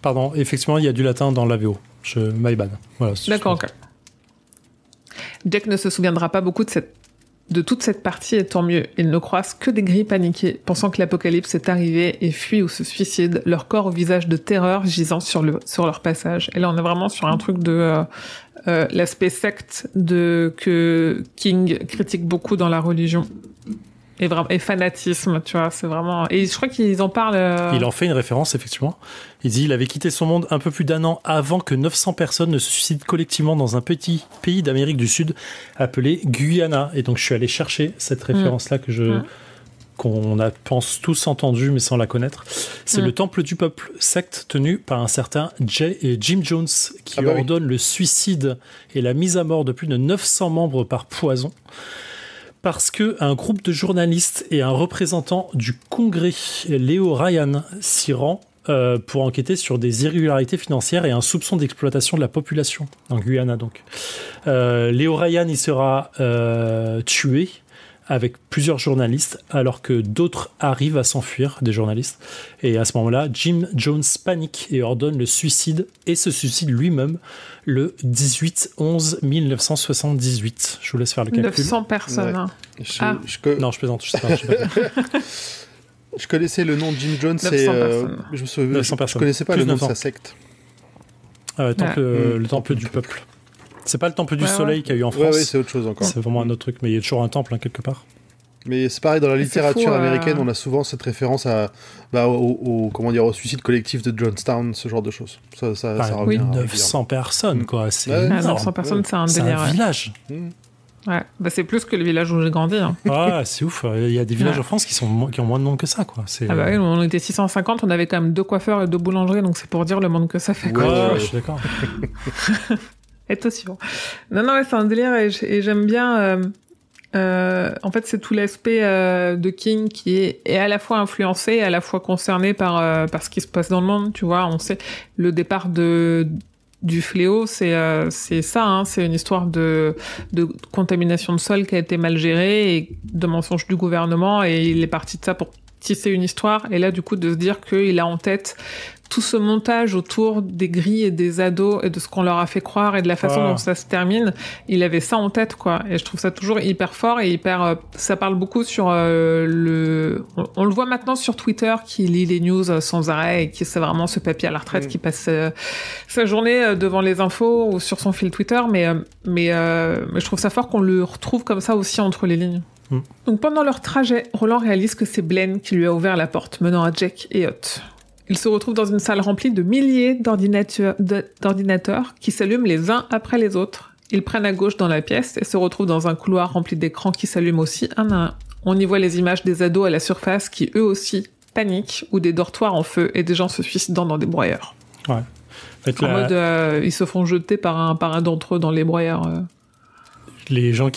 Pardon, effectivement, il y a du latin dans la VO. My bad. Voilà, d'accord, ok. Jack ne se souviendra pas beaucoup de toute cette partie, et tant mieux. Ils ne croisent que des grilles paniqués, pensant que l'apocalypse est arrivé et fuient ou se suicident, leur corps au visage de terreur gisant sur leur passage. Et là, on est vraiment sur un truc de l'aspect secte que King critique beaucoup dans la religion. et fanatisme, tu vois, c'est vraiment... Et je crois qu'ils en parlent... Il en fait une référence, effectivement. Il dit, il avait quitté son monde un peu plus d'1 an avant que 900 personnes ne se suicident collectivement dans un petit pays d'Amérique du Sud appelé Guyana. Et donc, je suis allé chercher cette référence-là qu'on a, pense, tous entendu, mais sans la connaître. C'est le Temple du Peuple, secte tenue par un certain Jim Jones, qui ordonne le suicide et la mise à mort de plus de 900 membres par poison. Parce qu'un groupe de journalistes et un représentant du Congrès, Leo Ryan, s'y rend pour enquêter sur des irrégularités financières et un soupçon d'exploitation de la population, en Guyana donc. Leo Ryan y sera tué avec plusieurs journalistes, alors que d'autres arrivent à s'enfuir, des journalistes. Et à ce moment-là, Jim Jones panique et ordonne le suicide, et se suicide lui-même le 18/11/1978. Je vous laisse faire le calcul. 900 personnes. Ouais. Non, je plaisante, je sais pas. Je connaissais le nom de Jim Jones, je connaissais pas le nom de sa secte. Le temple du peuple. C'est pas le temple du soleil qu'il y a eu en France. Ouais, c'est autre chose encore. C'est vraiment un autre truc, mais il y a toujours un temple quelque part. Mais c'est pareil, dans la littérature américaine, on a souvent cette référence au suicide collectif de Johnstown, ce genre de choses. Ça revient. 900 personnes, quoi. C'est 900 personnes, c'est un délire. C'est un village. Ouais, c'est plus que le village où j'ai grandi. Hein. C'est ouf. Il y a des villages en France qui ont moins de monde que ça, quoi. On était 650, on avait quand même 2 coiffeurs et 2 boulangeries, donc c'est pour dire le monde que ça fait. Ouais, je suis d'accord. Et toi aussi. Non, c'est un délire et j'aime bien. En fait, c'est tout l'aspect de King qui est à la fois influencé et à la fois concerné par ce qui se passe dans le monde. Tu vois, on sait le départ du fléau, c'est ça. Hein, c'est une histoire de contamination de sol qui a été mal gérée et de mensonges du gouvernement. Et il est parti de ça pour tisser une histoire. Et là, du coup, de se dire qu'il a en tête tout ce montage autour des grilles et des ados et de ce qu'on leur a fait croire et de la façon dont ça se termine, il avait ça en tête, quoi. Et je trouve ça toujours hyper fort et ça parle beaucoup sur on le voit maintenant sur Twitter, qui lit les news sans arrêt et qui c'est vraiment ce papy à la retraite qui passe sa journée devant les infos ou sur son fil Twitter, mais je trouve ça fort qu'on le retrouve comme ça aussi entre les lignes. Donc pendant leur trajet, Roland réalise que c'est Blaine qui lui a ouvert la porte menant à Jack et Ott. Il se retrouve dans une salle remplie de milliers d'ordinateurs qui s'allument les uns après les autres. Ils prennent à gauche dans la pièce et se retrouvent dans un couloir rempli d'écrans qui s'allument aussi un à un. On y voit les images des ados à la surface qui, eux aussi, paniquent, ou des dortoirs en feu et des gens se suicidant dans des broyeurs. Ouais. Mode, ils se font jeter par un d'entre eux dans les broyeurs. Les gens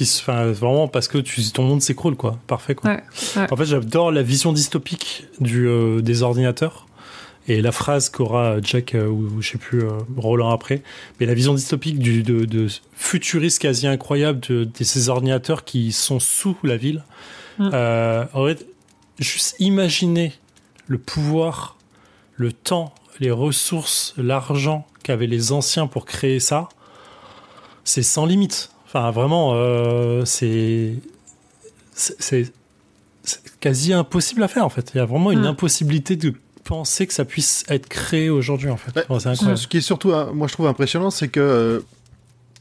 vraiment parce que ton monde s'écroule, quoi. Parfait, quoi. Ouais. En fait, j'adore la vision dystopique des ordinateurs. Et la phrase qu'aura Jack, ou je sais plus, Roland après, mais la vision dystopique de futuriste quasi incroyable de ces ordinateurs qui sont sous la ville. En fait, juste imaginer le pouvoir, le temps, les ressources, l'argent qu'avaient les anciens pour créer ça, c'est sans limite. Enfin, vraiment, c'est quasi impossible à faire, en fait. Il y a vraiment une impossibilité de penser que ça puisse être créé aujourd'hui, en fait. C'est incroyable. Ce qui est surtout, moi je trouve impressionnant, c'est que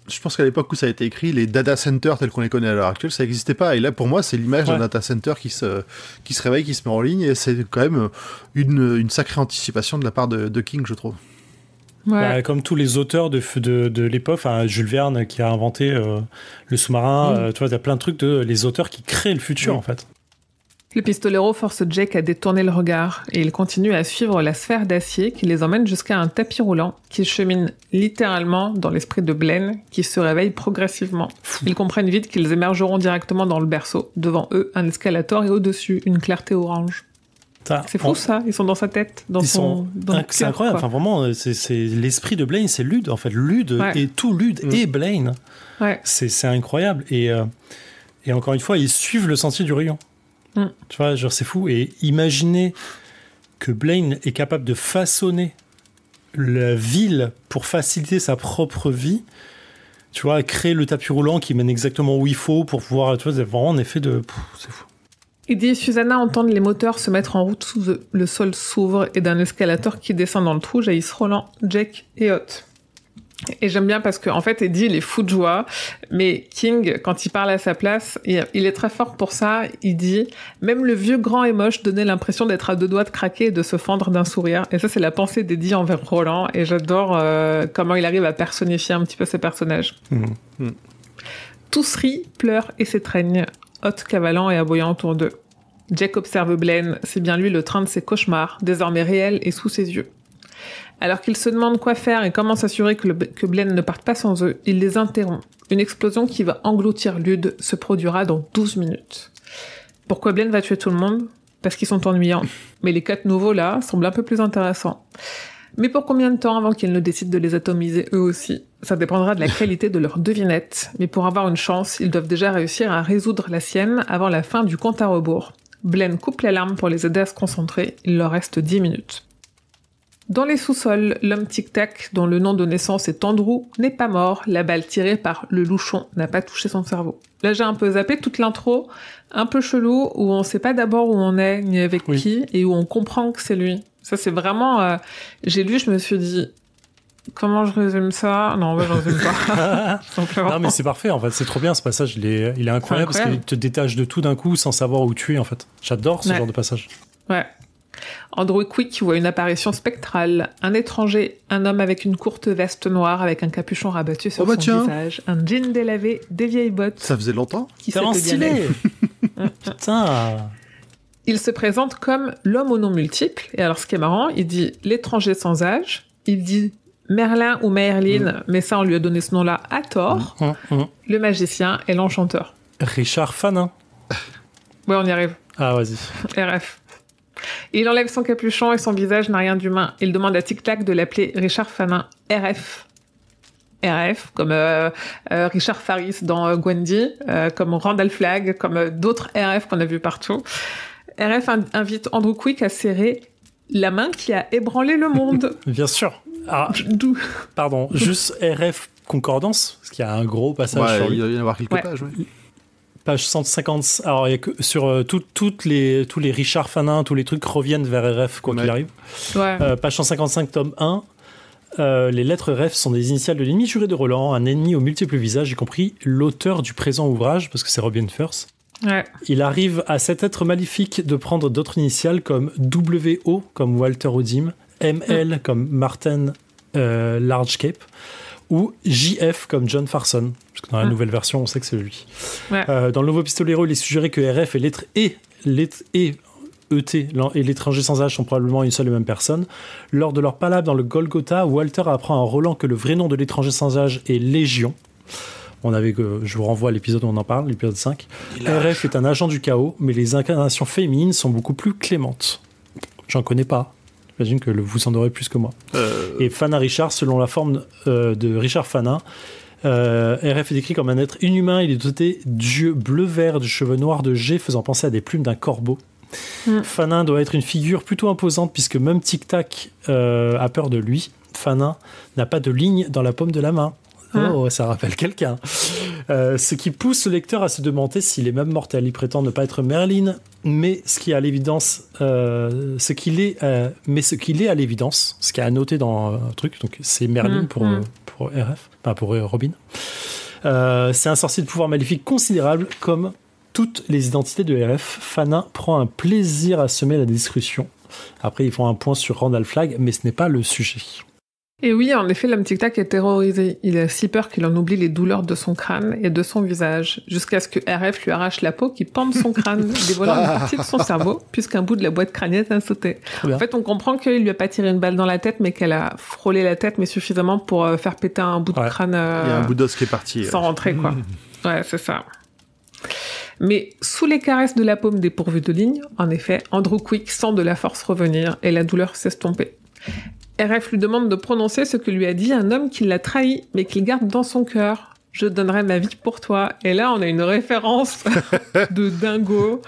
je pense qu'à l'époque où ça a été écrit, les data centers tels qu'on les connaît à l'heure actuelle, ça n'existait pas. Et là, pour moi, c'est l'image d'un data center qui se réveille, qui se met en ligne, et c'est quand même une sacrée anticipation de la part de King, je trouve. Ouais. Comme tous les auteurs de l'époque, Jules Verne qui a inventé le sous-marin, tu vois, il y a plein de trucs les auteurs qui créent le futur, en fait. Le pistolero force Jack à détourner le regard et il continue à suivre la sphère d'acier qui les emmène jusqu'à un tapis roulant qui chemine littéralement dans l'esprit de Blaine qui se réveille progressivement. Ils comprennent vite qu'ils émergeront directement dans le berceau. Devant eux, un escalator et au-dessus, une clarté orange. C'est fou ça, ils sont dans sa tête, c'est incroyable, enfin vraiment, c'est l'esprit de Blaine, c'est Lude en fait, Lude et tout Lude et Blaine. Ouais. C'est incroyable et encore une fois, ils suivent le sentier du rayon. Tu vois, genre c'est fou. Et imaginer que Blaine est capable de façonner la ville pour faciliter sa propre vie, tu vois, créer le tapis roulant qui mène exactement où il faut pour pouvoir, tu vois, c'est vraiment un effet de... c'est fou. Eddie et Susanna entendent les moteurs se mettre en route sous le sol s'ouvre et d'un escalator qui descend dans le trou jaillissent Roland, Jack et Ott. Et j'aime bien parce qu'en fait, Eddie, il est fou de joie, mais King, quand il parle à sa place, il est très fort pour ça. Il dit « Même le vieux grand et moche donnait l'impression d'être à deux doigts de craquer et de se fendre d'un sourire. » Et ça, c'est la pensée d'Eddie envers Roland, et j'adore comment il arrive à personnifier un petit peu ses personnages. Tous rient, pleurent et s'étreignent, Hot cavalant et aboyant autour d'eux. Jack observe Blaine, c'est bien lui le train de ses cauchemars, désormais réel et sous ses yeux. Alors qu'ils se demandent quoi faire et comment s'assurer que Blaine ne parte pas sans eux, il les interrompt. Une explosion qui va engloutir Lude se produira dans 12 minutes. Pourquoi Blaine va tuer tout le monde ? Parce qu'ils sont ennuyants. Mais les 4 nouveaux là semblent un peu plus intéressants. Mais pour combien de temps avant qu'ils ne décident de les atomiser eux aussi ? Ça dépendra de la qualité de leur devinette. Mais pour avoir une chance, ils doivent déjà réussir à résoudre la sienne avant la fin du compte à rebours. Blaine coupe l'alarme pour les aider à se concentrer. Il leur reste 10 minutes. Dans les sous-sols, l'homme tic-tac, dont le nom de naissance est Andrew, n'est pas mort. La balle tirée par le louchon n'a pas touché son cerveau. Là, j'ai un peu zappé toute l'intro, un peu chelou, où on sait pas d'abord où on est, ni avec qui, et où on comprend que c'est lui. Ça, c'est vraiment... j'ai lu, je me suis dit... Comment je résume ça ? Non, je résume pas. Non, mais c'est parfait, en fait. C'est trop bien, ce passage. Il est incroyable parce qu'il te détache de tout d'un coup sans savoir où tu es, en fait. J'adore ce genre de passage. Ouais. Andrew Quick voit une apparition spectrale. Un étranger, un homme avec une courte veste noire avec un capuchon rabattu sur son visage, un jean délavé, des vieilles bottes. Ça faisait longtemps. C'est stylé. Putain. Il se présente comme l'homme aux noms multiples. Et alors, ce qui est marrant, il dit l'étranger sans âge. Il dit Merlin ou Merlin, mais ça, on lui a donné ce nom-là à tort. Le magicien et l'enchanteur. Richard Fanin. Ouais, on y arrive. Ah, vas-y. RF. Il enlève son capuchon et son visage n'a rien d'humain. Il demande à Tic Tac de l'appeler Richard Fanin. RF. RF, comme Richard Faris dans Gwendy, comme Randall Flagg, comme d'autres RF qu'on a vus partout. RF invite Andrew Quick à serrer la main qui a ébranlé le monde. Bien sûr. Ah, pardon, juste RF concordance, parce qu'il y a un gros passage sur lui. Il doit y en avoir quelques pages, Page 150. Alors, il y a que sur tous les Richard Fanin, tous les trucs reviennent vers RF, quoi qu'il arrive. Page 155, tome 1. Les lettres RF sont des initiales de l'ennemi juré de Roland, un ennemi aux multiples visages, y compris l'auteur du présent ouvrage, parce que c'est Robin Firth. Il arrive à cet être maléfique de prendre d'autres initiales comme WO, comme Walter Odim, ML, comme Martin Largecape, ou JF comme John Farson, parce que dans la nouvelle version, on sait que c'est lui. Dans le nouveau pistolero, il est suggéré que RF et lettre ET et l'étranger sans âge sont probablement une seule et même personne. Lors de leur palabre dans le Golgotha, Walter apprend à Roland que le vrai nom de l'étranger sans âge est Légion. Je vous renvoie à l'épisode où on en parle, l'épisode 5. RF est un agent du chaos, mais les incarnations féminines sont beaucoup plus clémentes. J'en connais pas. J'imagine que vous en aurez plus que moi. Et Fanin Richard, selon la forme de Richard Fanin, RF est décrit comme un être inhumain. Il est doté d'yeux bleu-vert, de cheveux noirs de jet faisant penser à des plumes d'un corbeau. Fanin doit être une figure plutôt imposante puisque même Tic Tac a peur de lui. Fanin n'a pas de ligne dans la paume de la main. Oh, ça rappelle quelqu'un. Ce qui pousse le lecteur à se demander s'il est même mortel. Il prétend ne pas être Merlin, mais ce qui est à l'évidence, ce qu'il est à l'évidence, ce qui est à noter dans un truc, donc c'est Merlin pour RF, pas pour Robin. C'est un sorcier de pouvoir maléfique considérable, comme toutes les identités de RF. Fanin prend un plaisir à semer la discussion. Après, ils font un point sur Randall Flagg, mais ce n'est pas le sujet. Et oui, en effet, l'homme tic-tac est terrorisé. Il a si peur qu'il en oublie les douleurs de son crâne et de son visage, jusqu'à ce que RF lui arrache la peau qui pend de son crâne, dévoilant une partie de son cerveau, puisqu'un bout de la boîte crânienne a sauté. En fait, on comprend qu'il lui a pas tiré une balle dans la tête, mais qu'elle a frôlé la tête, mais suffisamment pour faire péter un bout de crâne. Il y a un bout d'os qui est parti. Sans rentrer, quoi. Ouais, c'est ça. Mais sous les caresses de la paume dépourvue de lignes, en effet, Andrew Quick sent de la force revenir et la douleur s'estomper. RF lui demande de prononcer ce que lui a dit un homme qui l'a trahi, mais qu'il garde dans son cœur. Je donnerai ma vie pour toi. Et là, on a une référence de dingo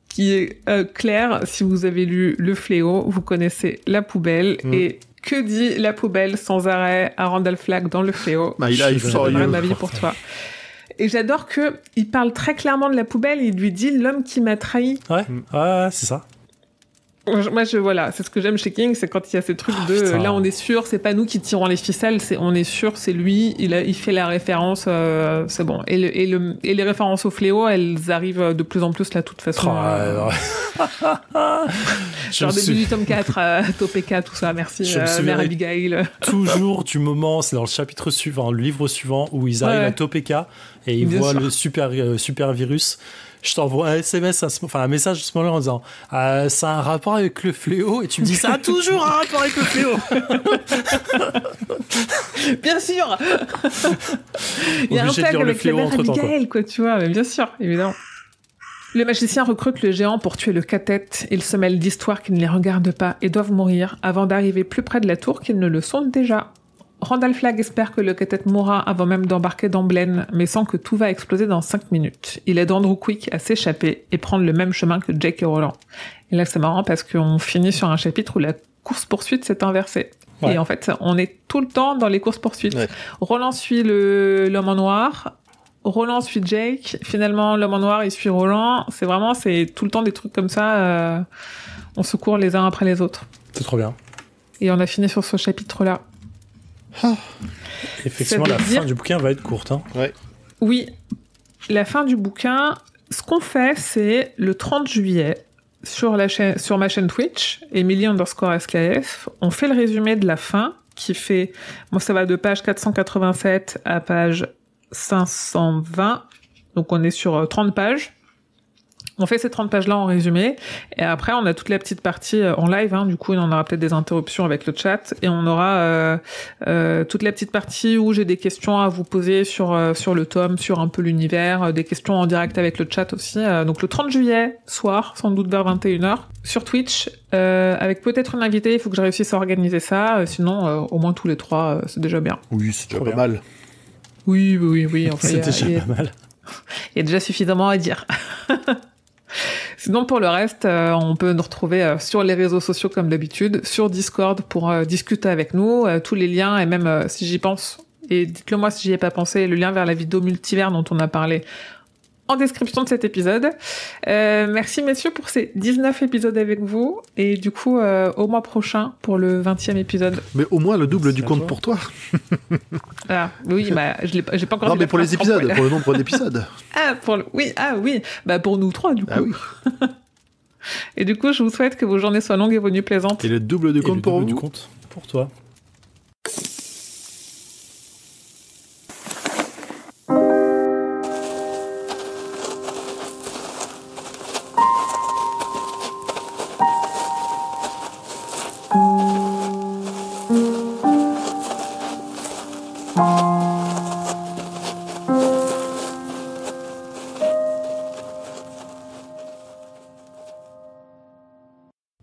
qui est claire. Si vous avez lu Le Fléau, vous connaissez la poubelle. Et que dit la poubelle sans arrêt à Randall Flagg dans Le Fléau? Je donnerai ma vie pour toi. Et j'adore qu'il parle très clairement de la poubelle. Il lui dit l'homme qui m'a trahi. Ouais, c'est ça. Voilà, c'est ce que j'aime chez King, c'est quand il y a ces trucs là on est sûr, c'est pas nous qui tirons les ficelles, on est sûr, c'est lui, il fait la référence, c'est bon. Et les références au fléau, elles arrivent de plus en plus là, de toute façon. Genre début du tome 4, Topeka, tout ça, merci, Mère Abigail. Toujours du moment, c'est dans le chapitre suivant, le livre suivant, où ils arrivent à Topeka et ils voient le super virus. Je t'envoie un SMS, un message à ce moment-là en disant ça a un rapport avec le fléau, et tu me dis ça a toujours un rapport avec le fléau. Bien sûr. Il y a un tag avec la mère Abigail, quoi, tu vois, mais bien sûr, évidemment. Le magicien recrute le géant pour tuer le cathète. Il se mêle d'histoires qui ne les regardent pas et doivent mourir avant d'arriver plus près de la tour qu'ils ne le sont déjà. Randall Flagg espère que le cathète mourra avant même d'embarquer dans Blaine, mais sent que tout va exploser dans 5 minutes. Il aide Andrew Quick à s'échapper et prendre le même chemin que Jake et Roland. Et là, c'est marrant parce qu'on finit sur un chapitre où la course-poursuite s'est inversée. Ouais. Et en fait, on est tout le temps dans les courses-poursuites. Ouais. Roland suit l'homme en noir, Roland suit Jake, finalement l'homme en noir il suit Roland. C'est tout le temps des trucs comme ça, on se court les uns après les autres. C'est trop bien. Et on a fini sur ce chapitre-là. Effectivement, la fin du bouquin va être courte. Hein. Ouais. Oui, la fin du bouquin, ce qu'on fait, c'est le 30 juillet, sur ma chaîne Twitch, Emily_SKF, on fait le résumé de la fin, qui fait... Moi, ça va de page 487 à page 520, donc on est sur 30 pages. On fait ces 30 pages-là en résumé, et après, on a toute la petite partie en live, du coup, on aura peut-être des interruptions avec le chat, et on aura toute la petite partie où j'ai des questions à vous poser sur le tome, sur un peu l'univers, des questions en direct avec le chat aussi. Donc le 30 juillet, soir, sans doute vers 21h, sur Twitch, avec peut-être une invitée, il faut que je réussisse à organiser ça, sinon, au moins tous les 3, c'est déjà bien. Oui, c'est déjà pas mal. Oui, enfin, c'est déjà pas mal. Il y a déjà suffisamment à dire. Sinon, pour le reste, on peut nous retrouver sur les réseaux sociaux comme d'habitude, sur Discord pour discuter avec nous. Tous les liens, et même si j'y pense, et dites-le moi si j'y ai pas pensé, le lien vers la vidéo multivers dont on a parlé en description de cet épisode. Merci messieurs pour ces 19 épisodes avec vous, et du coup au mois prochain pour le 20e épisode. Mais au moins le double du compte pour toi. Ah oui, j'ai pas encore. Non, mais pour les épisodes, pour le nombre d'épisodes. Oui, pour nous 3 du coup. Ah oui. Et du coup, je vous souhaite que vos journées soient longues et vos nuits plaisantes. Et le double du compte pour vous. Du compte pour toi.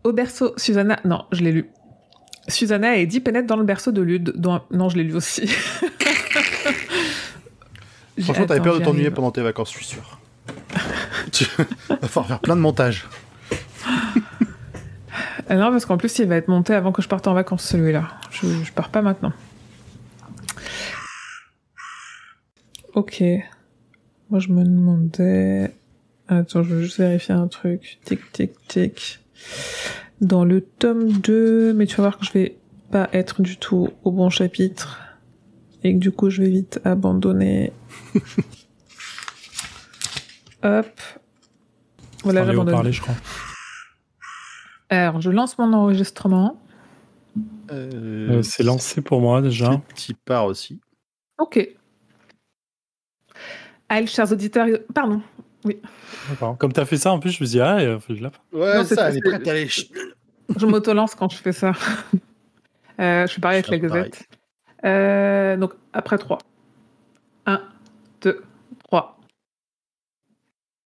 Au berceau, Susanna... Non, je l'ai lu. Susanna et Eddie pénètrent dans le berceau de Lude. Non, je l'ai lu aussi. Franchement, t'avais peur de t'ennuyer pendant tes vacances, je suis sûr. Tu vas falloir faire plein de montages. Non, parce qu'en plus, il va être monté avant que je parte en vacances, celui-là. Je pars pas maintenant. Ok. Moi, je me demandais... Attends, je veux juste vérifier un truc. Tic, tic, tic. Dans le tome 2, mais tu vas voir que je vais pas être du tout au bon chapitre et que du coup je vais vite abandonner. Hop. Voilà, j'abandonne. Je crois. Alors, je lance mon enregistrement. C'est lancé pour moi déjà. Tu pars aussi. Ok. Allez, chers auditeurs... Pardon. Oui. D'accord. Comme tu as fait ça, en plus, je me dis, faut que je l'appe. Ouais, non, ça, elle est prête à aller. Je m'auto-lance quand je fais ça. Je suis pareil avec la Gazette. Donc, après 3. 1, 2...